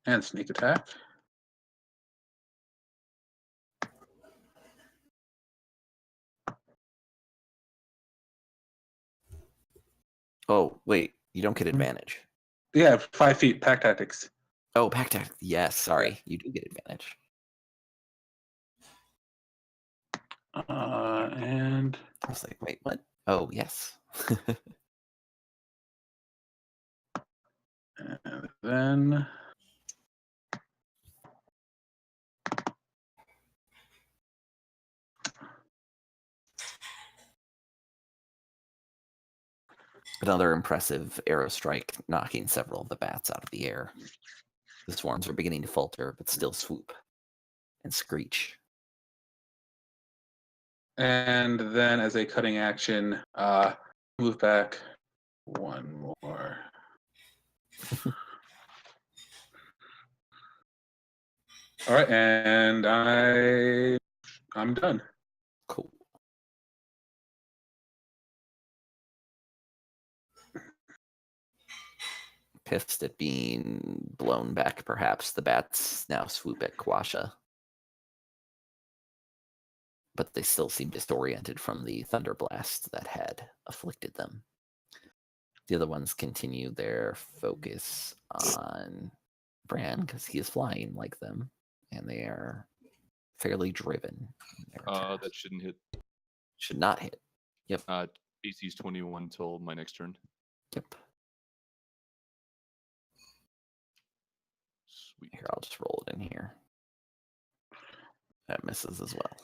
and sneak attack. Oh wait, you don't get advantage. Yeah, 5 feet. Pack tactics. Oh, pack tactics. Yes, sorry, you do get advantage. And I was like, wait, what? Oh, yes. And then Another impressive arrow strike, knocking several of the bats out of the air. The swarms are beginning to falter, but still swoop and screech. and then as a cutting action, move back 1 more. All right, and I'm done. Cool. Pissed at being blown back, perhaps the bats now swoop at Kwasha. But they still seem disoriented from the thunder blast that had afflicted them. The other ones continue their focus on Bran because he is flying like them, and they are fairly driven. That shouldn't hit. Should not hit. Yep. AC's 21 till my next turn. Yep. Sweet. Here, I'll just roll it in here. That misses as well.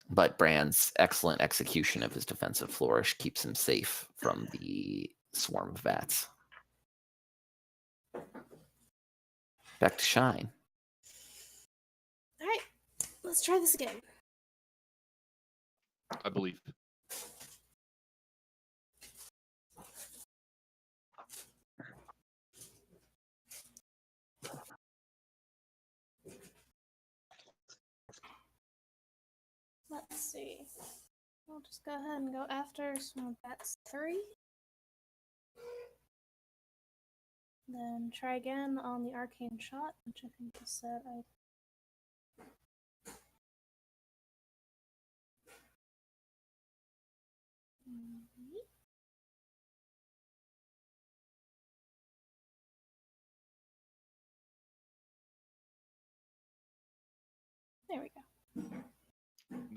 But Bran's excellent execution of his defensive flourish keeps him safe from the swarm of bats. Back to Shine. All right, let's try this again. I believe. Let's see. I'll just go ahead and go after Swarm Bats 3. Then try again on the Arcane Shot, which I think you said I...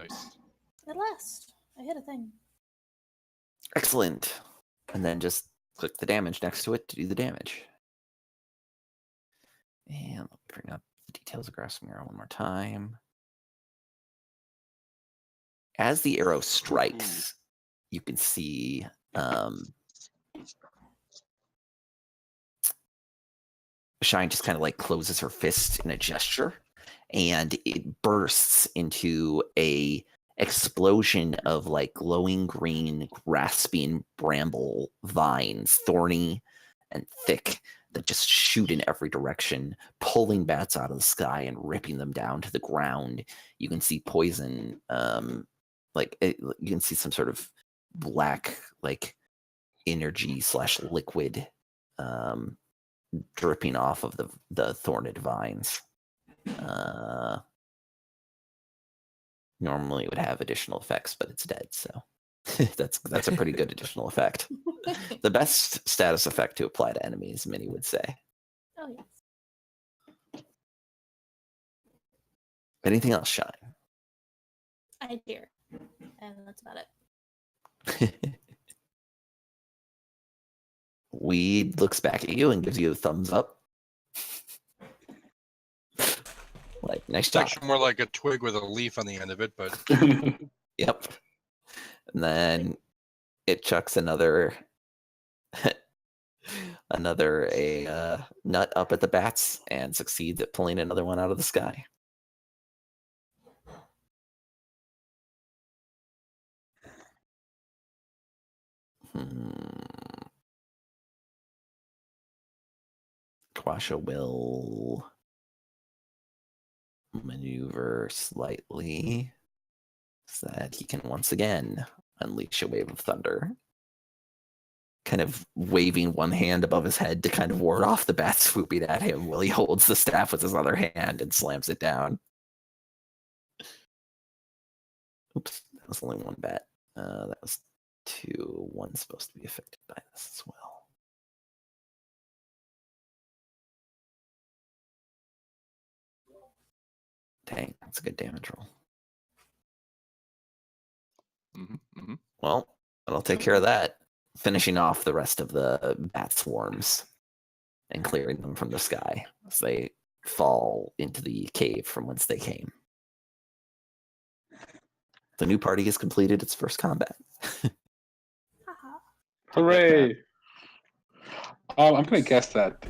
Nice. At last, I hit a thing. Excellent. And then just click the damage next to it to do the damage. And let me bring up the details of Grasping Arrow one more time. As the arrow strikes, you can see Shine just kind of like closes her fist in a gesture, and it bursts into a explosion of like glowing green, grasping bramble vines, thorny and thick, that just shoot in every direction, pulling bats out of the sky and ripping them down to the ground. You can see poison, you can see some sort of black, like energy / liquid dripping off of the thorned vines. Normally it would have additional effects, but it's dead, so that's a pretty good additional effect. The best status effect to apply to enemies, many would say. Oh, yes. Anything else, Shine? I dare. And that's about it. Weed looks back at you and gives you a thumbs up. Like, nice It's job. actually more like a twig with a leaf on the end of it, but Yep. And then it chucks another nut up at the bats and succeeds at pulling another one out of the sky. Quasha will maneuver slightly so that he can once again unleash a wave of thunder, kind of waving one hand above his head to kind of ward off the bat swooping at him while he holds the staff with his other hand and slams it down. Oops, that was only one bat. That was 2. One's supposed to be affected by this as well. Dang, that's a good damage roll. Well, that'll take care of that. Finishing off the rest of the bat swarms and clearing them from the sky as they fall into the cave from whence they came. The new party has completed its first combat. Haha. Hooray! I'm going to guess that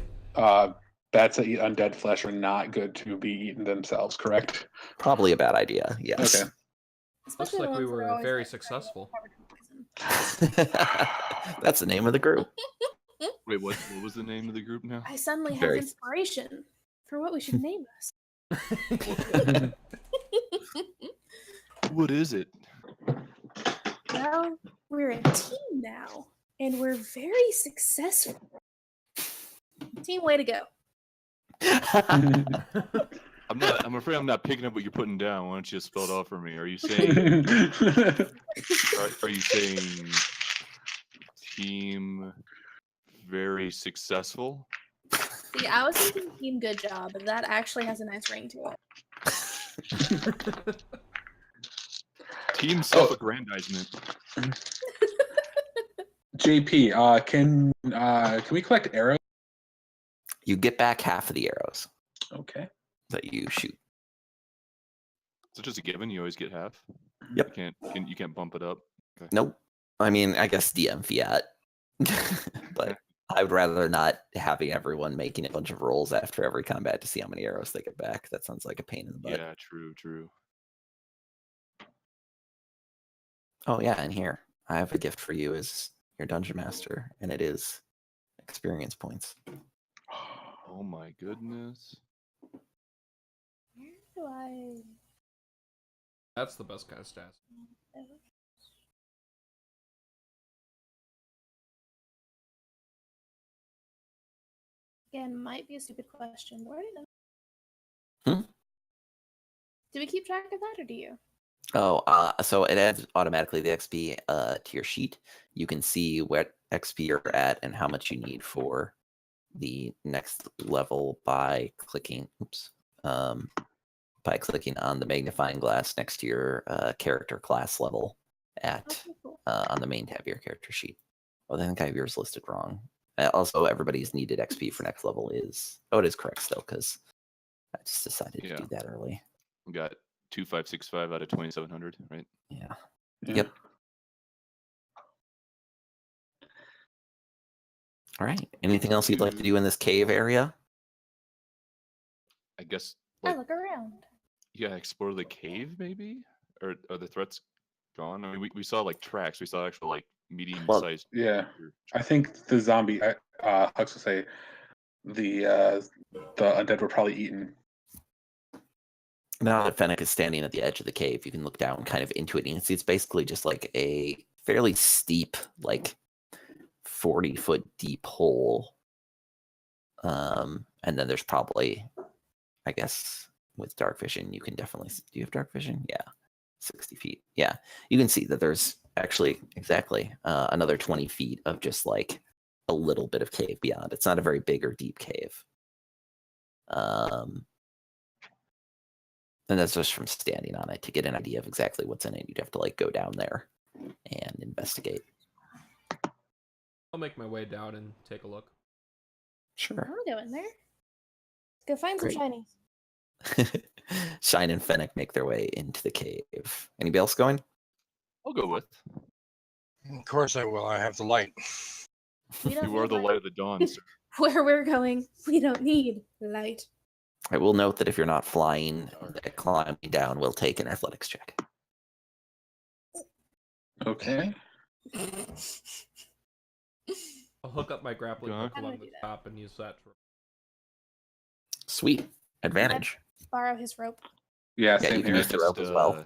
bats that eat undead flesh are not good to be eaten themselves, correct? Probably a bad idea, yes. Okay. Looks Especially the like we ones that are were always, very like, successful. covered in poison. That's the name of the group. Wait, what was the name of the group now? I suddenly have Very- inspiration for what we should name us. What is it? Well, we're a team now, and we're very successful. Team, way to go. I'm afraid I'm not picking up what you're putting down. Why don't you spell it out for me? Are you saying are you saying team very successful? See, I was thinking team good job, but that actually has a nice ring to it. Team self-aggrandizement. JP, can we collect arrows? You get back half of the arrows Okay. that you shoot. So just a given, you always get half. Yep. You can't bump it up. Okay. Nope. I mean, I guess DM fiat. But I would rather not having everyone making a bunch of rolls after every combat to see how many arrows they get back. That sounds like a pain in the butt. Yeah, true. Oh yeah, and here I have a gift for you as your dungeon master, and it is experience points. Oh my goodness. Where do I... That's the best kind of stats. Again, might be a stupid question, but where do you know? Hmm? Do we keep track of that, or do you? Oh, so it adds automatically the XP to your sheet. You can see what XP you're at and how much you need for the next level by clicking. By by clicking on the magnifying glass next to your character class level at Okay, cool. on the main tab of your character sheet. Oh, I think I have yours listed wrong. Also, everybody's needed XP for next level is... Oh, it is correct still, because I just decided to do that early. We got 2565 out of 2700, right? Yeah. Yeah. Yep. All right. Anything else you'd like to do in this cave area? I guess, I like, look around. yeah, explore the cave maybe? Or are the threats gone? I mean, we saw like tracks. We saw actual like medium-sized. Yeah, I think the zombie. Hux will say the undead were probably eaten. Now that Fennec is standing at the edge of the cave, you can look down kind of into it, and you can see it's basically just like a fairly steep, like 40-foot deep hole. And then there's probably, I guess, with dark vision, you can definitely see. Do you have dark vision? Yeah, 60 feet. Yeah, you can see that there's actually exactly another 20 feet of just like a little bit of cave beyond. It's not a very big or deep cave. And that's just from standing on it. To get an idea of exactly what's in it, you'd have to like go down there and investigate. I'll make my way down and take a look. Sure. I'll go in there. Go find Great. some shinies. Shine and Fennec make their way into the cave. Anybody else going? I'll go with. Of course I will. I have the light. We don't You are need the light. light of the dawn, sir. Where we're going, we don't need light. I will note that if you're not flying, that climbing down will take an athletics check. Okay. I'll hook up my grappling hook How do I along do the that? top and use that for... Sweet. Advantage. Borrow his rope. Yeah, Yeah, same you can here. use the rope as well.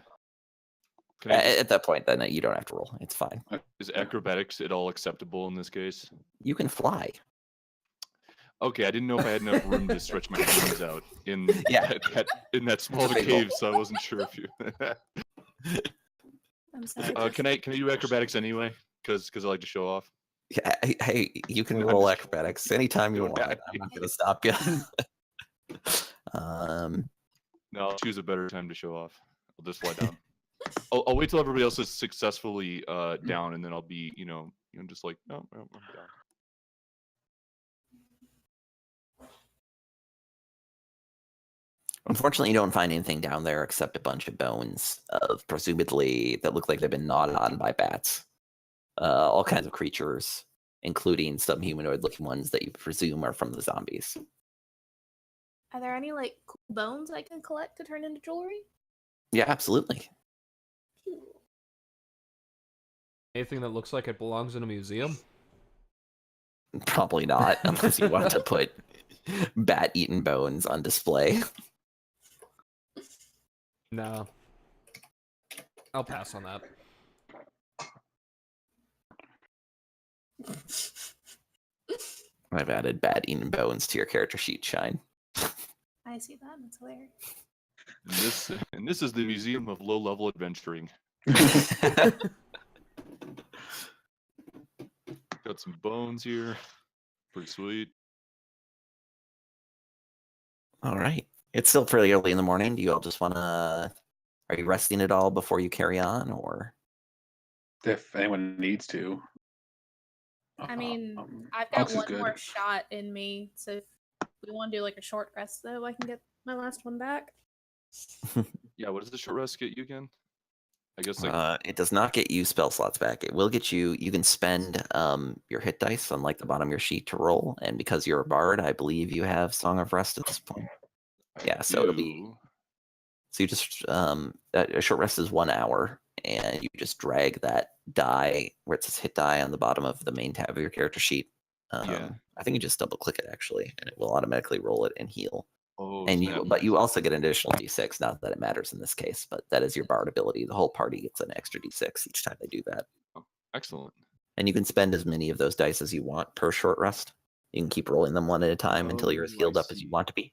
Can I just- At that point, then you don't have to roll. It's fine. is acrobatics at all acceptable in this case? You can fly. Okay, I didn't know if I had enough room to stretch my arms out in Yeah. in that small Big cave, so I wasn't sure if you. I'm sorry. Can I do acrobatics anyway? Because I like to show off. Yeah, hey, you can I'm roll just- acrobatics anytime you Yeah, want. I'm not going to stop you. No, I'll choose a better time to show off. I'll just fly down. I'll wait till everybody else is successfully down, and then I'll be, just like, no, I'm down. Unfortunately, you don't find anything down there except a bunch of bones of presumably that look like they've been gnawed on by bats. All kinds of creatures, including some humanoid-looking ones that you presume are from the zombies. Are there any like cool bones I can collect to turn into jewelry? Yeah, absolutely. Anything that looks like it belongs in a museum? Probably not, unless you want to put bat-eaten bones on display. No. I'll pass on that. I've added bat-eaten bones to your character sheet, Shine. I see that. That's hilarious. And this is the Museum of Low-Level Adventuring. Got some bones here. Pretty sweet. All right. It's still pretty early in the morning. Do you all just want to... Are you resting at all before you carry on, or... If anyone needs to. I mean, Um, I've got Hux is one good. more shot in me, so if we want to do like a short rest, though, I can get my last one back. Yeah, what does the short rest get you again? I guess like it does not get you spell slots back. It will get you... You can spend your hit dice on like the bottom of your sheet to roll, and because you're a bard, I believe you have Song of Rest at this point. Yeah, so it'll be... you- So you just a short rest is 1 hour, and you just drag that die where it says hit die on the bottom of the main tab of your character sheet. Yeah. I think you just double click it actually, and it will automatically roll it and heal. Oh, And snap. but you also get an additional d6. Not that it matters in this case, but that is your bard ability. The whole party gets an extra d6 each time they do that. Excellent. And you can spend as many of those dice as you want per short rest. You can keep rolling them one at a time until you're as Oh, healed I up as you see. want to be.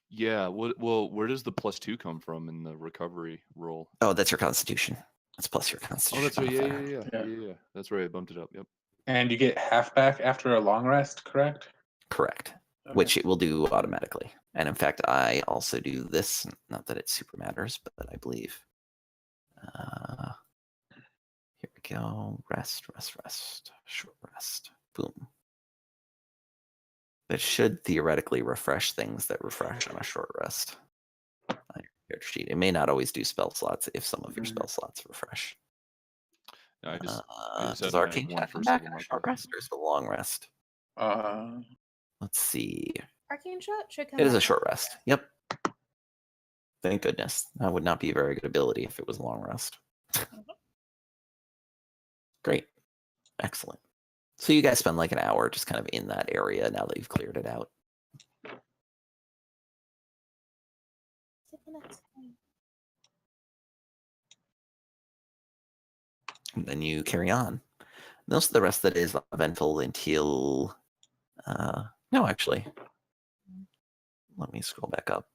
Yeah. Well, where does the +2 come from in the recovery roll? Oh, that's your constitution. That's plus your Oh, constitution. that's right. modifier. Yeah. That's right. I bumped it up. Yep. And you get half back after a long rest, correct? Correct. which it will do automatically. And in fact, I also do this. Not that it super matters, but I believe. Here we go. Rest. Short rest. Boom. It should theoretically refresh things that refresh on a short rest. On your character sheet. It may not always do spell slots if some of your spell slots refresh. No, I just Does had my Arcane one Shot come first back level on a marker. short rest or is it a long rest? Let's see. Arcane Shot should come It is back a short rest. Yep. Thank goodness. That would not be a very good ability if it was a long rest. Great. Excellent. So you guys spend like an hour just kind of in that area now that you've cleared it out. And then you carry on. Most of the rest of it is eventful until... no, actually. Let me scroll back up.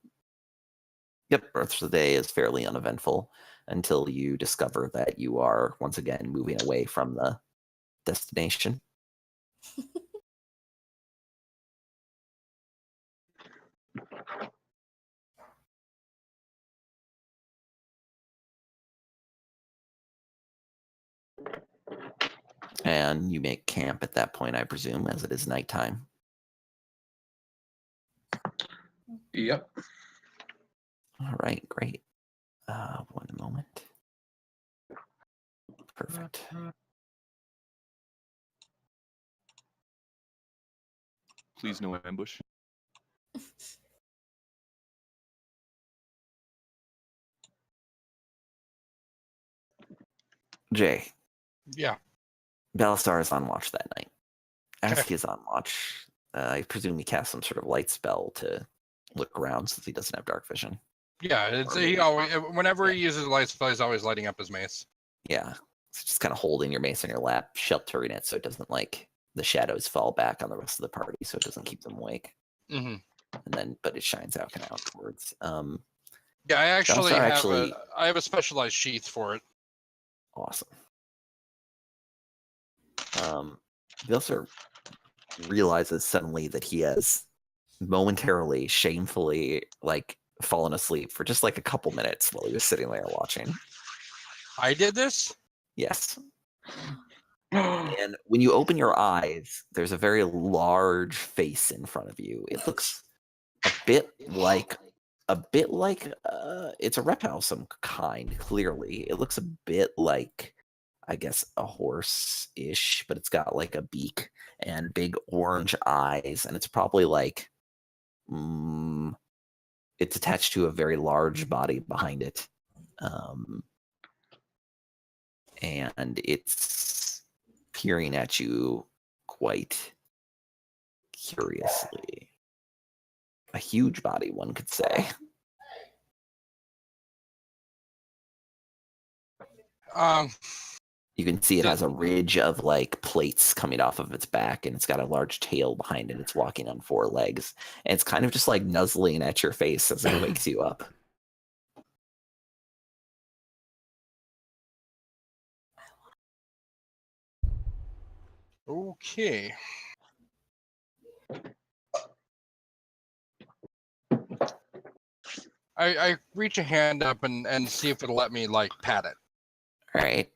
Yep, the rest of the day is fairly uneventful until you discover that you are once again moving away from the destination. And you make camp at that point, I presume, as it is nighttime. Yep. All right, great. One moment. Perfect. Please no ambush. Jay, Yeah. Balastar is on watch that night. As Okay. he is on watch, I presume he casts some sort of light spell to look around since he doesn't have dark vision. Yeah, it's he always whenever he uses light spell, he's always lighting up his mace. Yeah. So just kind of holding your mace in your lap, sheltering it so it doesn't like the shadows fall back on the rest of the party so it doesn't keep them awake. Mm-hmm. And then but it shines out kind of outwards. Yeah, I actually Balastar have I have a specialized sheath for it. Awesome. He also realizes suddenly that he has momentarily, shamefully, like fallen asleep for just like a couple minutes while he was sitting there watching. I did this? Yes. And when you open your eyes, there's a very large face in front of you. It looks a bit like it's a reptile of some kind, clearly. It looks a bit like, I guess, a horse-ish, but it's got like a beak and big orange eyes, and it's probably like it's attached to a very large body behind it. And it's peering at you quite curiously. A huge body, one could say. You can see it has a ridge of like plates coming off of its back, and it's got a large tail behind it. It's walking on 4 legs, and it's kind of just like nuzzling at your face as it wakes you up. Okay. I reach a hand up and see if it'll let me like pat it. All right.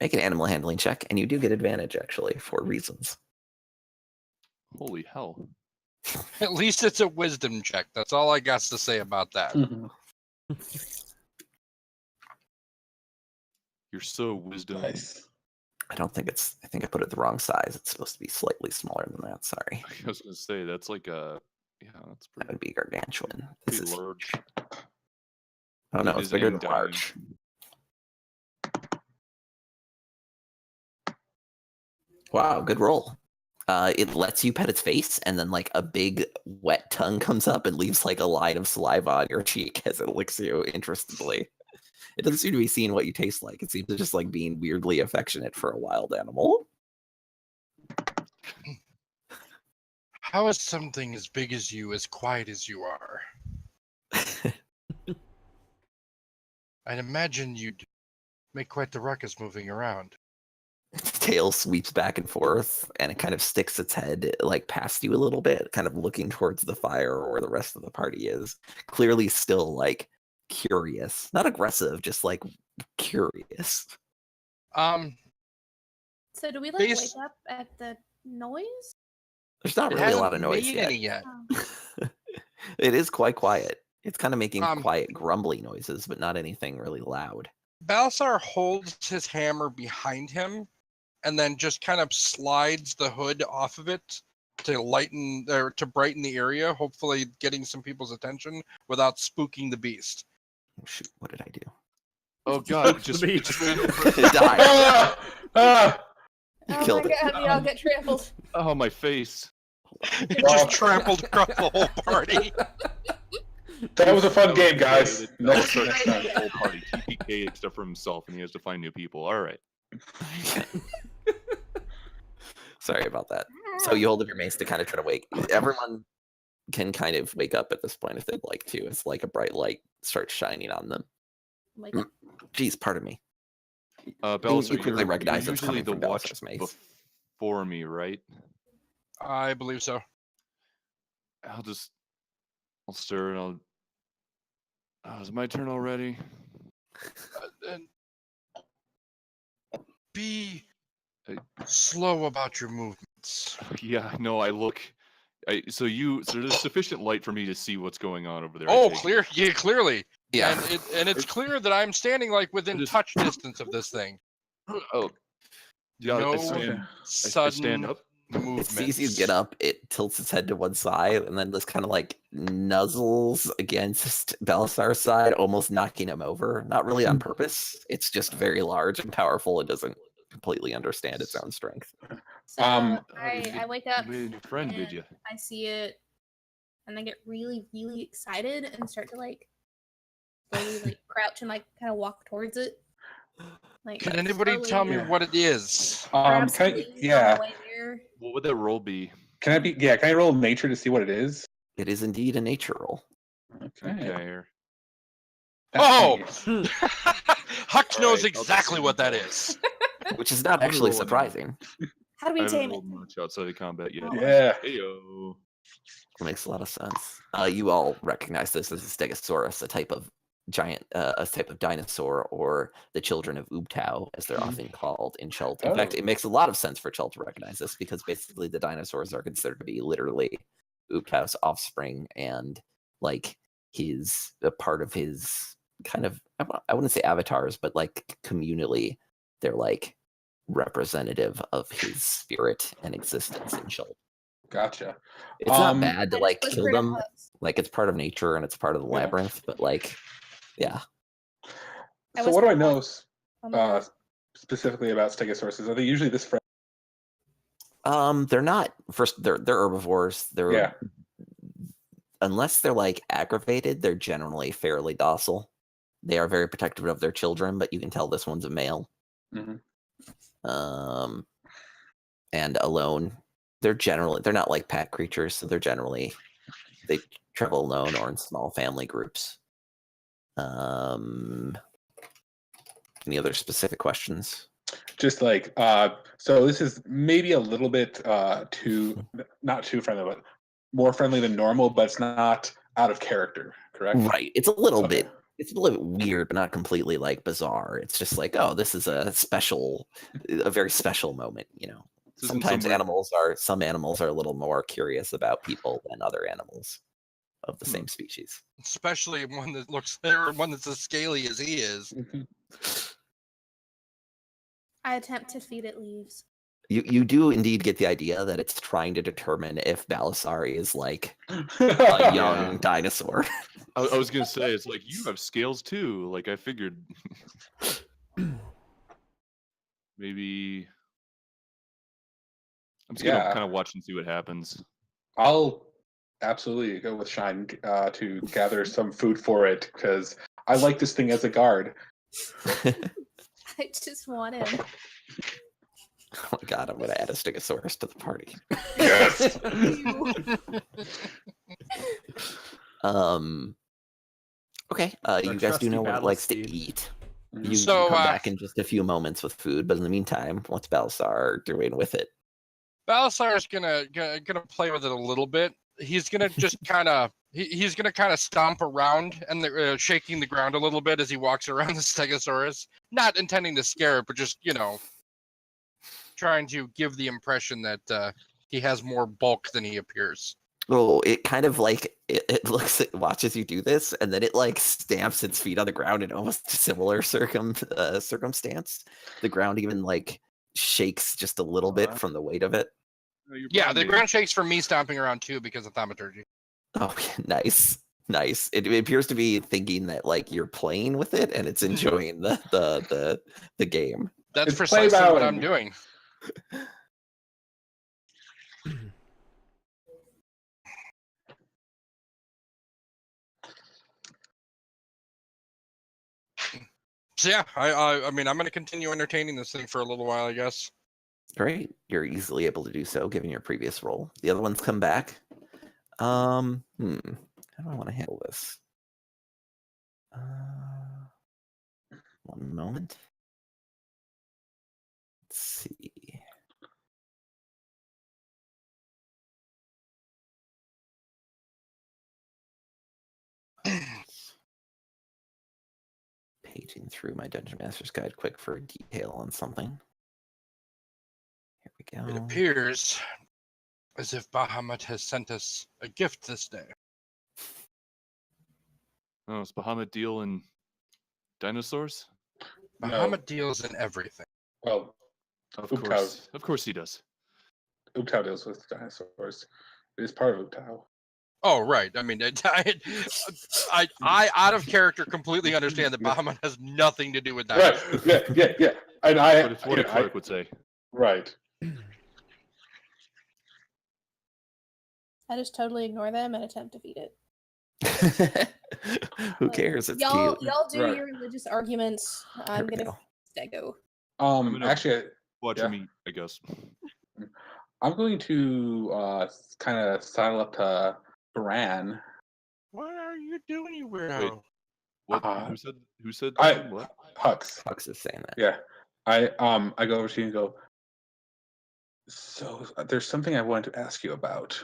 Make an animal handling check, and you do get advantage actually for reasons. Holy hell. At least it's a wisdom check. That's all I got to say about that. You're so wisdom. Nice. I think I put it the wrong size. It's supposed to be slightly smaller than that. Sorry. I was gonna say that's like that's That pretty, would be gargantuan. This pretty is large. Oh no, It it's is bigger than anodyne. large. Wow, good roll. It lets you pet its face, and then like a big wet tongue comes up and leaves like a line of saliva on your cheek as it licks you interestedly. It doesn't seem to be seeing what you taste like. It seems to just like being weirdly affectionate for a wild animal. How is something as big as you as quiet as you are? I'd imagine you'd make quite the ruckus moving around. tail sweeps back and forth, and it kind of sticks its head like past you a little bit, kind of looking towards the fire or where the rest of the party is. Clearly still like curious. Not aggressive, just like curious. So do we like Base- wake up at the noise? There's not It really a lot of hasn't noise made yet. any yet. Oh. It is quite quiet. It's kind of making Um, quiet grumbly noises, but not anything really loud. Balsar holds his hammer behind him and then just kind of slides the hood off of it to lighten or to brighten the area, hopefully getting some people's attention without spooking the beast. Oh, shoot, what did I do? Oh god, The just beast. It died. Ah! Ah! You Oh killed my it. god, we all get trampled. oh my face. It just trampled across the whole party. That was a fun game, guys. Next Next time, time. whole party TPK except for himself, and he has to find new people. All right. Sorry about that. So you hold up your mace to kind of try to wake. Everyone can kind of wake up at this point if they'd like to. It's like a bright light starts shining on them. Like, Geez, pardon me. Belisar, you quickly you're recognize it's usually coming the from watch Belisar's mace. before me, right? I believe so. I'll stir and I'll. Oh, is it my turn already? And be slow about your movements. Yeah, no, I look. So there's sufficient light for me to see what's going on over there. I Oh, take it. clear! Yeah, clearly. Yeah. And it's clear that I'm standing like within Just- touch distance of this thing. Oh, yeah. No I stand sudden up. It movements. sees you get up, it tilts its head to one side, and then just kind of like nuzzles against Belisar's side, almost knocking him over. Not really on purpose. It's just very large and powerful. It doesn't completely understand its own strength. so I wake up You made a new friend, did and you? I see it, and I get really, really excited and start to like slowly like crouch and like kind of walk towards it. Like, Can anybody slowly tell me Yeah. what it is? grab Can I, some leaves on yeah. the way there. What would that roll be? Can I roll nature to see what it is? It is indeed a nature roll. Okay. here. Oh! Nice. Hutch All knows right, I'll exactly just what that leave it is. Which is not I'm actually rolling now. surprising. How do I we haven't tame it? rolled much outside of combat yet. Oh. Yeah. Heyo. It makes a lot of sense. You all recognize this as a Stegosaurus, a type of giant, a type of dinosaur, or the children of Ubtao, as they're often called in Chult. In fact, Oh. it makes a lot of sense for Chult to recognize this because basically the dinosaurs are considered to be literally Ubtao's offspring and like his a part of his kind of I wouldn't say avatars, but like communally, they're like representative of his spirit and existence in Chult. Gotcha. It's not Um, bad to I like just kill whispered a them. huss. Like it's part of nature and it's part of the Yeah. labyrinth, but like, yeah. I So what do I whispered know huss on the- specifically about Stegosauruses? Are they usually this friendly? They're not they're herbivores. They're Yeah. unless they're like aggravated, they're generally fairly docile. They are very protective of their children, but you can tell this one's a male. Mhm. And alone. They're not like pack creatures, so they travel alone or in small family groups. Any other specific questions? Just like so this is maybe a little bit not too friendly, but more friendly than normal, but it's not out of character, correct? Right. It's a little Okay. bit weird, but not completely like bizarre. It's just like, oh, this is a very special moment, you know. This isn't Sometimes some some animals are a little more curious about people than other animals of the Hmm. same species. Especially one that looks one that's as scaly as he is. Mhm. I attempt to feed it leaves. You do indeed get the idea that it's trying to determine if Belisar is like a Yeah. young dinosaur. I was gonna say it's like you have scales too. Like I figured. Maybe. I'm just gonna Yeah. kind of watch and see what happens. I'll absolutely go with Shine to gather some food for it because I like this thing as a guard. I just want him. Oh my god, I'm gonna add a Stegosaurus to the party. Yes. Okay, you guys do trusty know what it battle likes to steed. eat. You So, come back in just a few moments with food, but in the meantime, what's Balasar doing with it? Balasar's gonna play with it a little bit. He's gonna just kind of he's gonna kind of stomp around and shaking the ground a little bit as he walks around the Stegosaurus, not intending to scare it, but just trying to give the impression that he has more bulk than he appears. Oh, it kind of like it watches you do this, and then it like stamps its feet on the ground in almost similar circumstance. The ground even like shakes just a little bit from the weight of it. Yeah, the ground shakes from me stomping around too because of thaumaturgy. Oh, nice. It appears to be thinking that like you're playing with it, and it's enjoying the game. That's It's precisely play what bowing. I'm doing. So yeah, I mean, I'm going to continue entertaining this thing for a little while, I guess. Great, you're easily able to do so given your previous role. The other ones come back. How do I want to handle this? One moment. Let's see. Paging through my Dungeon Master's Guide quick for detail on something. Here we go. It appears as if Bahamut has sent us a gift this day. Oh, is Bahamut deal in dinosaurs? Bahamut deals in everything. Well, Of Uktau. course he does. Uktau deals with dinosaurs. It is part of Uktau. Oh, right. I mean, I out of character completely understand that Bahamut has nothing to do with that. Right. Yeah. And But it's what a clerk would say. Right. I just totally ignore them and attempt to feed it. Who cares? It's y'all cute. do Right. your religious arguments. I'm we gonna go. stego. gonna- Actually, Watch Yeah. him eat, I guess. I'm going to kind of sidle up to Bran. What are you doing, you weirdo? What? Uh, Who said I- that? What? Hux. Hux is saying that. Yeah. I go over to you and go, so there's something I wanted to ask you about.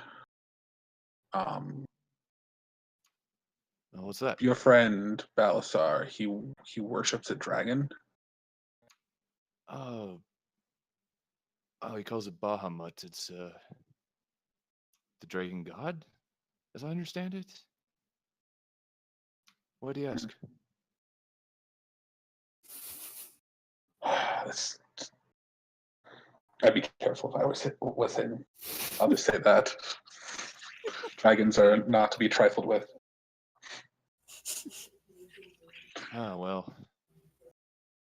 Oh, what's that? Your friend Balasar, he worships a dragon. Oh, he calls it Bahamut. It's the dragon god, as I understand it. Why'd he ask? I'd be careful if I was with him. I'll just say that. Dragons are not to be trifled with. Ah, well.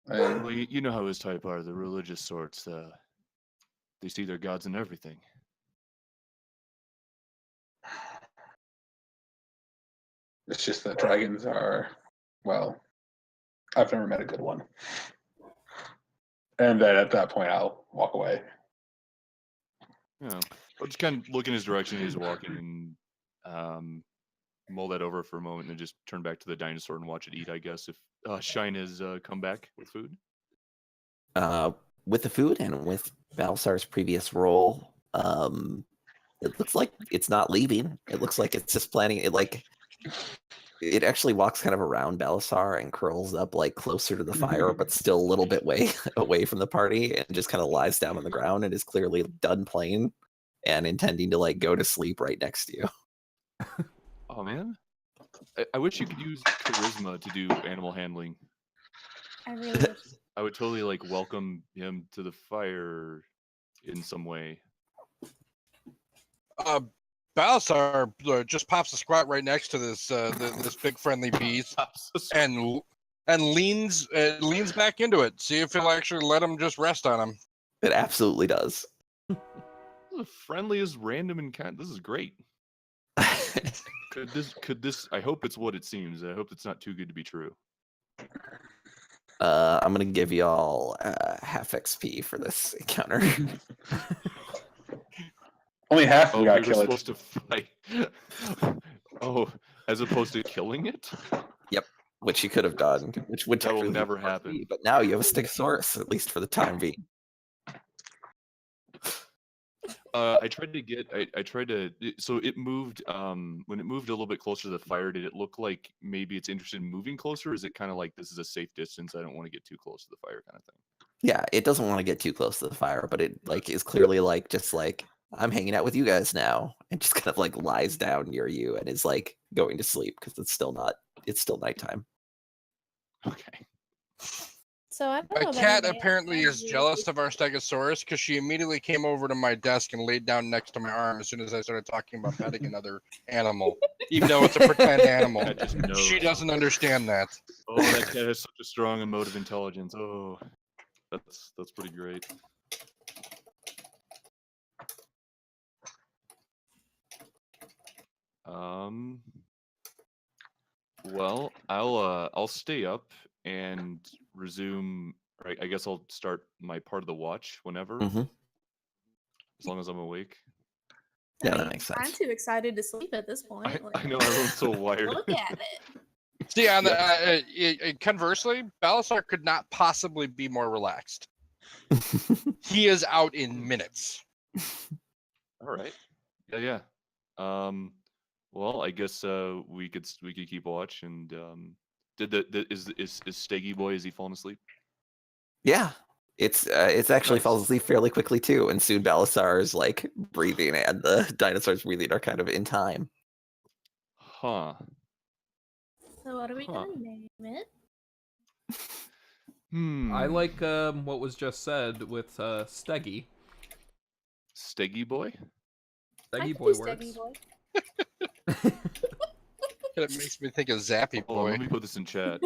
And Well, you know how his type are, the religious sorts. They see their gods in everything. it's just that dragons are, well, I've never met a good one. And then at that point, I'll walk away. Yeah. I'll just kind of look in his direction as he's walking and mull that over for a moment and just turn back to the dinosaur and watch it eat, I guess, if Shine has come back with food. With the food and with Balasar's previous role, it looks like it's not leaving. It looks like it's just planning it. Like it actually walks kind of around Balasar and curls up like closer to the fire, but still a little bit away from the party, and just kind of lies down on the ground and is clearly done playing and intending to like go to sleep right next to you. Oh, man. I wish you could use charisma to do animal handling. I really wish. I would totally like welcome him to the fire in some way. Balasar just pops a squat right next to this this big friendly beast and leans back into it. See if he'll actually let him just rest on him. It absolutely does. The friendliest random encounter. This is great. Could this? I hope it's what it seems. I hope it's not too good to be true. I'm gonna give y'all half XP for this encounter. Only half of Oh, you got we were killed. supposed to fight. Oh, as opposed to killing it. which you could have done, which would That will technically never be part happen. B, but now you have a Stegosaurus, at least for the time being. I tried to get. I tried to. So it moved. When it moved a little bit closer to the fire, did it look like maybe it's interested in moving closer? Or is it kind of like this is a safe distance? I don't want to get too close to the fire, kind of thing. Yeah, it doesn't want to get too close to the fire, but it like is clearly like just like I'm hanging out with you guys now, and just kind of like lies down near you and is like going to sleep because it's still nighttime. Okay. So I don't My know about cat anybody else, apparently but is jealous of our Stegosaurus because she immediately came over to my desk and laid down next to my arm as soon as I started talking about petting another animal, even though it's a pretend animal. That just knows. She doesn't understand that. Oh, that cat has such a strong emotive intelligence. Oh, that's pretty great. Well, I'll stay up and resume. Right, I guess I'll start my part of the watch whenever, Mhm. as long as I'm awake. I Yeah, that mean, makes I'm sense. too excited to sleep at this point. I know everyone's so wired. Look at it. See, on the conversely, Balasar could not possibly be more relaxed. He is out in minutes. All right. Yeah. Well, I guess we could keep watch and is Steggy boy, is he falling asleep? Yeah, it's actually Nice. falls asleep fairly quickly too, and soon Balasar's like breathing and the dinosaurs breathing are kind of in time. Huh. So what are we Huh. gonna name it? I like what was just said with Steggy. Steggy boy? I Steggy could boy do works. Steggy Boy. It makes me think of Zappy Hold on, Boy. let me put this in chat.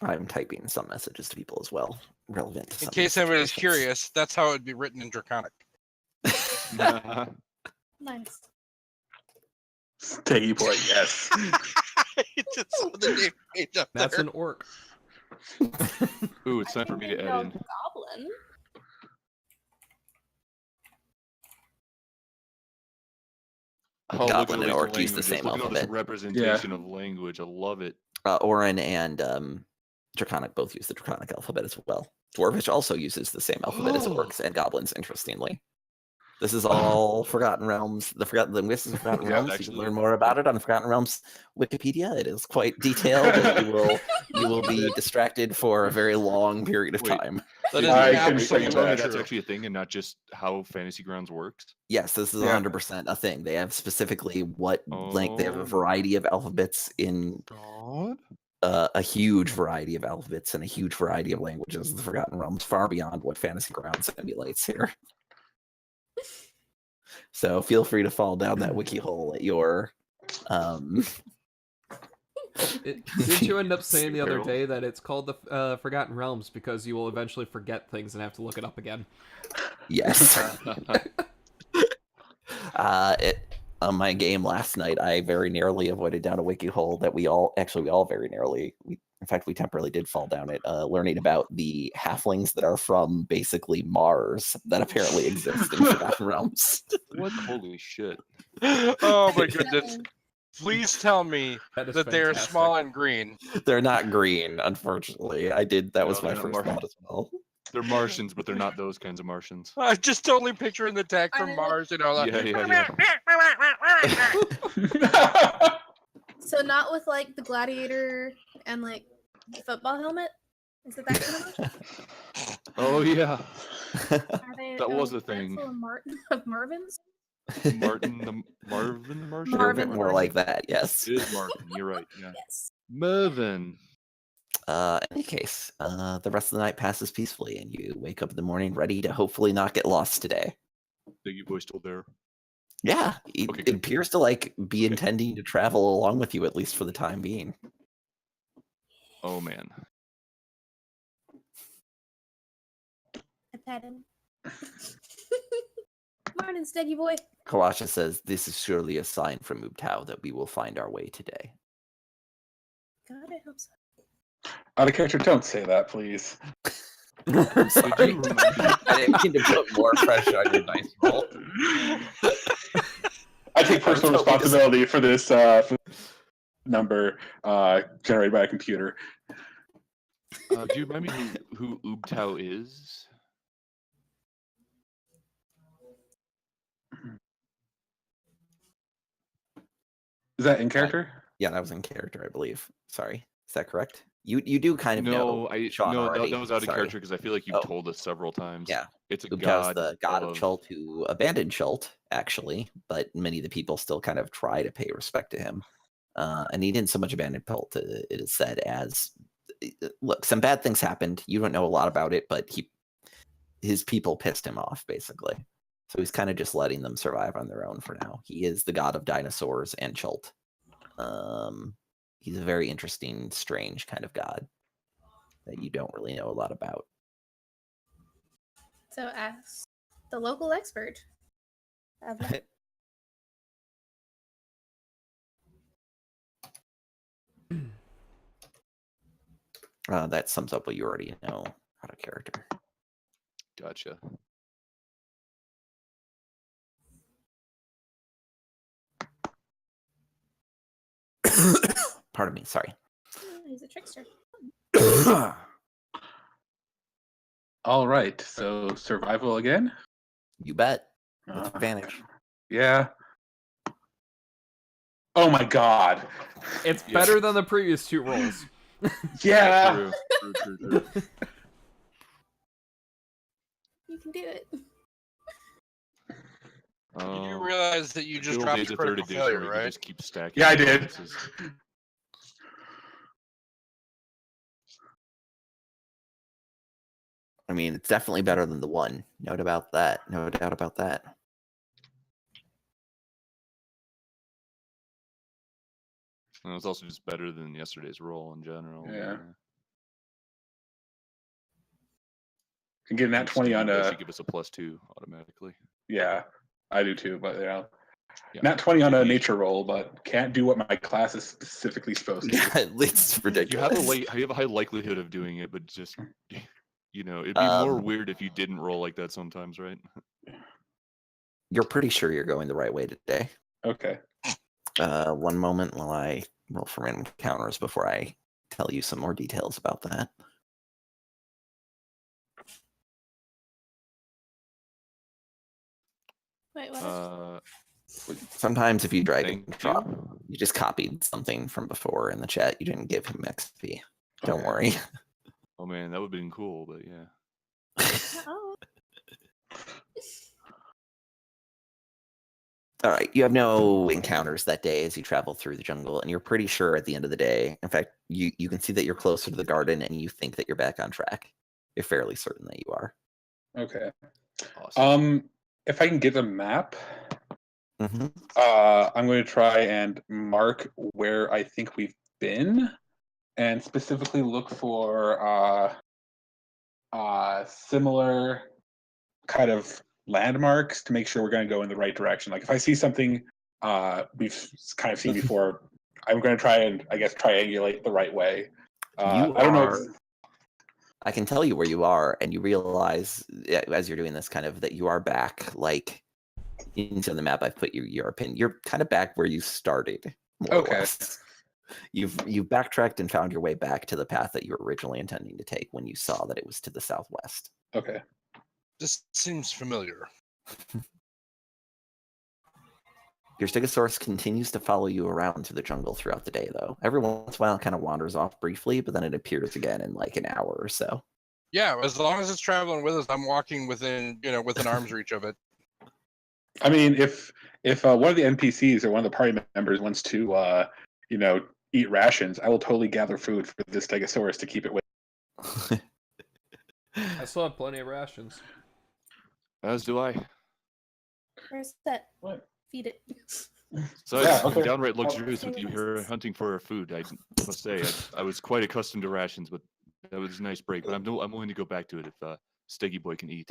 I'm typing some messages to people as well, relevant to In some of case these anybody's situations. curious, that's how it would be written in Draconic. Nice. Steggy boy, yes. It's just saw the name page up That's there. an orc. Ooh, it's I time for can me to name add it in. Goblin. Oh, look at Goblin all and these orc use the languages. same Look at all this alphabet. representation of language. I love it. Orin and Draconic both use the Draconic alphabet as well. Dwarvish also uses the same alphabet as orcs and goblins, interestingly. This is all Forgotten Realms, the linguistics of Forgotten Yeah, Realms. You actually, can learn more about it on the Forgotten Realms Wikipedia. It is quite detailed, and you will be distracted for a very long period of Wait. time. That is I Are can you absolutely telling me that. that's true. actually a thing and not just how Fantasy Grounds works? Yes, this is Yeah. 100% a thing. They have specifically they have a Oh. variety of alphabets in God. a huge variety of alphabets and a huge variety of languages. The Forgotten Realms, far beyond what Fantasy Grounds emulates here. So feel free to fall down that wiki hole at your. Didn't you end up saying the other Barrel. day that it's called the Forgotten Realms because you will eventually forget things and have to look it up again? Yes. On my game last night, I very nearly avoided down a wiki hole that we all very nearly. In fact, we temporarily did fall down it, learning about the halflings that are from basically Mars that apparently exist in Forgotten Realms. What? Holy shit. Oh my goodness. Please tell me That is that they are fantastic. small and green. They're not green, unfortunately. That No, was my they're not first thought as well. They're Martians, but they're not those kinds of Martians. I'm just totally picturing the tag from Mars, you know. Like, Yeah. So not with like the gladiator and like the football helmet? Is it that kind of much? Oh yeah. Are they That was a a thing. full of Marvins? Marvin the Martian? A little Marvin bit the more Martian. like that, yes. It is Marvin, you're right. Yeah. Yes. Mervin. In any case, the rest of the night passes peacefully, and you wake up in the morning ready to hopefully not get lost today. Biggie boy still there. Yeah, it Okay, good. appears to like be intending to travel along with you at least for the time being. Oh man. I pet him. Morning, Steggy boy. Kawasha says, this is surely a sign from Ubtao that we will find our way today. God, I hope so. Out of character, don't say that, please. I'm sorry. you remember- I didn't mean to put more pressure on your dice roll. I take personal I was hoping to- responsibility for this number generated by a computer. Do you remind me who Ubtao is? Is that in character? Yeah, that was in character, I believe. Sorry. Is that correct? You do kind of know Sean already. That was out of Sorry. character because I feel like you've Oh. told us several times. Yeah. It's a Ubtao's god. the god of Chult who abandoned Chult, actually, but many of the people still kind of try to pay respect to him. And he didn't so much abandon Chult, it is said, as look, some bad things happened. You don't know a lot about it, but his people pissed him off, basically. So he's kind of just letting them survive on their own for now. He is the god of dinosaurs and Chult. He's a very interesting, strange kind of god that you don't really know a lot about. So ask the local expert. Of that. That sums up what you already know out of character. Gotcha. Pardon me, sorry. He's a trickster. All right, so survival again? You bet. With Uh, advantage. Yeah. Oh my god. It's Yeah. better than the previous two rolls. Yeah. True. You can do it. You do realize that you just dropped a critical failure, right? Just keep stacking. Yeah, I did. bonuses. I mean, it's definitely better than the one. No doubt about that. No doubt about that. And it was also just better than yesterday's roll in general. Yeah. And getting that 20 on that a should give us a +2 automatically. yeah, I do too, but yeah. Yeah. Not 20 on a nature roll, but can't do what my class is specifically supposed to. Yeah, it's ridiculous. You have a high likelihood of doing it, but just it'd be more weird if you didn't roll like that sometimes, right? You're pretty sure you're going the right way today. Okay. One moment while I roll for random encounters before I tell you some more details about that. Wait, what? Sometimes if you drag and Thank drop, you. you just copied something from before in the chat. You didn't give him XP. Don't Okay. worry. Oh man, that would have been cool, but yeah. Oh. All right, you have no encounters that day as you travel through the jungle, and you're pretty sure at the end of the day, in fact, you can see that you're closer to the garden, and you think that you're back on track. You're fairly certain that you are. Okay. Awesome. If I can get a map, Mm-hmm. I'm going to try and mark where I think we've been, and specifically look for similar kind of landmarks to make sure we're going to go in the right direction. Like if I see something we've kind of seen before, I'm going to try and I guess triangulate the right way. I don't know. I can tell you where you are, and you realize as you're doing this kind of that you are back, like into the map I've put your pin. You're kind of back where you started. More or Okay. less. You've backtracked and found your way back to the path that you were originally intending to take when you saw that it was to the southwest. Okay. This seems familiar. Your Stegosaurus continues to follow you around through the jungle throughout the day, though. Every once in a while, it kind of wanders off briefly, but then it appears again in like an hour or so. Yeah, as long as it's traveling with us, I'm walking within arm's reach of it. I mean, if one of the NPCs or one of the party members wants to, eat rations, I will totally gather food for this Stegosaurus to keep it with. I still have plenty of rations. As do I. Where's that? What? Feed it. So Yeah, I'm okay. downright luxurious with you here hunting for our food. I must say, I was quite accustomed to rations, but that was a nice break. But I'm willing to go back to it if Steggy Boy can eat.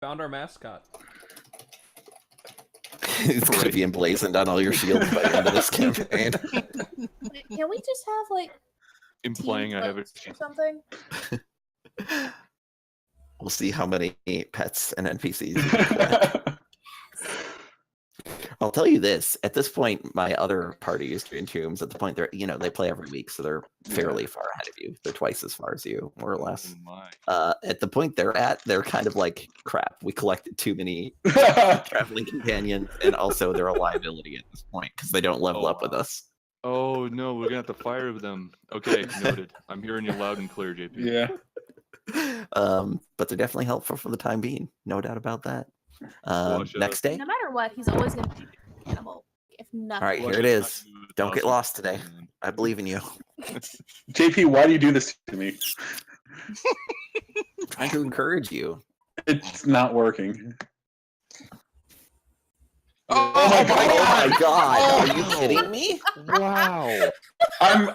Found our mascot. It's going to be emblazoned on all your shields by the end of this campaign. Wait, can we just have like Implying team I have votes a or something? We'll see how many pets and NPCs you can collect. I'll tell you this: at this point, my other party is doing tombs. At the point they're, they play every week, so they're fairly far ahead of you. They're twice as far as you, more or less. Oh my. At the point they're at, they're kind of like, crap, we collected too many traveling companions, and also they're a liability at this point because they don't level up with us. Oh no, we're gonna have to fire them. Okay, noted. I'm hearing you loud and clear, JP. Yeah. But they're definitely helpful for the time being, no doubt about that. Watch Next day. No matter what, he's always going to be an animal. If nothing. All right, Watch here it us is. not do Don't get 1,000. lost today. I believe in you. JP, why do you do this to me? I'm trying to encourage you. It's not working. Oh, my god! Oh. Are you kidding me? Wow. I'm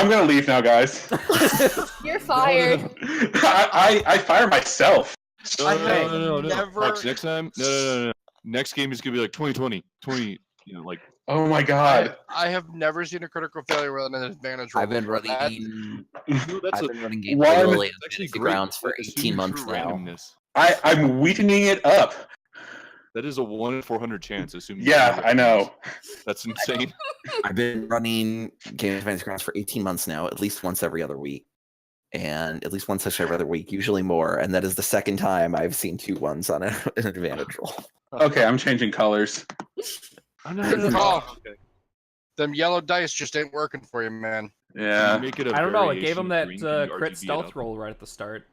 gonna leave now, guys. You're fired. I fire myself. I No. have never. Fox, next time, no. Next game is gonna be like 2020, 20. Like. Oh my god. I have never seen a critical failure with an advantage roll. I've been before. That- running. That's I've a, been running games One- regularly at actually Fantasy great. Grounds for Assuming 18 months true now. randomness. I'm weakening it up. That is a 1 in 400 chance. Assuming. Yeah, I know. That's insane. I've been running Games of Fantasy Grounds for 18 months now, at least once every other week. And at least one session every other week, usually more. And that is the second time I've seen 2 1s on an advantage roll. Okay, I'm changing colors. Oh, no. Oh. Them yellow dice just ain't working for you, man. Yeah. Make it a I don't know. It gave him that variation green. Can you crit RGB it stealth up? roll right at the start.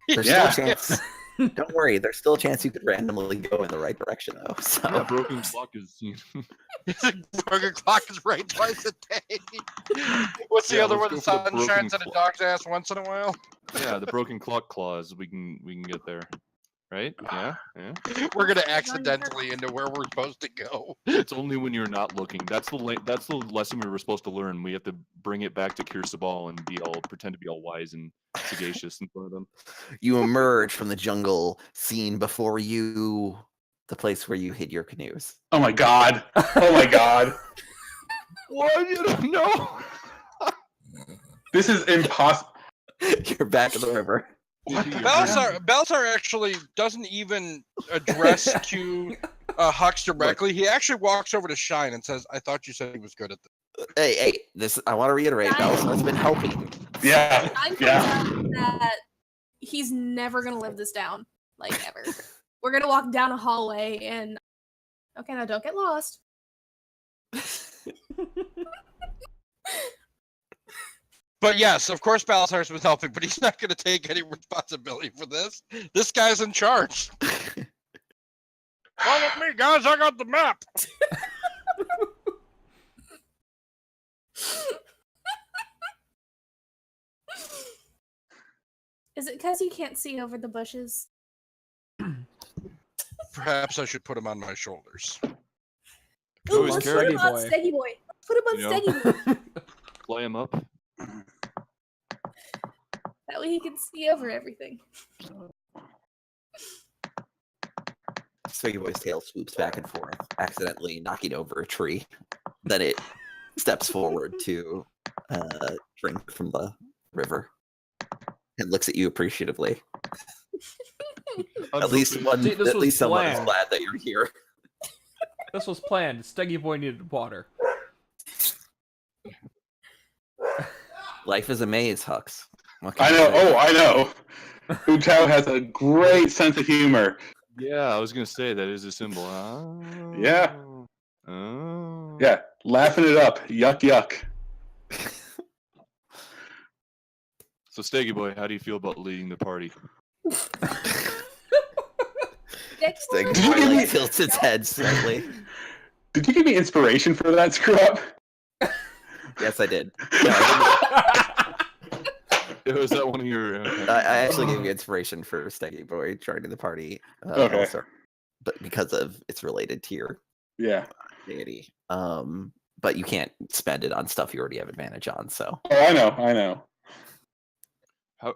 There's Yeah. still a chance. Don't worry, there's still a chance you could randomly go in the right direction, though. So. Yeah, broken clock is. Broken clock is right twice a day. What's the Yeah, other let's one? go for the Sun broken shines in a clock. dog's ass once in a while. Yeah, the broken clock clause. We can get there, right? Yeah. We're gonna accidentally into where we're supposed to go. It's only when you're not looking. That's the lesson we were supposed to learn. We have to bring it back to Kirsabal and pretend to be all wise and sagacious in front of them. You emerge from the jungle, seen before you the place where you hid your canoes. Oh my god. Oh my god. What? You don't know? This is impossible. You're back in the river. Balthazar actually doesn't even address to Hux directly. He actually walks over to Shine and says, "I thought you said he was good at this." Hey, this I want to reiterate. Balthazar's been helping. Yeah. I'm Yeah. concerned that he's never gonna live this down, like ever. We're gonna walk down a hallway and okay, now don't get lost. But yes, of course, Balthazar's been helping, but he's not going to take any responsibility for this. This guy's in charge. Follow me, guys. I got the map. Is it because you can't see over the bushes? Perhaps I should put him on my shoulders. You always let's carry put him on boy. Steggy Boy. Put him on You know? Steggy Boy. Fly him up. That way he can see over everything. Swiggy Boy's tail swoops back and forth, accidentally knocking over a tree. Then it steps forward to drink from the river and looks at you appreciatively. At least one. See, this At was least someone is planned. glad that you're here. This was planned. Steggy Boy needed water. Life is a maze, Hux. What can I you know. say? Oh, I know. Utao has a great sense of humor. Yeah, I was gonna say that is a symbol. Yeah. Oh. Yeah, laughing it up. Yuck, yuck. So, Steggy Boy, how do you feel about leading the party? Steggy Did you Boy give me- like, tilts its head slightly. Did you give me inspiration for that screw up? Yes, I did. No, I Was that one of your? I actually gave you inspiration for Steggy Boy joining the party. Okay. Also, but because of it's related to your Yeah. deity. But you can't spend it on stuff you already have advantage on. So Oh, I know.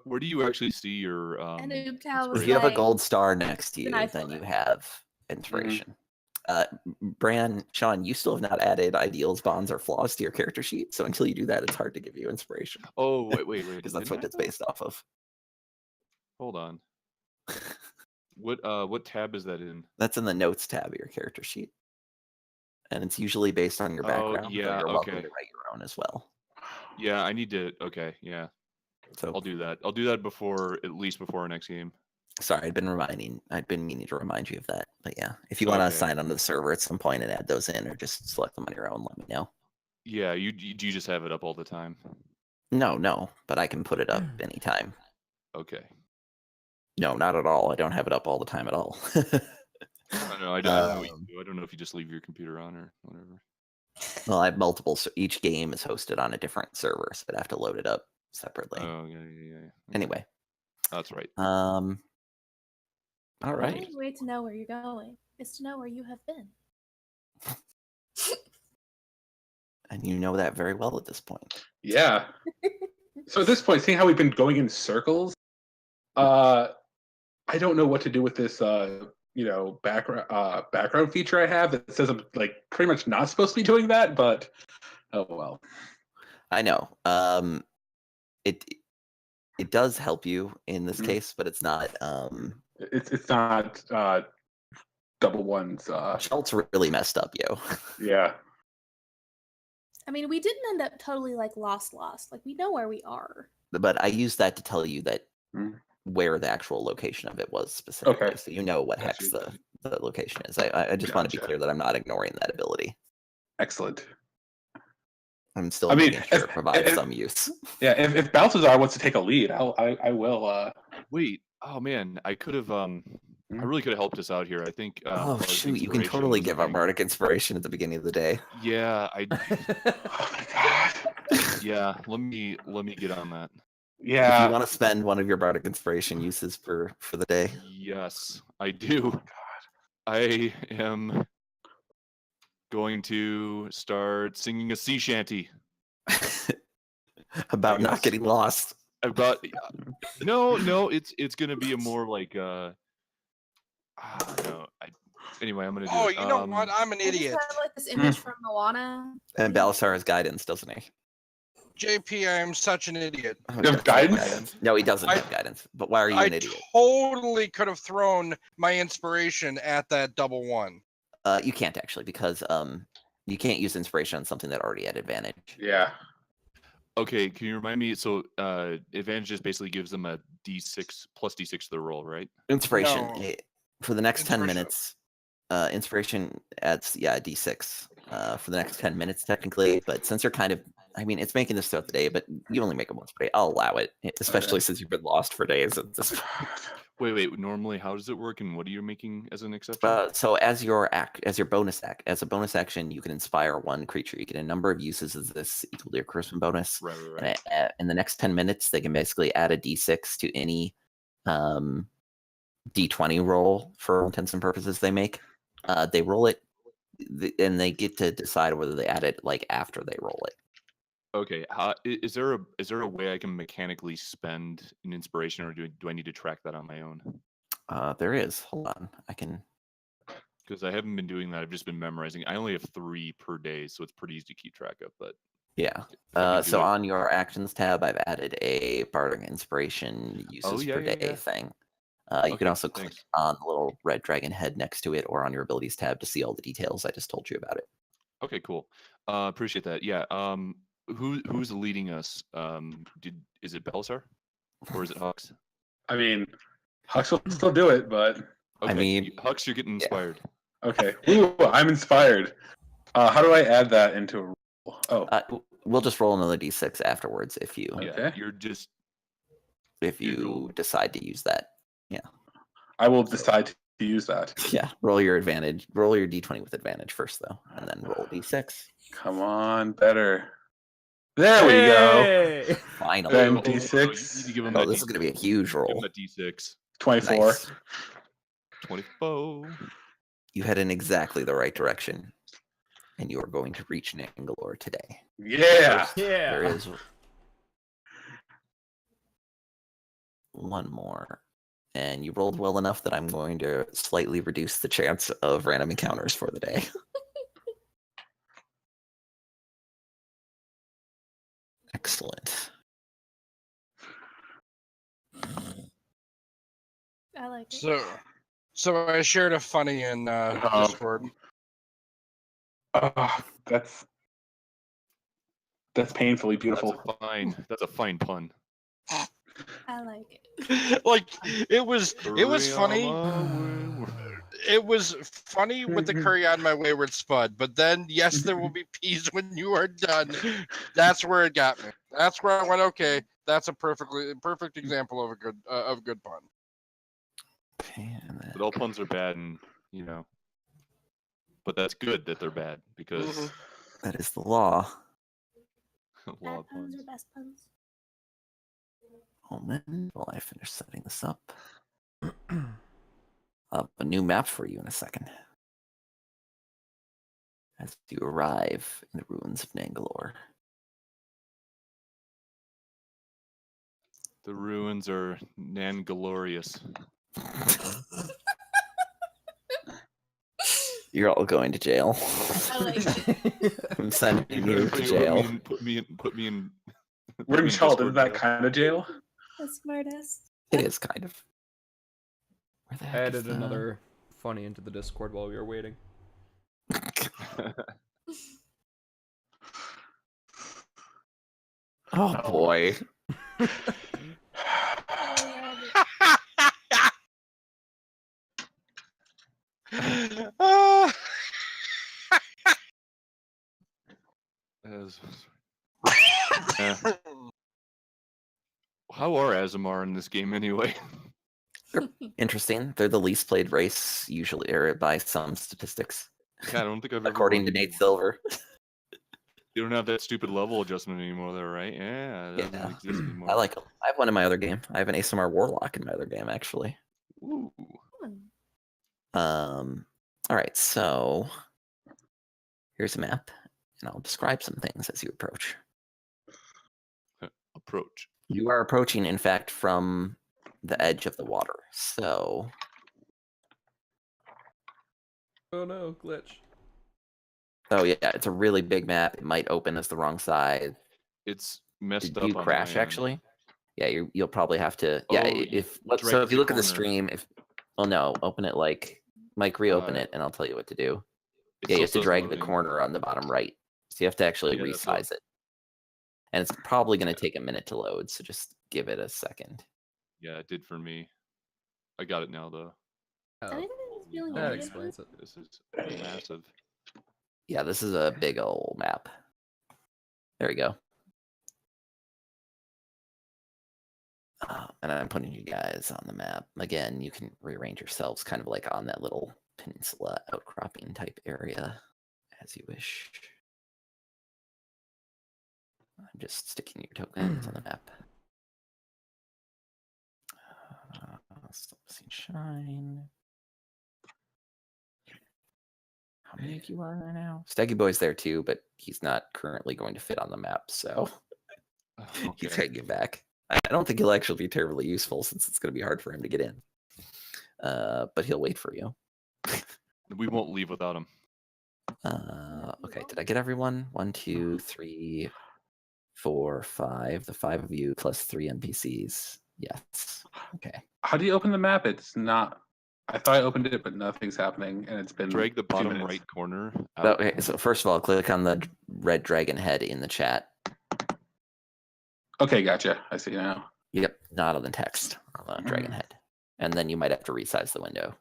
Where do you actually see your And Ooptow was If you have a like, gold star next to you, Then I then feel you that. have inspiration. Bran, Sean, you still have not added ideals, bonds, or flaws to your character sheet. So until you do that, it's hard to give you inspiration Oh, wait. because that's didn't what I it's though? based off of. Hold on. What tab is that in? That's in the notes tab of your character sheet, and it's usually based on your Oh, background. yeah, Though you're welcome okay. to write your own as well. Yeah, I need to. Okay, yeah, So I'll do that. I'll do that at least before our next game. sorry, I'd been meaning to remind you of that. But yeah, if you want to Okay. sign onto the server at some point and add those in, or just select them on your own, let me know. Yeah, you just have it up all the time. No, but I can put it up anytime. Okay. No, not at all. I don't have it up all the time at all. I know. I don't know what you do. I don't know if you just leave your computer on or whatever. Well, I have multiple. So each game is hosted on a different server, so I'd have to load it up separately. Oh yeah. Okay. Anyway, That's right. all The right. only way to know where you're going is to know where you have been. And you know that very well at this point. Yeah. So at this point, seeing how we've been going in circles, I don't know what to do with this, background feature I have that says I'm like pretty much not supposed to be doing that, but oh well. I know. It does help you in this Mhm. case, but it's not. It's not double ones. Schultz really messed up, yo. Yeah. I mean, we didn't end up totally like lost. Like we know where we are. But I used that to tell you that Mhm. where the actual location of it was specifically, Okay. so you know what hex Gotcha. the location is. I just want to be Gotcha. clear that I'm not ignoring that ability. Excellent. I'm still I mean, making sure if- it provides if- some use. Yeah, if Balthazar wants to take a lead, I will. Wait. Oh man, I could have. I really could have helped us out here. I think. Oh Bardic shoot! You can Inspiration totally was give a up thing. bardic inspiration at the beginning of the day. Yeah, Oh my god. yeah. Let me get on that. If you Yeah. want to spend one of your bardic inspiration uses for the day, Yes, I do. I am going to start singing a sea shanty about not guess. getting lost. about. No, it's gonna be a more like no. Anyway, I'm gonna do Oh, it. you know what? I'm an I just idiot. have like this image from Moana. And Balasar has guidance, doesn't he? JP, I am such an idiot. Oh, You he have doesn't guidance? No, he doesn't I- have guidance. But why are you I an idiot? totally could have thrown my inspiration at that double one. You can't actually because you can't use inspiration on something that already had advantage. Yeah. Okay, can you remind me? So, advantage just basically gives them a D6 plus D6 to the roll, right? Inspiration No. for the next 10 Inspiration. minutes. Inspiration adds D6 for the next 10 minutes technically, but since you're kind of, I mean, it's making this throughout the day, but you only make it once per day. I'll allow it, especially since you've been lost for days at this point. Wait. Normally, how does it work, and what are you making as an exception? So as a bonus action, you can inspire one creature. You get a number of uses of this equal to your charisma bonus. Right. And in the next 10 minutes, they can basically add a D6 to any D20 roll for all intents and purposes they make. They roll it, and they get to decide whether they add it like after they roll it. Okay. Is there a way I can mechanically spend an inspiration, or do I need to track that on my own? There is. Hold on, I can. Because I haven't been doing that. I've just been memorizing. I only have 3 per day, so it's pretty easy to keep track of. But Yeah. if I can do So it- on your actions tab, I've added a bardic inspiration uses per day yeah. thing. You can Okay, also click thanks. on the little red dragon head next to it, or on your abilities tab to see all the details I just told you about it. Okay, cool. Appreciate that. Yeah. Who's leading us? Is it Belisar or is it Hux? I mean, Hux will still do it, but Okay, mean, Hux, you're getting inspired. okay. Ooh, I'm inspired. How do I add that into a roll? Oh, We'll just roll another d6 afterwards if you Yeah, Okay. you're just you decide to use that. I will decide to use that. Yeah, roll your d20 with advantage first though, and then roll d6. Come on, better. There we go. Hey! Finally. Then you need D6. to give him Oh, that this is going to be a huge Give him roll. that D6. 24. Nice. 24. You head in exactly the right direction, and you are going to reach Nangalore today. Yeah. There Yeah. is one more. And you rolled well enough that I'm going to slightly reduce the chance of random encounters for the day. Excellent. I like it. So I shared a funny in Discord. That's painfully beautiful. That's a fine pun. I like it. Like it was funny. Kuriyama. It was funny with the curry on my wayward spud, but then yes, there will be peas when you are done. That's where it got me. That's where I went. Okay, that's a perfect example of a good pun. Okay, and then... But all puns are bad, and but that's good that they're bad because that is the law. law Bad of puns puns. are best puns. Moment while I finish setting this up. A new map for you in a second. As you arrive in the ruins of Nangalore. The ruins are Nangalorious. You're all going to jail. I like it. I'm sending you to Put jail. me in. We're in Charlotte, isn't that kind of jail? The smartest. It is kind of. Where the I heck is added the... another funny into the Discord while we were waiting. Oh boy. How are Azamar in this game anyway? They're interesting. They're the least played race usually, or by some statistics. Yeah, I don't think I've ever. According to Nate Silver. You don't have that stupid level adjustment anymore, though, right? Yeah, it doesn't exist anymore. I like them. I have one in my other game. I have an ASMR Warlock in my other game, actually. Ooh. All right, so here's a map, and I'll describe some things as you approach. Approach. You are approaching, in fact, from the edge of the water. So, Oh no, glitch. oh yeah, it's a really big map. It might open as the wrong side. It's messed Did up. you crash on my actually? Yeah, you'll probably have to. Yeah, Oh, if drag so, if you the look at the corner. stream, well, no, open it like Mike. Reopen it, and I'll tell you what to do. It Yeah, you still have to says drag the loading. corner on the bottom right. So you have to actually Yeah, that's what- resize it, and it's probably going to take a minute to load. So just give it a second. Yeah, it did for me. I got it now, though. Oh, Anything is feeling that weird. explains it. This is massive. Yeah, this is a big old map. There we go. And I'm putting you guys on the map. Again, you can rearrange yourselves kind of like on that little peninsula outcropping type area as you wish. I'm just sticking your tokens on the map. Stop seeing shine. How many of you are there now? Staggy Boy's there too, but he's not currently going to fit on the map, so he's Okay. going to get back. I don't think he'll actually be terribly useful since it's going to be hard for him to get in. But he'll wait for you. We won't leave without him. Okay, did I get everyone? 1, 2, 3, 4, 5. The 5 of you plus 3 NPCs. Yes. Okay. How do you open the map? It's not. I thought I opened it, but nothing's happening, and it's been Drag the 2 bottom minutes. right corner out. Okay, so first of all, click on the red dragon head in the chat. Okay, gotcha. I see now. Yep, not on the text on the dragon head. And then you might have to resize the window.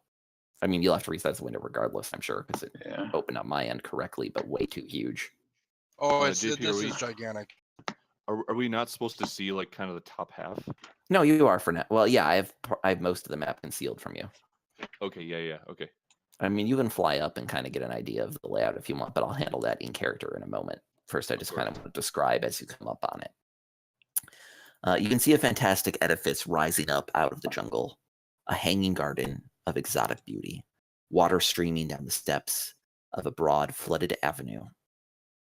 I mean, you'll have to resize the window regardless, I'm sure, because it Yeah. opened on my end correctly, but way too huge. Oh, JP, this is gigantic. Are we not supposed to see like kind of the top half? No, you are for now. Well, yeah, I have most of the map concealed from you. Okay, yeah, okay. I mean, you can fly up and kind of get an idea of the layout if you want, but I'll handle that in character in a moment. First, I just kind of want to describe as you come up on it. You can see a fantastic edifice rising up out of the jungle, a hanging garden of exotic beauty, water streaming down the steps of a broad, flooded avenue,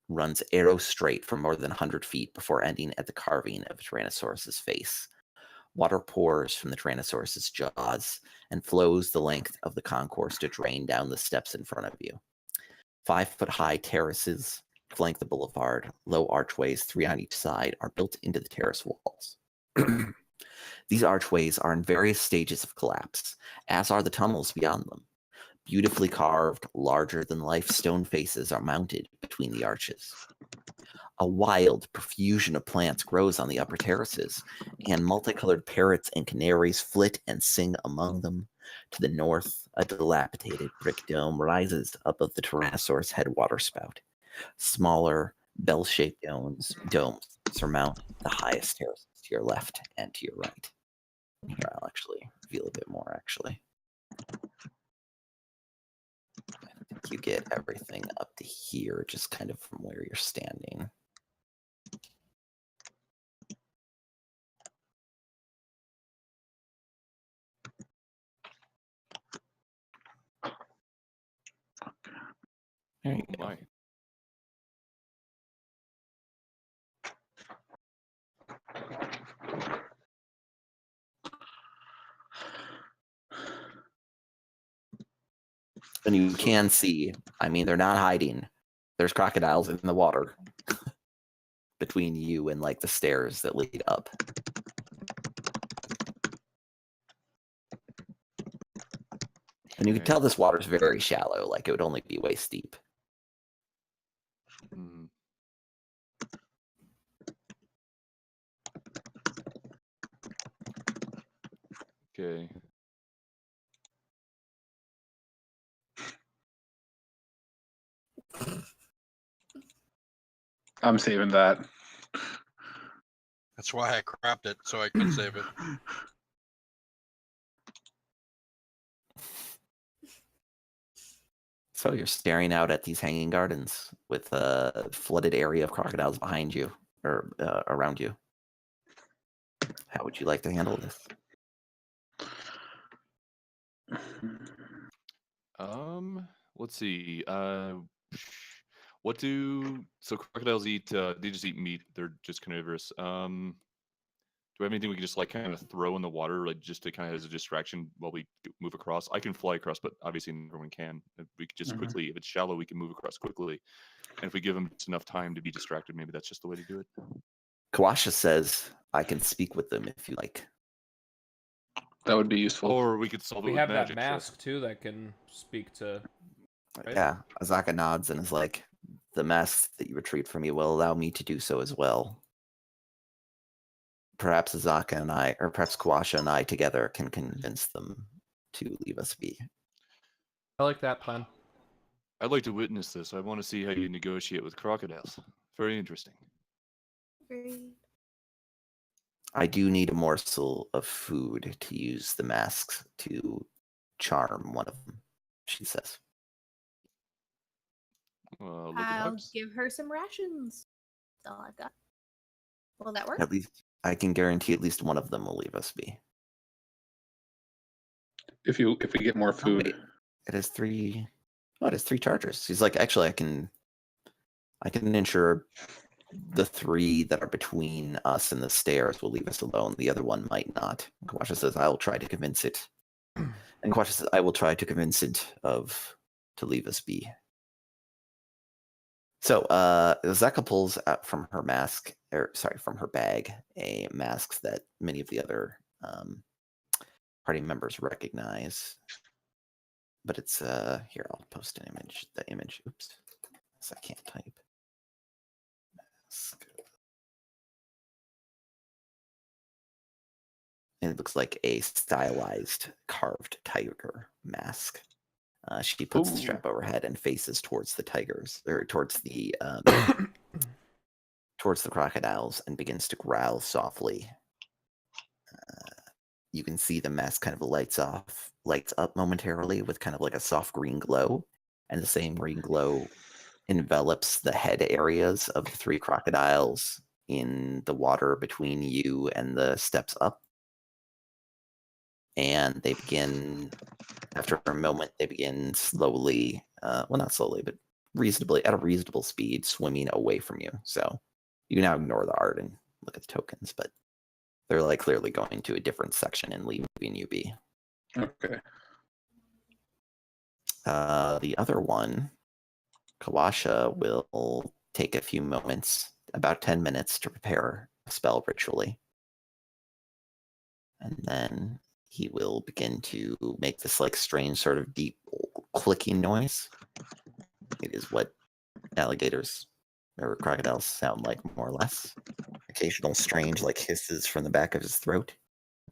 runs arrow straight for more than 100 feet before ending at the carving of a Tyrannosaurus's face. Water pours from the Tyrannosaurus's jaws and flows the length of the concourse to drain down the steps in front of you. 5-foot-high terraces flank the boulevard. Low archways, 3 on each side, are built into the terrace walls. These archways are in various stages of collapse, as are the tunnels beyond them. Beautifully carved, larger-than-life stone faces are mounted between the arches. A wild profusion of plants grows on the upper terraces, and multicolored parrots and canaries flit and sing among them. To the north, a dilapidated brick dome rises above the Tyrannosaurus head waterspout. Smaller, bell-shaped domes surmount the highest terraces to your left and to your right. Here, I'll actually reveal a bit more, actually. I think you get everything up to here, just kind of from where you're standing. There you go. My. And you can see, I mean, they're not hiding. There's crocodiles in the water between you and like the stairs that lead up. And you can tell this water's very shallow, like it would only be waist deep. Mm. Okay. I'm saving that. That's why I crapped it, so I could save it. So you're staring out at these hanging gardens with a flooded area of crocodiles behind you or around you. How would you like to handle this? Let's see. What do crocodiles eat? They just eat meat. They're just carnivorous. Do we have anything we can just like kind of throw in the water, like just to kind of as a distraction while we move across? I can fly across, but obviously everyone can. If we could just quickly, if it's shallow, we can move across quickly. And if we give them just enough time to be distracted, maybe that's just the way to do it. Kawasha says, I can speak with them if you like. That would be useful. Or we could solve it We with have magic. that mask too that can speak to. Right? Yeah, Azaka nods and is like, the mask that you retrieved from me will allow me to do so as well. Perhaps Azaka and I, or perhaps Kawasha and I together can convince them to leave us be. I like that plan. I'd like to witness this. I want to see how you negotiate with crocodiles. Very interesting. Agreed. I do need a morsel of food to use the masks to charm one of them, she says. Look I'll at give her some rations. That's all I've got. Will that work? At least I can guarantee at least one of them will leave us be. If we get more food. wait. It has 3. Oh, it has 3 chargers. He's like, actually, I can ensure the 3 that are between us and the stairs will leave us alone. The other one might not. Kawasha says, I'll try to convince it. And Kawasha says, I will try to convince it to leave us be. So Zeka pulls out from her from her bag, a mask that many of the other party members recognize. But it's here, I'll post an image. The image, oops, so I can't type. Mask. And it looks like a stylized carved tiger mask. She puts the strap over her head and faces towards the tigers, or towards the crocodiles, and begins to growl softly. You can see the mask kind of lights up momentarily with kind of like a soft green glow, and the same green glow envelops the head areas of the 3 crocodiles in the water between you and the steps up. And they begin, after a moment, they begin slowly, well, not slowly, but at a reasonable speed, swimming away from you. So you can now ignore the art and look at the tokens, but They're like clearly going to a different section and leaving you be. Okay. The other one, Kawasha will take a few moments, about 10 minutes, to prepare a spell ritually. And then he will begin to make this like strange sort of deep clicking noise. It is what alligators or crocodiles sound like, more or less. Occasional strange like hisses from the back of his throat.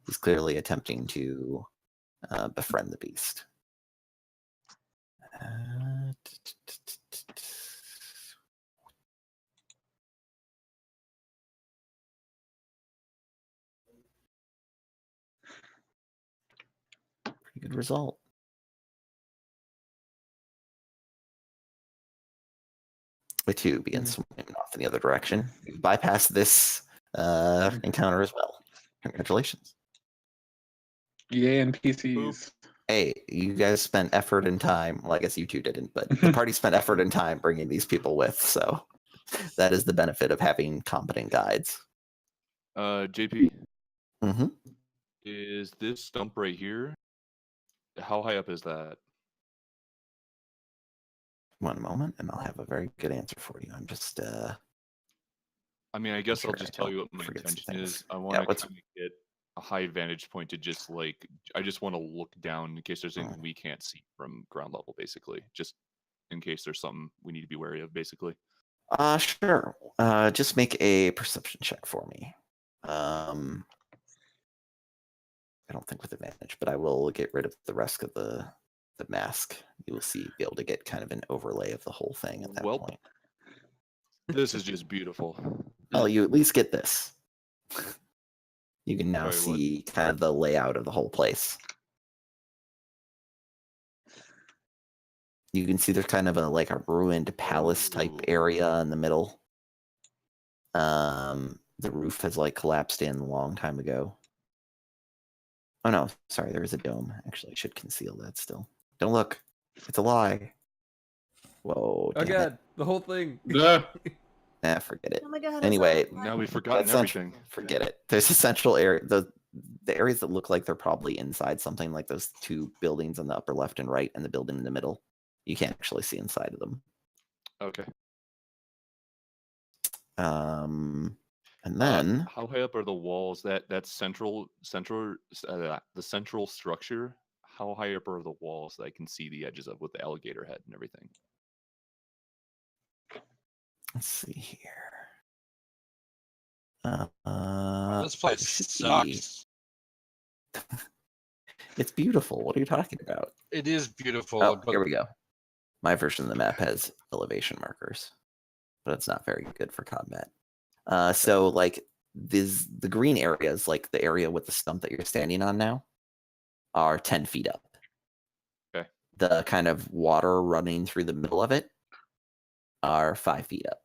He's clearly attempting to befriend the beast. Pretty good result. The two begin swimming off in the other direction. You bypass this encounter as well. Congratulations. Yay, NPCs. Hey, you guys spent effort and time. Well, I guess you two didn't, but the party spent effort and time bringing these people with. So that is the benefit of having competent guides. JP, Mm-hmm. is this stump right here? How high up is that? One moment, and I'll have a very good answer for you. I'm just. I mean, I guess sure I'll just I tell don't you what my forget some intention things. is. I want to what's- kind of get a high vantage point to just like, I just want to look down in case there's anything we can't see from ground level, basically. Just in case there's something we need to be wary of, basically. Sure. Just make a perception check for me. I don't think with advantage, but I will get rid of the rest of the mask. You will be able to get kind of an overlay of the whole thing at that point. This is just beautiful. Well, you at least get this. You can now Sorry, what? see kind of the layout of the whole place. You can see there's kind of a ruined palace type area in the middle. The roof has collapsed in a long time ago. Oh no, sorry, there is a dome. Actually, I should conceal that still. Don't look. It's a lie. Whoa, Oh damn god, it. the whole thing. Nah, forget it. Oh my god. Anyway, Now we've forgotten That's everything. Forget it. There's a central area. The areas that look like they're probably inside something, like those two buildings on the upper left and right, and the building in the middle. You can't actually see inside of them. Okay. And then how high up are the walls? That central the central structure. How high up are the walls that I can see the edges of with the alligator head and everything? let's see here. This place it should sucks. It's beautiful. What are you talking about? It is beautiful. Oh, but here we go. My version of the map has elevation markers, but it's not very good for combat. So the green areas, like the area with the stump that you're standing on now, are 10 feet up. Okay. The kind of water running through the middle of it are 5 feet up.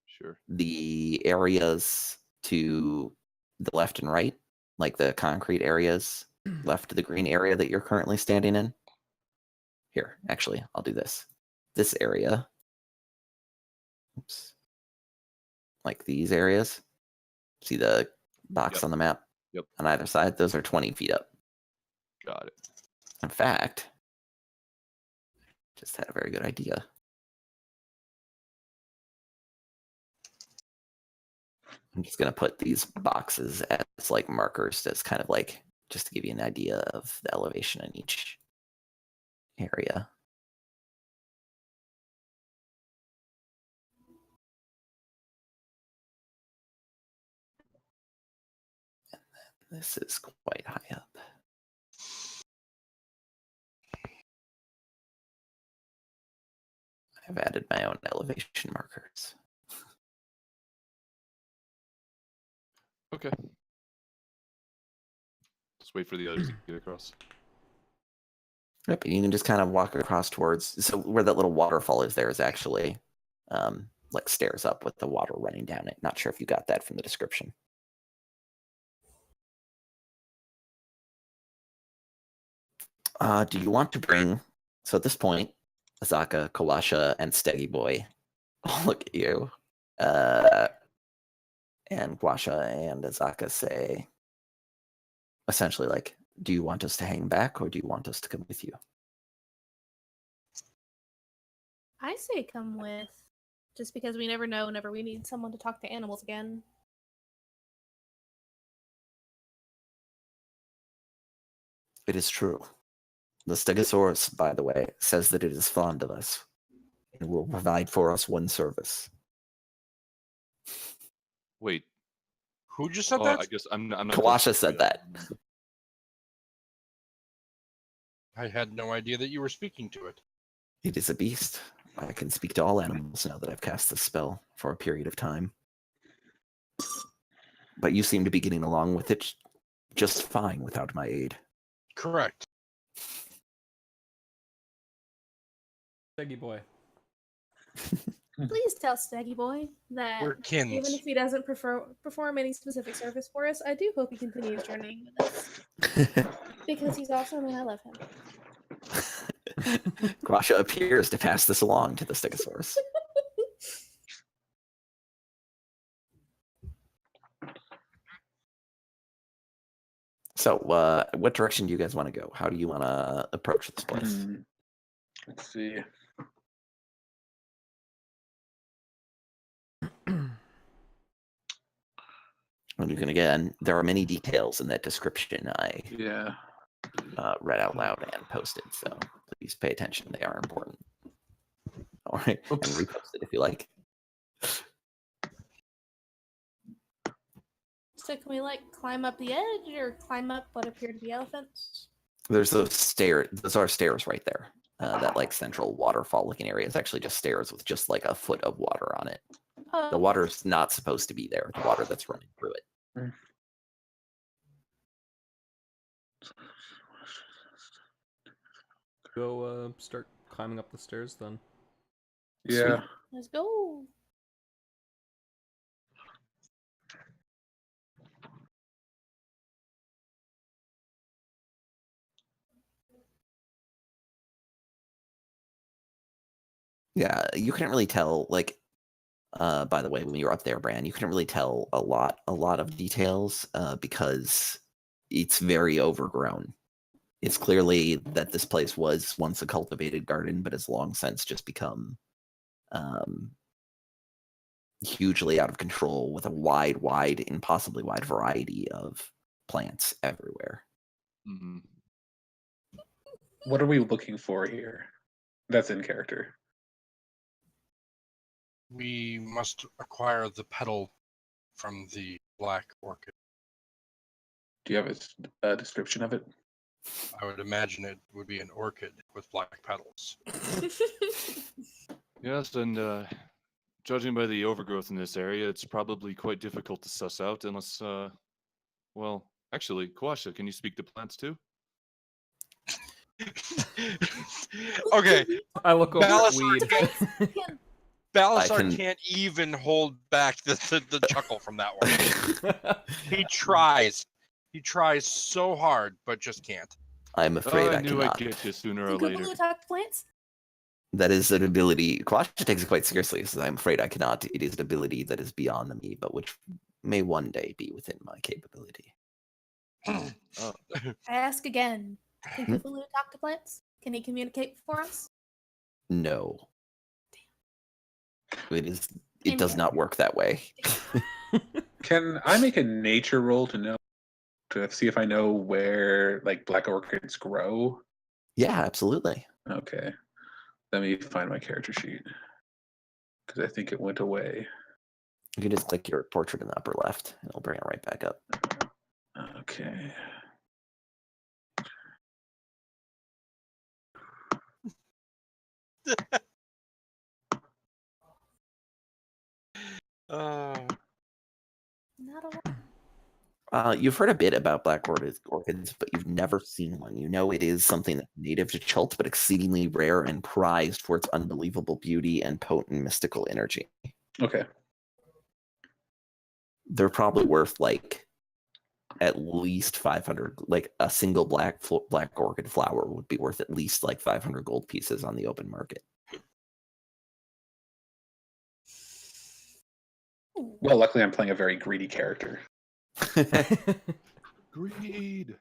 Sure. The areas to the left and right, like the concrete areas left of the green area that you're currently standing in. Here, actually, I'll do this. This area. Oops. Like these areas. See the box Yep. on the map? Yep. On either side, those are 20 feet up. Got it. In fact, just had a very good idea. I'm just going to put these boxes as markers as kind of just to give you an idea of the elevation in each area. And then this is quite high up. I've added my own elevation markers. Okay. Just wait for the others to get across. Yep, and you can just kind of walk across towards. So where that little waterfall is, there is actually stairs up with the water running down it. Not sure if you got that from the description. Do you want to bring? So at this point, Azaka, Kawasha, and Steggy Boy all look at you, And Guasha and Azaka say, essentially, like, do you want us to hang back or do you want us to come with you? I say come with. Just because we never know whenever we need someone to talk to animals again. It is true. The Stegosaurus, by the way, says that it is fond of us and will provide for us one service. Wait. Who just said Oh, that? I guess I'm not. Kawasha said that. I had no idea that you were speaking to it. It is a beast. I can speak to all animals now that I've cast this spell for a period of time. But you seem to be getting along with it just fine without my aid. Correct. Steggy boy. Please tell Steggy Boy that We're kins. even if he doesn't perform any specific service for us, I do hope he continues journeying with us. Because he's awesome and I love him. Guasha appears to pass this along to the Stegosaurus. So, what direction do you guys want to go? How do you want to approach this place? Let's see. And you can, again, there are many details in that description I Yeah. read out loud and posted, so please pay attention. They are important. All right, Oops. and repost it if you like. So can we like climb up the edge or climb up what appear to be elephants? There's those stairs. Those are stairs right there. That like central waterfall-looking area is actually just stairs with just like a foot of water on it. Oh, The water's not supposed to be there. The water that's running through it. Go start climbing up the stairs then. Yeah. let's go. Yeah, you couldn't really tell, like, by the way, when you were up there, Bran, you couldn't really tell a lot of details because it's very overgrown. It's clearly that this place was once a cultivated garden, but has long since just become hugely out of control with a wide, impossibly wide variety of plants everywhere. Mm-hmm. What are we looking for here? That's in character. We must acquire the petal from the black orchid. Do you have a description of it? I would imagine it would be an orchid with black petals. Yes, and judging by the overgrowth in this area, it's probably quite difficult to suss out unless, well, actually, Kawasha, can you speak to plants too? Okay, I look over at Balasar Weed. Balasar can't even hold back the chuckle from that one. He tries. He tries so hard, but just can't. I'm afraid I knew cannot. I'd get you sooner or Can later. Cthulhu talk to plants? That is an ability. Quasha takes it quite seriously. He says, I'm afraid I cannot. It is an ability that is beyond me, but which may one day be within my capability. Oh. I ask again. Can Cthulhu talk to plants? Can he communicate for us? No. It does not work that way. Can I make a nature roll to see if I know where like black orchids grow? Yeah, absolutely. Okay. Let me find my character sheet. Because I think it went away. You can just click your portrait in the upper left, and it'll bring it right back up. Okay. Not a lot. You've heard a bit about black orchids, but you've never seen one. You know it is something that's native to Chult, but exceedingly rare and prized for its unbelievable beauty and potent mystical energy. Okay. They're probably worth like at least 500. Like a single black orchid flower would be worth at least like 500 gold pieces on the open market. Well, luckily I'm playing a very greedy character. Greed,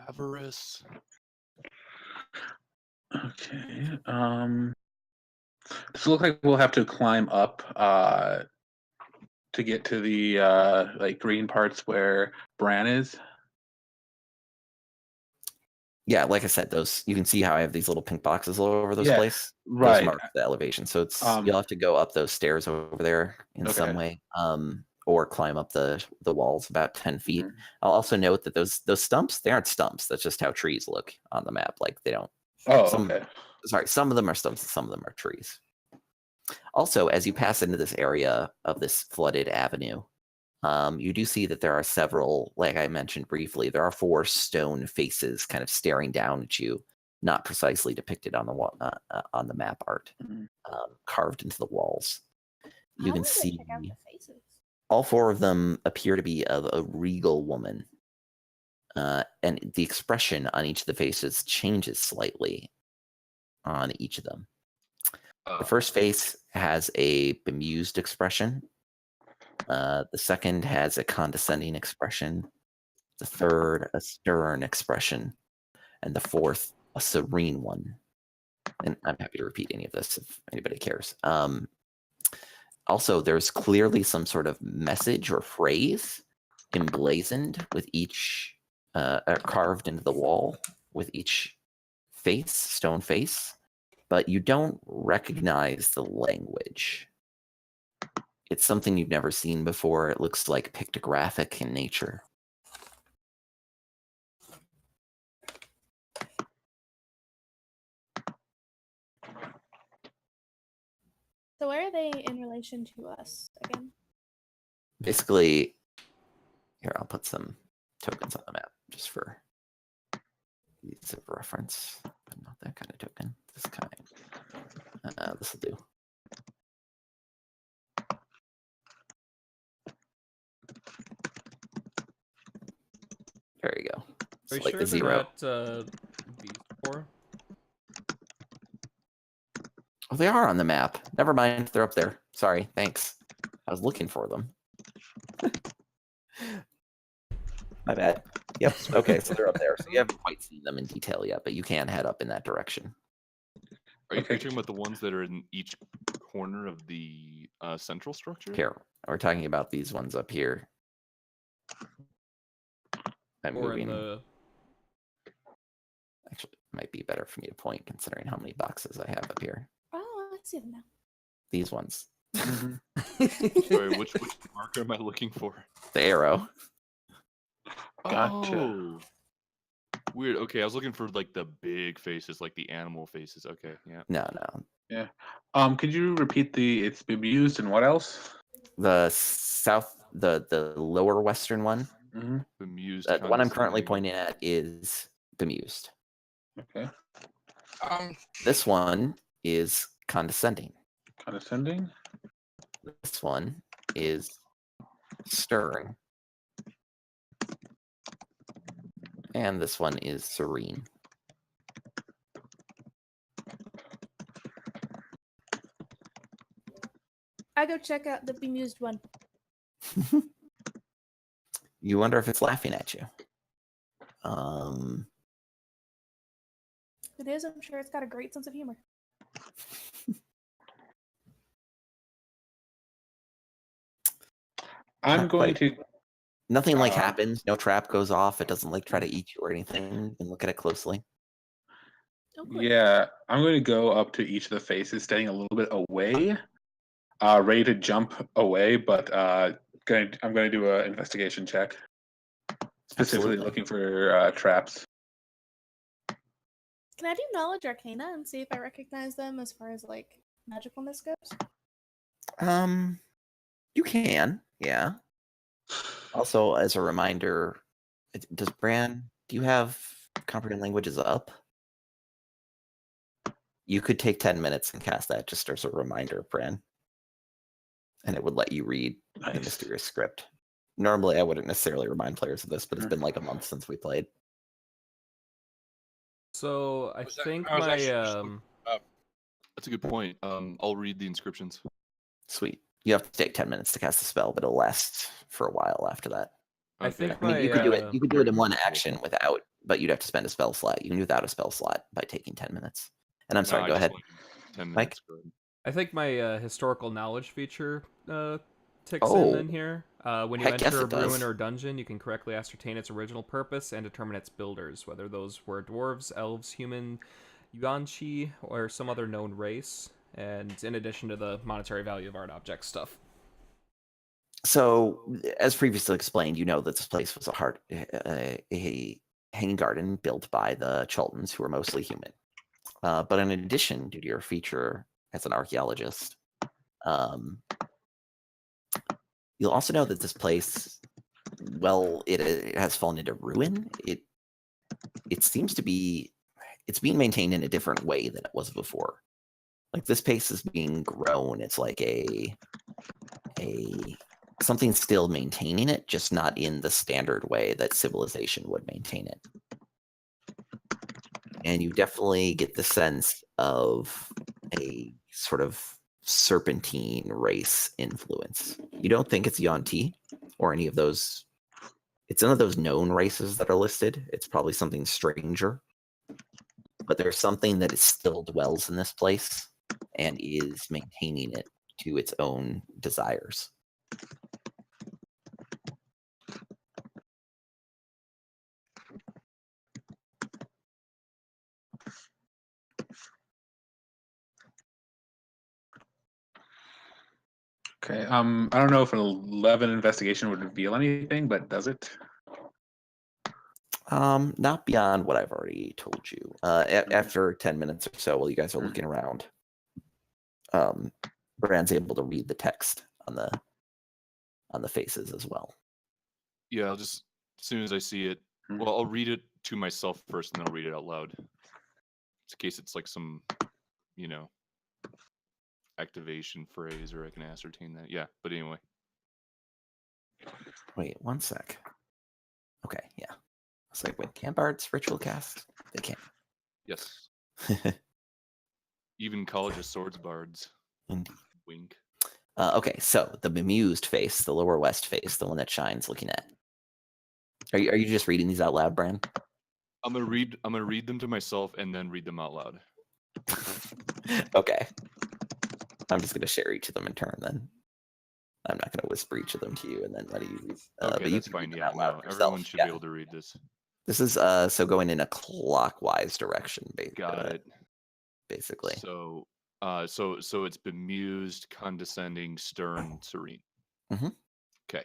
avarice. Okay. Does it look like we'll have to climb up to get to the like green parts where Bran is? Yeah, like I said, those you can see how I have these little pink boxes all over those Yeah, places. right. Those mark the elevation. So it's Um, you'll have to go up those stairs over there in some Okay. way, or climb up the walls about 10 feet. Mhm. I'll also note that those stumps, they aren't stumps. That's just how trees look on the map. Like they don't. Oh, Some okay. some of them are stumps, and some of them are trees. Also, as you pass into this area of this flooded avenue, you do see that there are several, like I mentioned briefly, there are 4 stone faces kind of staring down at you, not precisely depicted on the map art, Mhm. carved into the walls. You I can wanna go see check out the faces. all 4 of them appear to be of a regal woman, and the expression on each of the faces changes slightly on each of them. The first face has a bemused expression. The second has a condescending expression. The third, a stern expression. And the fourth, a serene one. And I'm happy to repeat any of this if anybody cares. Also, there's clearly some sort of message or phrase emblazoned with each, carved into the wall with each face, stone face, but you don't recognize the language. It's something you've never seen before. It looks like pictographic in nature. So where are they in relation to us again? Basically, here, I'll put some tokens on the map just for ease of reference, but not that kind of token. This kind. This will do. There you go. Are you It's like sure the they're 0. not these 4? Oh, they are on the map. Never mind. They're up there. Sorry. Thanks. I was looking for them. My bad. Yep. Okay, so they're up there. So you haven't quite seen them in detail yet, but you can head up in that direction. Are you Okay. talking about the ones that are in each corner of the central structure? Here, we're talking about these ones up here. I'm Or in moving. the... Actually, it might be better for me to point considering how many boxes I have up here. Oh, I see them now. These ones. Sorry, which marker am I looking for? The arrow. Gotcha. Oh, weird. Okay, I was looking for like the big faces, like the animal faces. Okay, yeah. No. Yeah. Could you repeat it's bemused and what else? The south, the lower western one. Mm-hmm. Bemused. The one I'm currently condescending. pointing at is bemused. Okay. This one is condescending. Condescending. This one is stern. And this one is serene. I go check out the bemused one. You wonder if it's laughing at you. It is, I'm sure it's got a great sense of humor. I'm Not going quite. to. Nothing like happens. No trap goes off. It doesn't like try to eat you or anything. You can look at it closely. Oh, good. Yeah, I'm going to go up to each of the faces, staying a little bit away, ready to jump away, but I'm going to do an investigation check, specifically Absolutely. looking for traps. Can I do knowledge arcana and see if I recognize them as far as like magicalness goes? You can, yeah. Also, as a reminder, do you have comprehend languages up? You could take 10 minutes and cast that just as a reminder, Bran. And it would let you read the Nice. mysterious script. Normally, I wouldn't necessarily remind players of this, but it's been like a month since we played. So I think I was my actually just looking up. That's a good point. I'll read the inscriptions. Sweet. You have to take 10 minutes to cast the spell, but it'll last for a while after that. I Okay. think I mean, my you could do it. You could do it in one Cool. action without, but you'd have to spend a spell slot. You can do without a spell slot by taking 10 minutes. And I'm sorry. I Go just ahead. wanted 10 Mike? minutes. Go ahead. I think my historical knowledge feature ticks Oh. in here. When you Heck yes, enter a it does. ruin or dungeon, you can correctly ascertain its original purpose and determine its builders, whether those were dwarves, elves, human, Yuan-Chi, or some other known race, and in addition to the monetary value of art object stuff. So, as previously explained, you know that this place was a hanging garden built by the Chultans, who are mostly human. But in addition, due to your feature as an archaeologist, you'll also know that this place, well, it has fallen into ruin. It seems to be, it's being maintained in a different way than it was before. Like, this place is being grown. It's like a something still maintaining it, just not in the standard way that civilization would maintain it. And you definitely get the sense of a sort of serpentine race influence. You don't think it's Yuan-Ti or any of those. It's none of those known races that are listed. It's probably something stranger. But there's something that still dwells in this place and is maintaining it to its own desires. Okay. I don't know if an 11 investigation would reveal anything, but does it? Not beyond what I've already told you. After 10 minutes or so, while you guys are looking around, Brand's able to read the text on the faces as well. Yeah, I'll just as soon as I see it. Well, I'll read it to myself first, and then I'll read it out loud. In case it's like some, activation phrase, or I can ascertain that. Yeah, but anyway. Wait, one sec. Okay, yeah. I was like, wait, can bards ritual cast? They can. Yes. Even College of Swords bards. Indeed. Wink. Okay, so the bemused face, the lower west face, the one that Shine's looking at. Are you just reading these out loud, Bran? I'm gonna read them to myself and then read them out loud. Okay. I'm just gonna share each of them in turn then. I'm not gonna whisper each of them to you and then let you read. Okay, but you that's can read fine. them Yeah, out loud no, yourself. everyone should Yeah. be able to read this. This is so going in a clockwise direction, Got it. basically. So it's bemused, condescending, stern, serene. Mhm. Okay.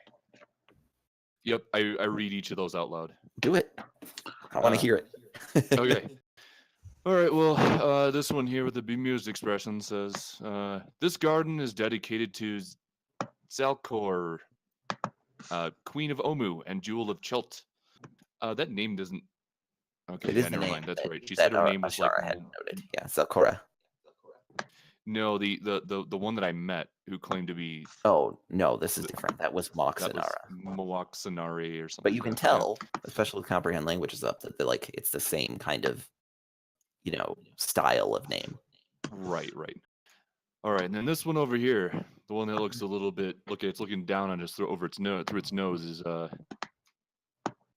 Yep, I read each of those out loud. Do it. I want to hear it. Okay. All right, well, this one here with the bemused expression says, this garden is dedicated to Zalcor, Queen of Omu and Jewel of Chult. That name doesn't... Okay, It yeah, is the never name mind. That's that- right. She that said her name was Ashara like... had noted. Yeah, Zalcora. No, the one that I met who claimed to be... Oh, no, this is different. That was Moxinara. Moxinari or something. But you can tell, especially with comprehend languages up, that it's the same kind of, style of name. Right. All right, and then this one over here, the one that looks a little bit... it's looking down on us through its nose is...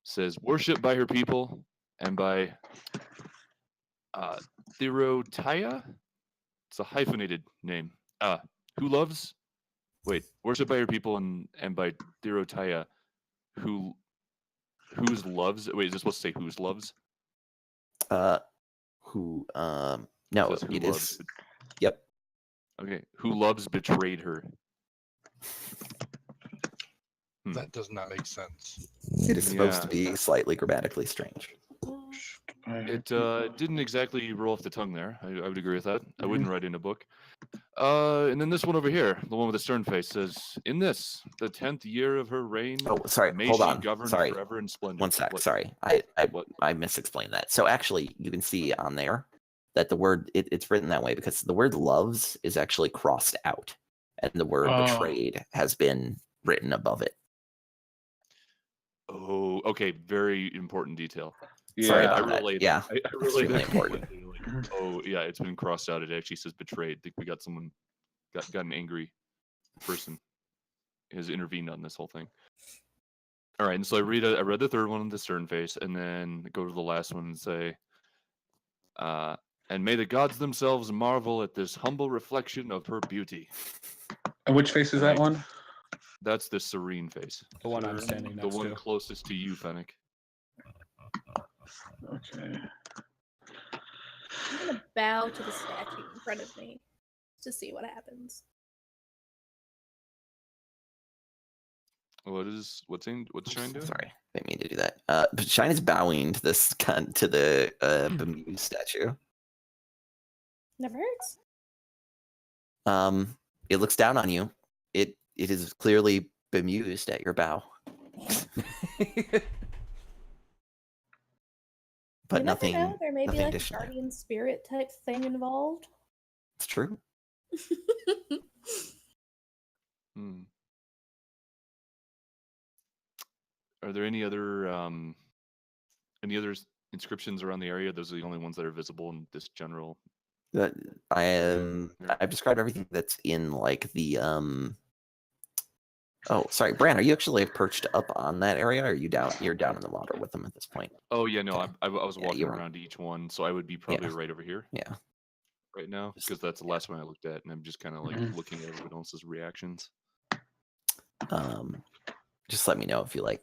says, worship by her people and by Thirotaya? It's a hyphenated name. Who loves... Wait, worship by her people and by Thirotaya, whose loves... Wait, is this supposed to say whose loves? No, Says who it loves. is. Yep. Okay, who loves betrayed her. That does not make sense. It is supposed to Yeah. be slightly grammatically strange. It didn't exactly roll off the tongue there. I would agree with that. I wouldn't write in a book. And then this one over here, the one with the stern face, says, in this, the 10th year of her reign, Oh, sorry. may Hold she on. govern Sorry. forever in splendor. One sec. What? Sorry. I misexplained that. So actually, you can see on there that the word, it's written that way because the word loves is actually crossed out. And the word betrayed has been written above it. Oh, okay. Very important detail. Sorry Yeah. about that. Yeah. I relayed Extremely that important. completely, oh, yeah, it's been crossed out. It actually says betrayed. I think we got someone got an angry person has intervened on this whole thing. All right, and so I read the third one, the stern face, and then go to the last one and say, and may the gods themselves marvel at this humble reflection of her beauty. And which face is that one? That's the serene face. The one I'm standing The next one to. closest to you, Fennec. Okay. I'm gonna bow to the statue in front of me to see what happens. What's Shine doing? Sorry, didn't mean to do that. But Shine is bowing to this to the bemused statue. Never hurts. It looks down on you. It is clearly bemused at your bow. But You nothing. never know. There may be nothing like a additional. guardian spirit type thing involved. It's true. Hmm. Are there any other inscriptions around the area? Those are the only ones that are visible in this general. I've described everything that's in like the Oh, sorry, Bran. Are you actually perched up on that area? Or are you down? You're down in the water with them at this point. Oh yeah, no, Okay. I was Yeah, walking you were. around each one, so I would be probably right over here Yeah. right now Just- because that's the last one I looked at, and I'm just kind of like looking at everyone else's reactions. Just let me know if you like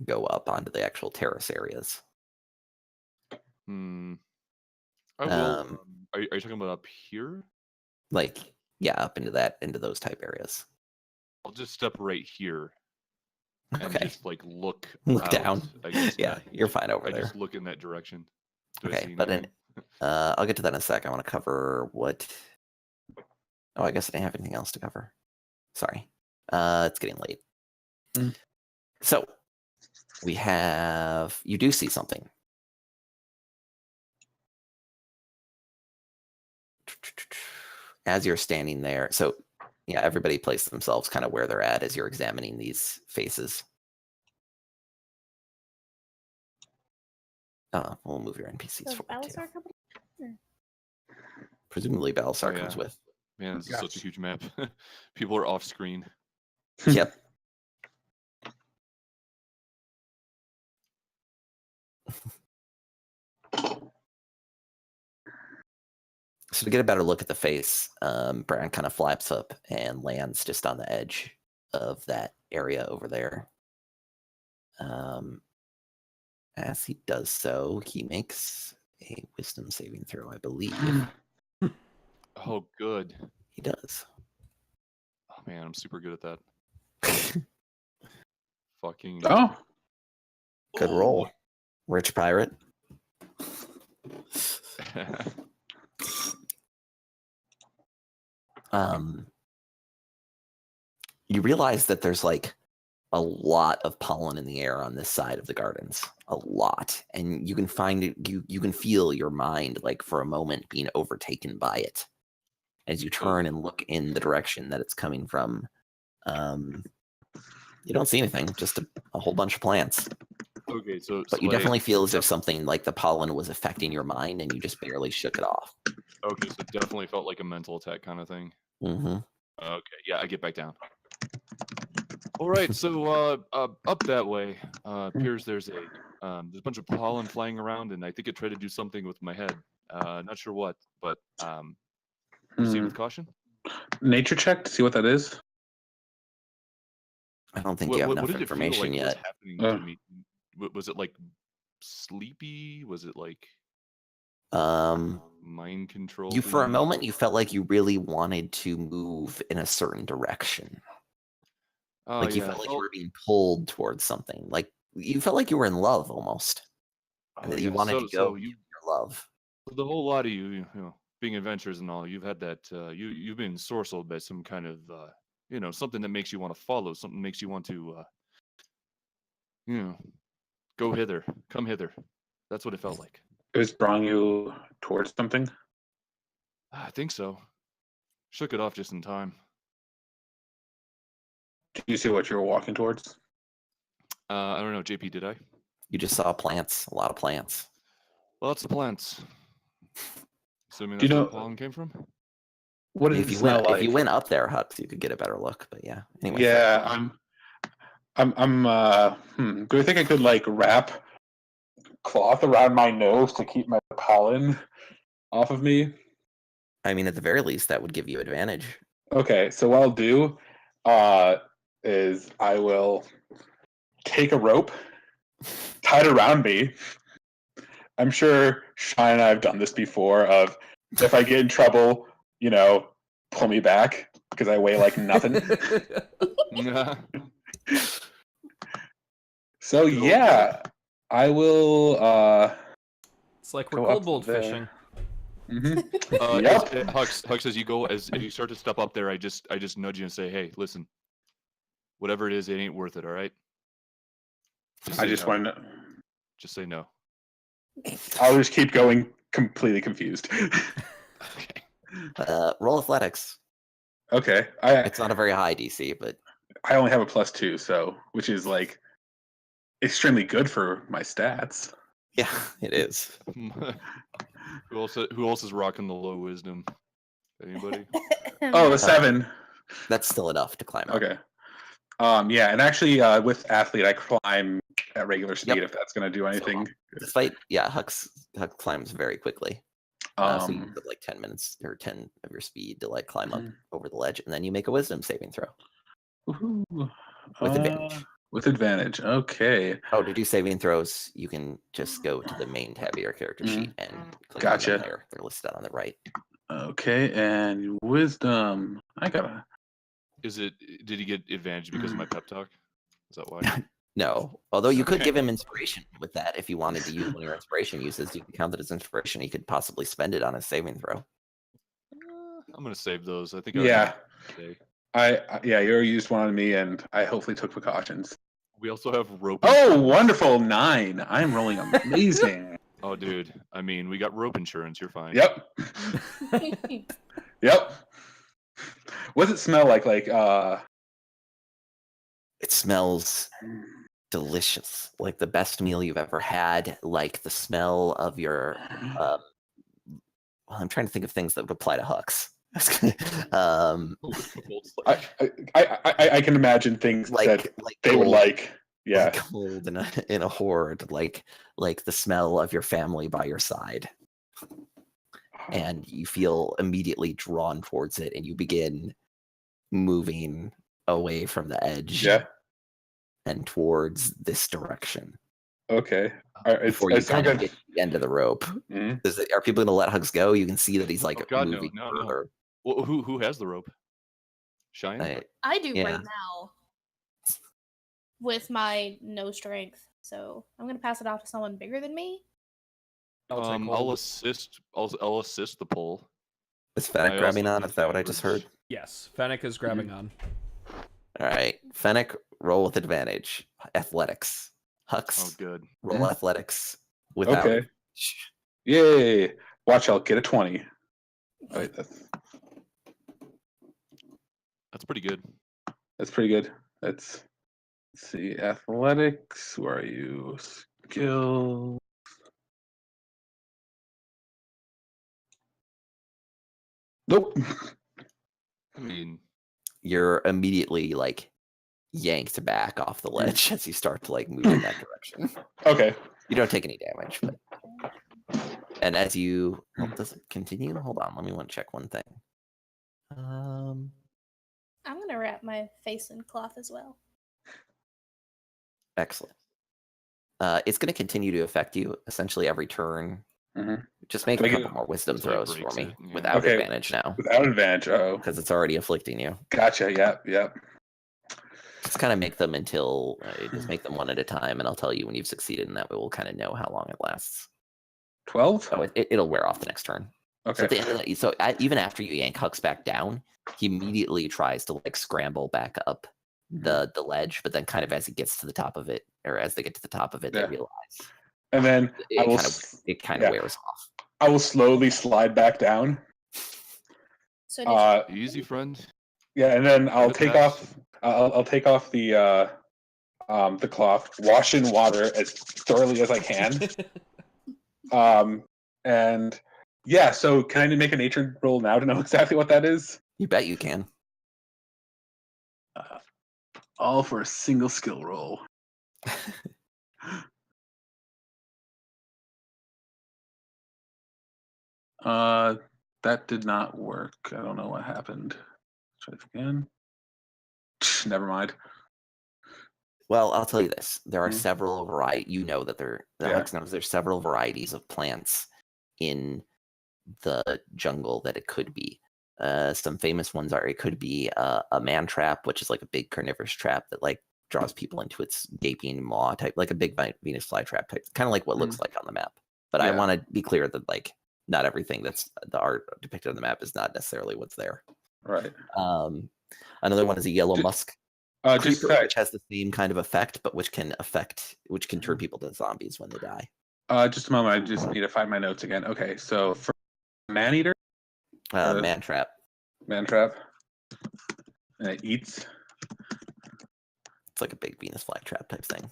go up onto the actual terrace areas. Hmm. I will. Are you talking about up here? Like, yeah, up into those type areas. I'll just step right here and Okay. just like look Look out, down. I guess, Yeah, you're fine over I there. just look in that direction. Do I Okay, see but anything? I'll get to that in a sec. I want to cover what. Oh, I guess I didn't have anything else to cover. Sorry. It's getting late. Mm. So you do see something. As you're standing there, so yeah, everybody place themselves kind of where they're at as you're examining these faces. We'll move your NPCs Does forward too. Battlestar come? Presumably Battlestar Oh, comes yeah. with. Man, this is such a Gotcha. huge map. People are off screen. Yep. So to get a better look at the face, Bran kind of flaps up and lands just on the edge of that area over there. As he does so, he makes a wisdom saving throw, I believe. Oh, good. He does. Oh man, I'm super good at that. Fucking. Oh, Good roll. Rich pirate. You realize that there's like a lot of pollen in the air on this side of the gardens. A lot. And you can find it, you can feel your mind like for a moment being overtaken by it. As you turn and look in the direction that it's coming from. You don't see anything, just a whole bunch of plants. Okay, so But you definitely feel as if something like the pollen was affecting your mind and you just barely shook it off. Okay, so it definitely felt like a mental attack kind of thing. Mm-hmm. Okay, yeah, I get back down. All right, so up that way appears there's a bunch of pollen flying around, and I think it tried to do something with my head. Not sure what, but proceed with caution. nature check to see what that is. I don't think you have enough What did it feel information like yet. was happening to me? Was it like sleepy? Was it like mind control? You for a moment you felt like you really wanted to move in a certain direction. Like you felt like you were being pulled towards something. Like you felt like you were in love almost. And that you wanted to go to your love. The whole lot of you know, being adventurers and all, you've had that you've been sorcelled by some kind of something that makes you want to follow, something makes you want to go hither, come hither. That's what it felt like. It was drawing you towards something. I think so. Shook it off just in time. Do you see what you were walking towards? I don't know, JP, did I? You just saw plants, a lot of plants. Lots of plants. Assuming Do you that's where know- pollen came from? What does If it you smell went like? if you went up there, Hux, you could get a better look. But yeah. Anyway. Yeah, do I think I could like wrap cloth around my nose to keep my pollen off of me? I mean, at the very least, that would give you advantage. Okay, so what I'll do is I will take a rope, tie it around me. I'm sure Shine and I have done this before. Of if I get in trouble, pull me back because I weigh like nothing. So yeah, I will. It's like we're Go cold up bolt there. fishing. Mm-hmm. Yep. Hux, as you go, as you start to step up there, I just nudge you and say, "Hey, listen, whatever it is, it ain't worth it. All right." I just want to. Just say no. I'll just keep going, completely confused. Okay. Roll athletics. Okay, It's not a very high DC, but I only have a +2, so which is like extremely good for my stats. yeah, it is. Who else is rocking the low wisdom? Anybody? Oh, a 7. That's still enough to climb up. Okay. Yeah, and actually, with athlete, I climb at regular speed. Yep. If that's going to do anything. Despite, Hux climbs very quickly. So you have like 10 minutes or 10 of your speed to like climb up over the ledge, and then you make a wisdom saving throw. With advantage. With advantage. Okay. Oh, to do saving throws, you can just go to the main tab of your character sheet and click on them there. They're listed on the right. Okay, and wisdom. I gotta. Did he get advantage because of my pep talk? Is that why? No. Although you could give him inspiration with that if you wanted to use one of your inspiration uses. You can count it as inspiration. He could possibly spend it on a saving throw. I'm gonna save those. I think. Yeah. You already used one on me, and I hopefully took precautions. We also have rope. Oh, wonderful 9! I'm rolling amazing. Oh, dude. I mean, we got rope insurance. You're fine. Yep. Yep. What does it smell like? It smells delicious, like the best meal you've ever had. Like the smell of your. I'm trying to think of things that would apply to Hux. I can imagine things that they would like. Yeah, like gold in a hoard, like the smell of your family by your side, and you feel immediately drawn towards it, and you begin moving away from the edge, and towards this direction. Okay. Before you kind of get to the end of the rope, are people going to let Hugs go? You can see that he's like moving further. Well, who has the rope? Shine. I do right now. With my no strength, so I'm gonna pass it off to someone bigger than me. I'll assist. I'll assist the pole. Is Fennec grabbing on? Is that what I just heard? Yes, Fennec is grabbing on. All right, Fennec, roll with advantage. Athletics. Hux. Oh, good. Roll athletics without. Okay. Yay! Watch, I'll get a 20. Wait, that's pretty good. That's pretty good. Let's see, athletics. Where are you? Skill. Nope. I mean, you're immediately like yanked back off the ledge as you start to like move in that direction. Okay. You don't take any damage, but and as you does it continue? Hold on, let me check one thing. I'm gonna wrap my face in cloth as well. Excellent. It's going to continue to affect you essentially every turn. Just make a couple more wisdom throws for me without advantage now. Without advantage, because it's already afflicting you. Gotcha. Yep. Just kind of make them until just make them one at a time, and I'll tell you when you've succeeded, and that way we'll kind of know how long it lasts. 12. Oh, it'll wear off the next turn. Okay. So at the end of that, even after you yank Hux back down, he immediately tries to like scramble back up the ledge, but then kind of as he gets to the top of it, or as they get to the top of it, they realize. And then it kind of wears off. I will slowly slide back down. So easy, friend. Yeah, and then I'll take off. I'll take off the cloth, wash in water as thoroughly as I can, and Yeah, so can I make a nature roll now to know exactly what that is? You bet you can. All for a single skill roll. That did not work. I don't know what happened. Try this again. Never mind. Well, I'll tell you this: there are Mhm. several variety. You know that Alex knows there's several varieties of plants in the jungle that it could be. Some famous ones are it could be a man trap, which is like a big carnivorous trap that like draws people into its gaping maw type, like a big Venus flytrap type, kind of like what looks like on the map. But I Yeah. want to be clear that like not everything that's the art depicted on the map is not necessarily what's there. Right. Another one is a yellow musk Just creeper, which has the same kind of effect, but which can turn people to zombies when they die. just a moment. I just need to find my notes again. Okay, so for man eater, Man trap. man trap, and it eats. It's like a big Venus flytrap type thing.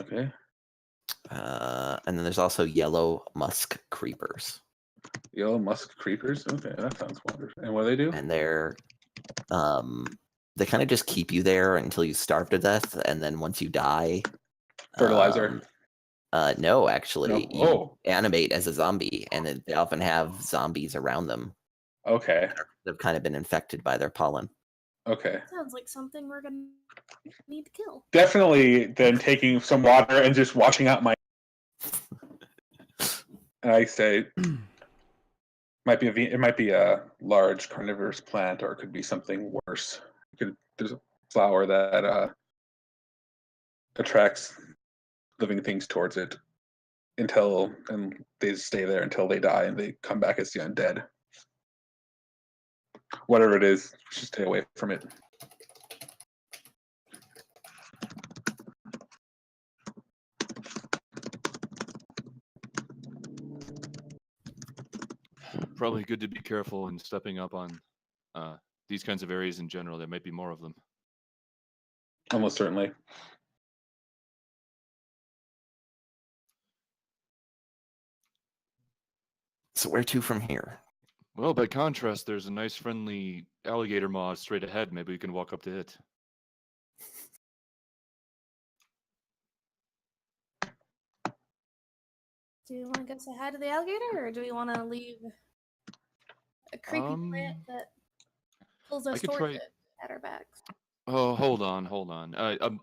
Okay. And then there's also yellow musk creepers. Yellow musk creepers. Okay, that sounds wonderful. And what do they do? And they kind of just keep you there until you starve to death, and then once you die, Fertilizer. No, actually, No. Oh. you animate as a zombie, and they often have zombies around them. Okay. They've kind of been infected by their pollen. Okay. Sounds like something we're gonna need to kill. Definitely then taking some water and just washing out my. And I say, it might be a large carnivorous plant, or it could be something worse. There's a flower that attracts living things towards it and they stay there until they die, and they come back as the undead. Whatever it is, just stay away from it. Probably good to be careful in stepping up on these kinds of areas in general. There might be more of them. Almost certainly. So where to from here? Well, by contrast, there's a nice friendly alligator maw straight ahead. Maybe we can walk up to it. Do you want to go say hi to the alligator, or do we want to leave a creepy plant that pulls us towards it at our backs? Oh, hold on.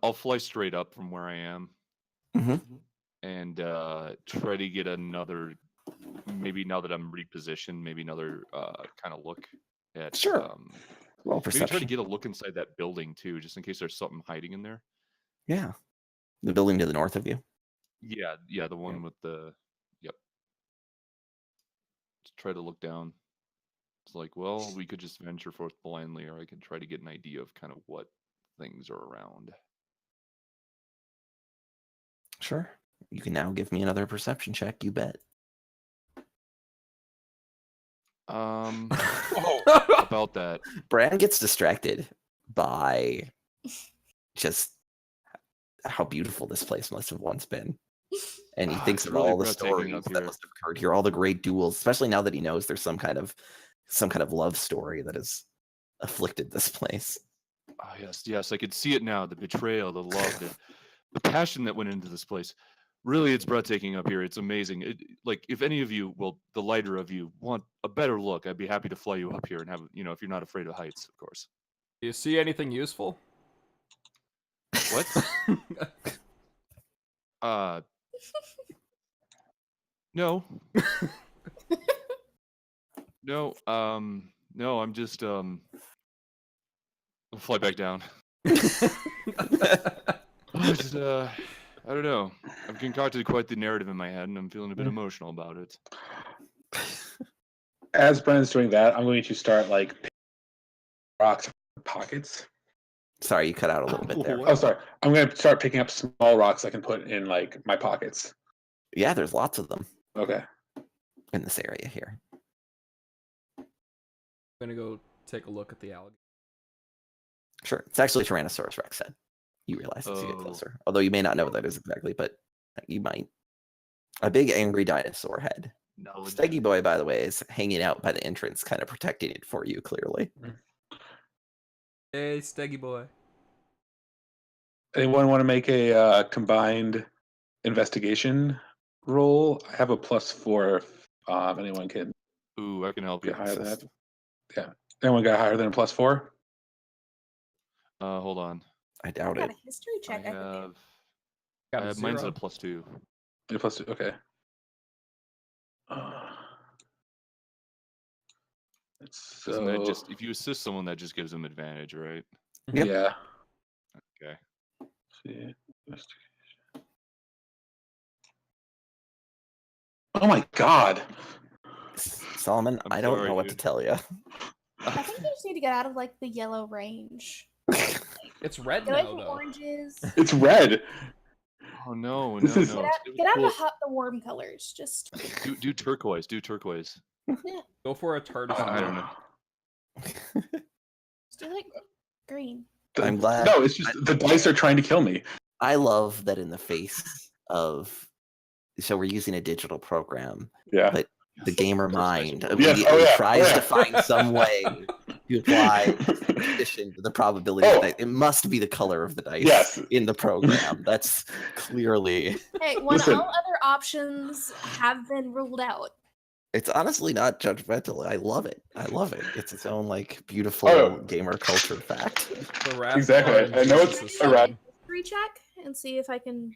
I'll fly straight up from where I am, and try to get another. Maybe now that I'm repositioned, maybe another kind of look at. Sure. Well, maybe perception. try to get a look inside that building too, just in case there's something hiding in there. Yeah, the building to the north of you. Yeah, the one with the. Yep. Just try to look down. It's like, well, we could just venture forth blindly, or I could try to get an idea of kind of what things are around. Sure. You can now give me another perception check. You bet. About that. Bran gets distracted by just how beautiful this place must have once been. And he thinks of really all the breathtaking stories up that here. must have occurred here, all the great duels, especially now that he knows there's some kind of love story that has afflicted this place. Oh, yes, I could see it now. The betrayal, the love, the passion that went into this place. Really, it's breathtaking up here. It's amazing. Like, if any of you, well, the lighter of you, want a better look, I'd be happy to fly you up here and have, if you're not afraid of heights, of course. Do you see anything useful? What? No. No, I'm just, I'll fly back down. I don't know. I've concocted quite the narrative in my head, and I'm feeling a bit emotional about it. As Brennan's doing that, I'm going to start like rocks in pockets. Sorry, you cut out a little bit there. Oh, sorry. I'm going to start picking up small rocks I can put in like my pockets. Yeah, there's lots of them. Okay. In this area here. I'm gonna go take a look at the alligator. Sure. It's actually Tyrannosaurus Rex head. You realize as you get closer. Although you may not know what that is exactly, but you might. A big angry dinosaur head Knowledge. Steggy Boy, by the way, is hanging out by the entrance, kind of protecting it for you, clearly. Hey, Steggy Boy. Anyone want to make a combined investigation roll? I have a +4 if anyone can Ooh, I can help you. get higher than that. Yeah. Anyone got higher than a +4? Hold on. I I doubt got it. a history check I could do. Got a Mine's 0. at a +2. A +2. Okay. Isn't that So just if you assist someone, that just gives them advantage, right? Yep. yeah. Okay. See, oh my god. Solomon, I'm I don't sorry, know what to dude. tell you. I think you just need to get out of like the yellow range. It's red Get away now, from though. oranges. It's red. Oh no, This no, is- no. Get out Well, of the warm colors. Just do turquoise. Do turquoise. Go for a TARDIS. I don't know. just do like green. I'm glad. No, it's just the dice are trying to kill me. I love that in the face of. So we're using a digital program, Yeah. but the gamer mind Yes, immediately oh tries yeah. to find some way to apply addition to the probability of dice. It must be the color of the dice Yes. in the program. That's clearly. Hey, when Listen. all other options have been ruled out. It's honestly not judgmental. I love it. I love it. It's its own like beautiful Oh. gamer culture fact. The wrath Exactly. of I know Jesus it's is a rat. strong. History check and see if I can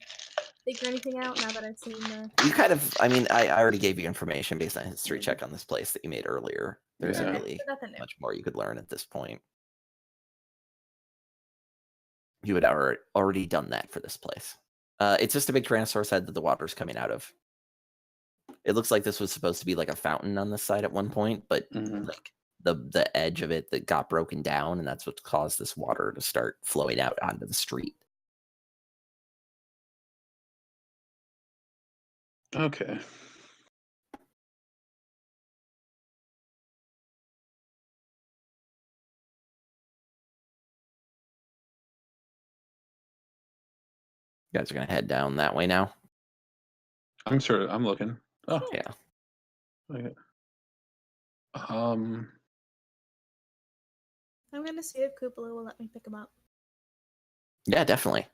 figure anything out now that I've seen the. You kind of, I mean, I already gave you information based on a history check on this place that you made earlier. There isn't Yeah. really Nothing new. much more you could learn at this point. You had already done that for this place. It's just a big Tyrannosaurus head that the water's coming out of. It looks like this was supposed to be like a fountain on this side at one point, but like the edge of it that got broken down, and that's what caused this water to start flowing out onto the street. Okay. You guys are gonna head down that way now. I'm sure I'm looking. Oh Yeah. okay. I'm gonna see if Koopa will let me pick him up. Yeah, definitely.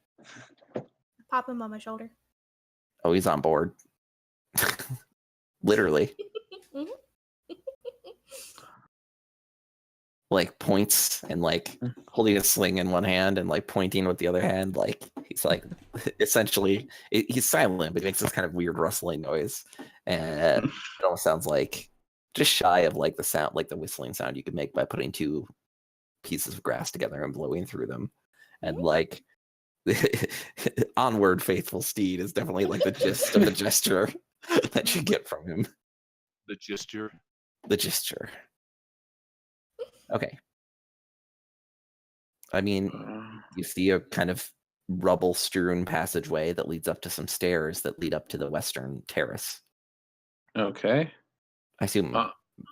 Pop him on my shoulder. Oh, he's on board. Literally. Mhm. Like points and like holding a sling in one hand and like pointing with the other hand. Like he's like essentially he's silent, but he makes this kind of weird rustling noise. And it almost sounds like just shy of like the sound, like the whistling sound you could make by putting two pieces of grass together and blowing through them. And like onward faithful steed is definitely like the gist of the gesture that you get from him. The gesture. The gesture. Okay. I mean, you see a kind of rubble-strewn passageway that leads up to some stairs that lead up to the western terrace. Okay. I assume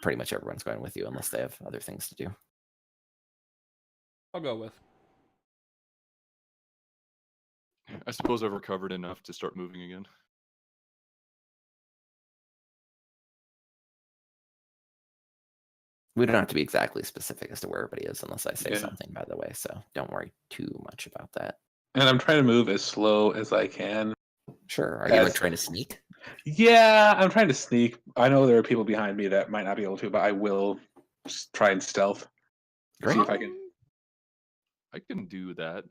pretty much everyone's going with you unless they have other things to do. I'll go with. I suppose I've recovered enough to start moving again. We don't have to be exactly specific as to where everybody is unless I say Yeah. something, by the way, so don't worry too much about that. And I'm trying to move as slow as I can. Sure. Are you like As- trying to sneak? Yeah, I'm trying to sneak. I know there are people behind me that might not be able to, but I will just try and stealth. Great. See if I can. I can do that.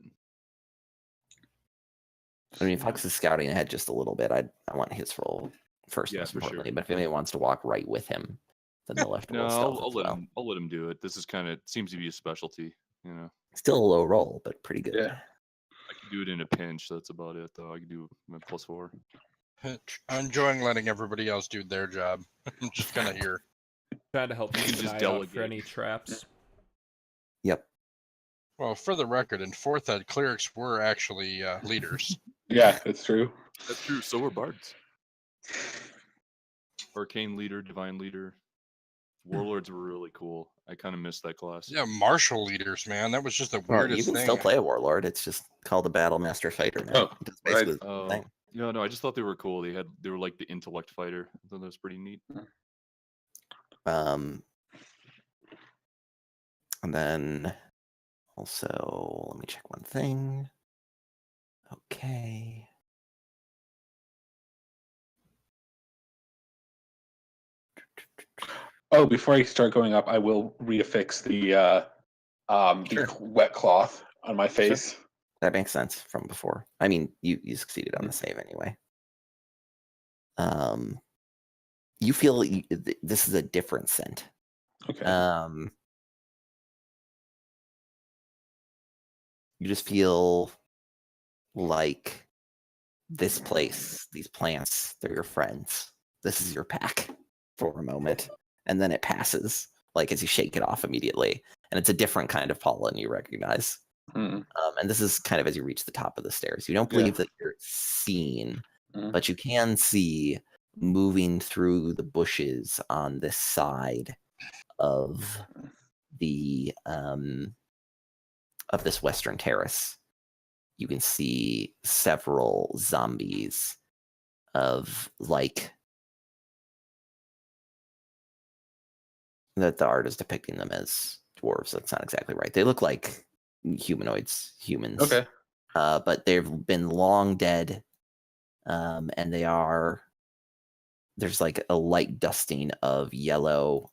I mean, Fox is scouting ahead just a little bit. I want his role first, Yeah, most for sure. importantly. But if anybody wants to walk right with him, then they'll have to No, roll stealth I'll as let well. him. I'll let him do it. This is kind of seems to be a specialty. You know, Still a low roll, but pretty good. Yeah. I can do it in a pinch. That's about it, though. I can do my +4. I'm enjoying letting everybody else do their job. I'm just kind of here. Trying to help You keep can an just eye out for delegate. any traps. Yep. Well, for the record, in 4th Ed, clerics were actually leaders. Yeah, it's true. That's true. So are bards. Arcane leader, divine leader. Warlords were really cool. I kind of missed that class. Yeah, martial leaders, man. That was just the Well, you weirdest can thing. still play a warlord. It's just called a battle master fighter now. Oh, It's basically Oh, the thing. No, I just thought they were cool. They were like the intellect fighter. I thought that was pretty neat. And then also, let me check one thing. Okay. Oh, before I start going up, I will reaffix the Sure. wet cloth on my face. That makes sense from before. I mean, you succeeded on the save anyway. You feel this is a different scent. Okay. You just feel like this place, these plants, they're your friends. This is your pack for a moment, and then it passes, like as you shake it off immediately, and it's a different kind of pollen you recognize. Mm. And this is kind of as you reach the top of the stairs. You don't believe that you're seen, but you can see moving through the bushes on this side of the of this western terrace. You can see several zombies of like that the art is depicting them as dwarves. That's not exactly right. They look like humans. Okay. But they've been long dead, and there's like a light dusting of yellow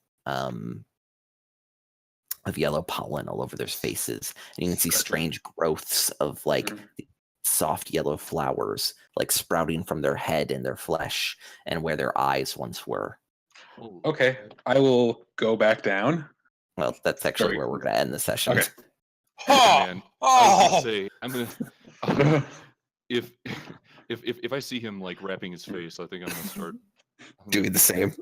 pollen all over their faces, and you can see strange growths of like soft yellow flowers like sprouting from their head and their flesh and where their eyes once were. Okay. I will go back down. Well, that's actually where we're going to end the session. Okay. Oh, Man, I was gonna oh. say I'm gonna if I see him like wrapping his face, I think I'm gonna start Doing the same.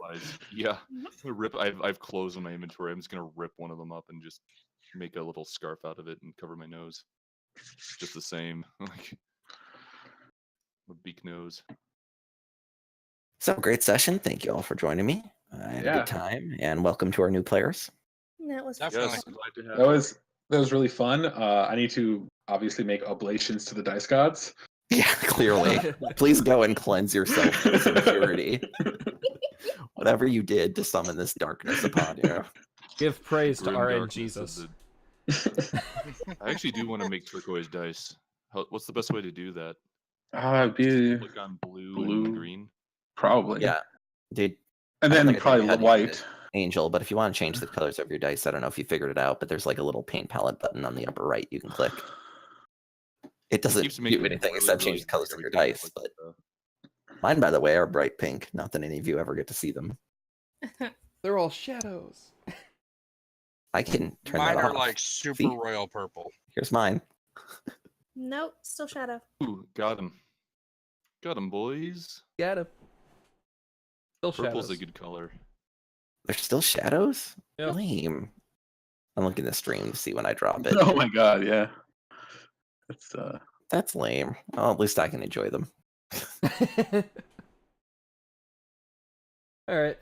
Yeah, I'm gonna rip. I've clothes in my inventory. I'm just gonna rip one of them up and just make a little scarf out of it and cover my nose. Just the same, like a beak nose. So great session. Thank you all for joining me. I had a good time, and welcome to our new players. That was Definitely. Yes, glad to have That was really fun. I need to obviously make oblations to the dice gods. Yeah, clearly. Please go and cleanse yourself of some purity. Whatever you did to summon this darkness upon you. Give praise to Grim RN darkness of Jesus. I actually do want to make turquoise dice. What's the best way to do that? Be Click on blue and green. probably. Yeah, dude. And I don't then think I probably told you how to use white. Angel, but if you want to change the colors of your dice, I don't know if you figured it out, but there's like a little paint palette button on the upper right you can click. It doesn't keeps do making anything really, except really change the colors of your everything dice, like, but mine, by the way, are bright pink. Not that any of you ever get to see them. They're all shadows. I can turn Mine that are off. like super See? royal purple. Here's mine. Nope, still shadow. Ooh, got him. Got him, boys. Get him. Still Purple's shadows. a good color. There's still shadows? Yep. Lame. I'm looking at the stream to see when I drop it. Oh my god, yeah. It's That's lame. Well, at least I can enjoy them. All right.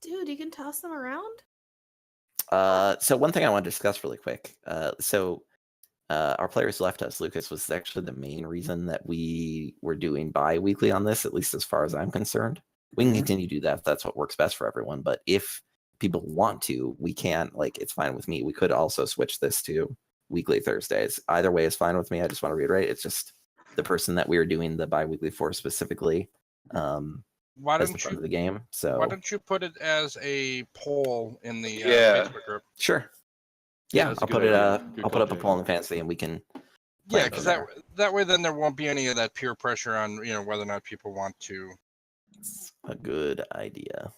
Dude, you can toss them around? So one thing I want to discuss really quick. Our players left us. Lucas was actually the main reason that we were doing bi-weekly on this, at least as far as I'm concerned. We can continue to do that if that's what works best for everyone. But if people want to, we can. Like, it's fine with me. We could also switch this to weekly Thursdays. Either way is fine with me. I just want to reiterate, it's just the person that we are doing the bi-weekly for specifically Why as the don't front you of the game. So Why don't you put it as a poll in the Yeah. Facebook group? sure. Yeah, Yeah, that's a I'll good put it. idea. Good I'll put call, up a Jay. poll in the fantasy, and we can. Yeah, plan because from that way then there won't be any of that peer pressure on whether or not people want to. It's a good idea.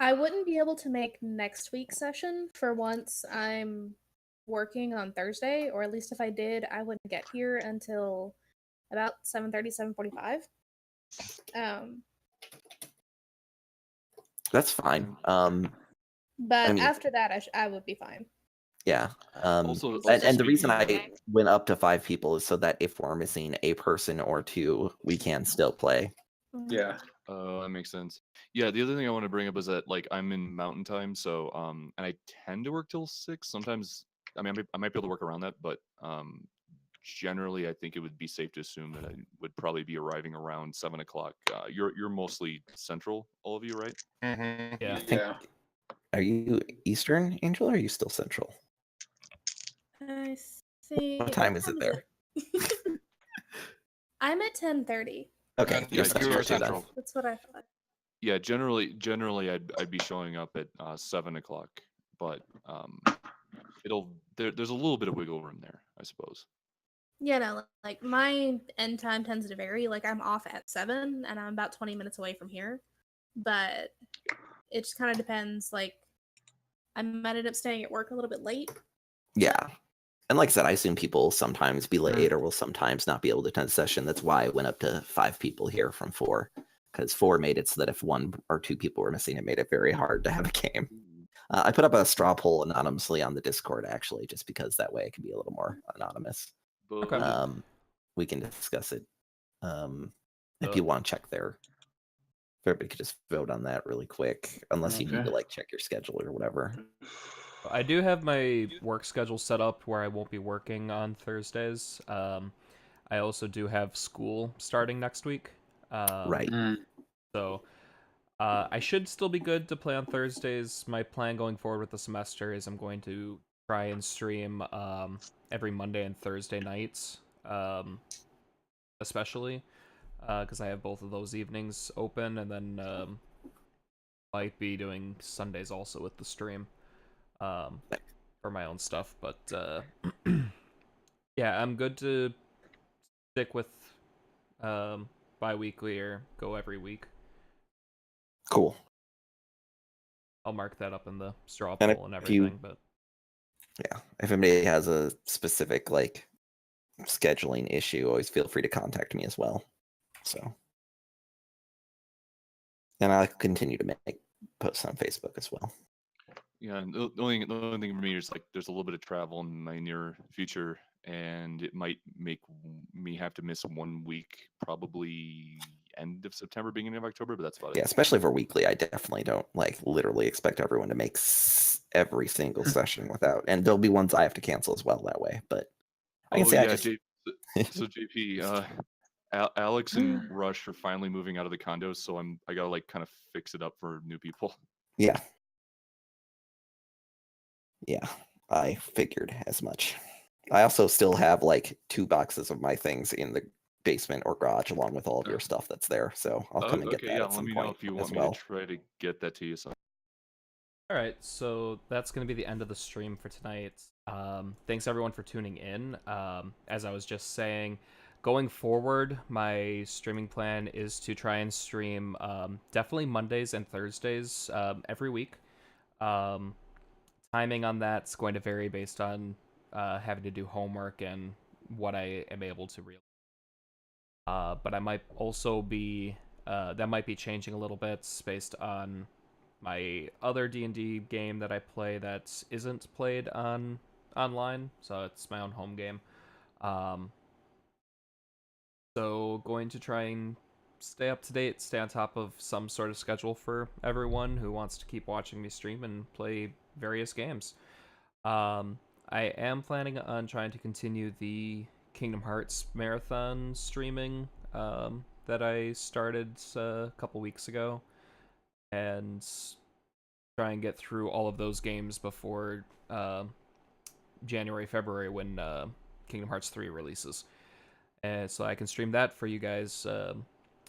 I wouldn't be able to make next week's session. For once, I'm working on Thursday, or at least if I did, I wouldn't get here until about 7:30, 7:45. That's fine. But I mean- after that, I would be fine. Yeah. Also And the reason speaking I went up to 5 people is so that if we're missing a person or two, we can still play. yeah. that makes sense. Yeah, the other thing I want to bring up is that like I'm in Mountain Time, so and I tend to work till 6. Sometimes I might be able to work around that, but generally, I think it would be safe to assume that I would probably be arriving around 7 o'clock. You're mostly central, all of you, right? Mm-hmm. Yeah. Yeah. Are you Eastern, Angel, or are you still Central? I see. What time is it there? I'm at 10:30. Okay, And you're yeah, Central you're too then. central. That's what I thought. Yeah, generally, I'd be showing up at 7 o'clock, but there's a little bit of wiggle room there, I suppose. Yeah, no, like my end time tends to vary. Like I'm off at 7 and I'm about 20 minutes away from here. But it just kind of depends. Like I might end up staying at work a little bit late. Yeah. And like I said, I assume people sometimes be late or will sometimes not be able to attend the session. That's why I went up to 5 people here from 4. Because 4 made it so that if 1 or 2 people were missing, it made it very hard to have a game. I put up a straw poll anonymously on the Discord, actually, just because that way it can be a little more anonymous. Okay. We can discuss it. If you want to check there. If everybody could just vote on that really quick, unless you need to like check your schedule or whatever. I do have my work schedule set up where I won't be working on Thursdays. I also do have school starting next week. Right. So I should still be good to play on Thursdays. My plan going forward with the semester is I'm going to try and stream every Monday and Thursday nights, especially because I have both of those evenings open, and then might be doing Sundays also with the stream for my own stuff. But yeah, I'm good to stick with bi-weekly or go every week. Cool. I'll mark that up in the straw And poll and if everything. But yeah, if anybody has a specific like scheduling issue, always feel free to contact me as well. So, and I'll continue to make posts on Facebook as well. Yeah, and the only thing for me is like there's a little bit of travel in my near future, and it might make me have to miss 1 week, probably end of September, beginning of October. But that's about Yeah, it. especially for weekly, I definitely don't like literally expect everyone to make every single session without, and there'll be ones I have to cancel as well that way. But I can say I just So JP, Alex and Rush are finally moving out of the condos, so I gotta like kind of fix it up for new people. yeah, I figured as much. I also still have like 2 boxes of my things in the basement or garage along with all of your stuff that's there, so I'll come and get that at some let me point know if you as want me well. to try to get that to you. So. all right, so that's going to be the end of the stream for tonight. Thanks everyone for tuning in. As I was just saying, going forward, my streaming plan is to try and stream definitely Mondays and Thursdays every week. Timing on that's going to vary based on having to do homework and what I am able to realize. But I might also be that might be changing a little bit based on my other D&D game that I play that isn't played on online, so it's my own home game. So going to try and stay up to date, stay on top of some sort of schedule for everyone who wants to keep watching me stream and play various games. I am planning on trying to continue the Kingdom Hearts marathon streaming that I started a couple weeks ago, and try and get through all of those games before January, February when Kingdom Hearts 3 releases. And so I can stream that for you guys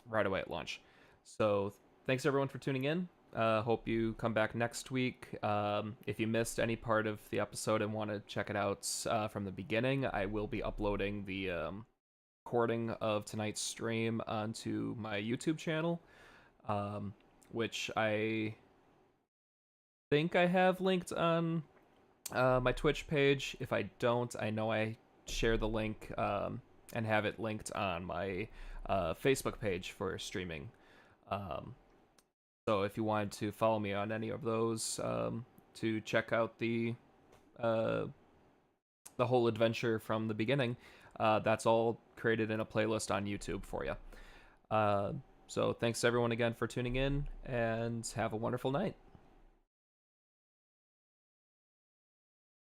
right away at launch. So thanks everyone for tuning in. Hope you come back next week. If you missed any part of the episode and want to check it out from the beginning, I will be uploading the recording of tonight's stream onto my YouTube channel, which I think I have linked on my Twitch page. If I don't, I know I share the link and have it linked on my Facebook page for streaming. So if you wanted to follow me on any of those to check out the whole adventure from the beginning, that's all created in a playlist on YouTube for you. So thanks everyone again for tuning in, and have a wonderful night.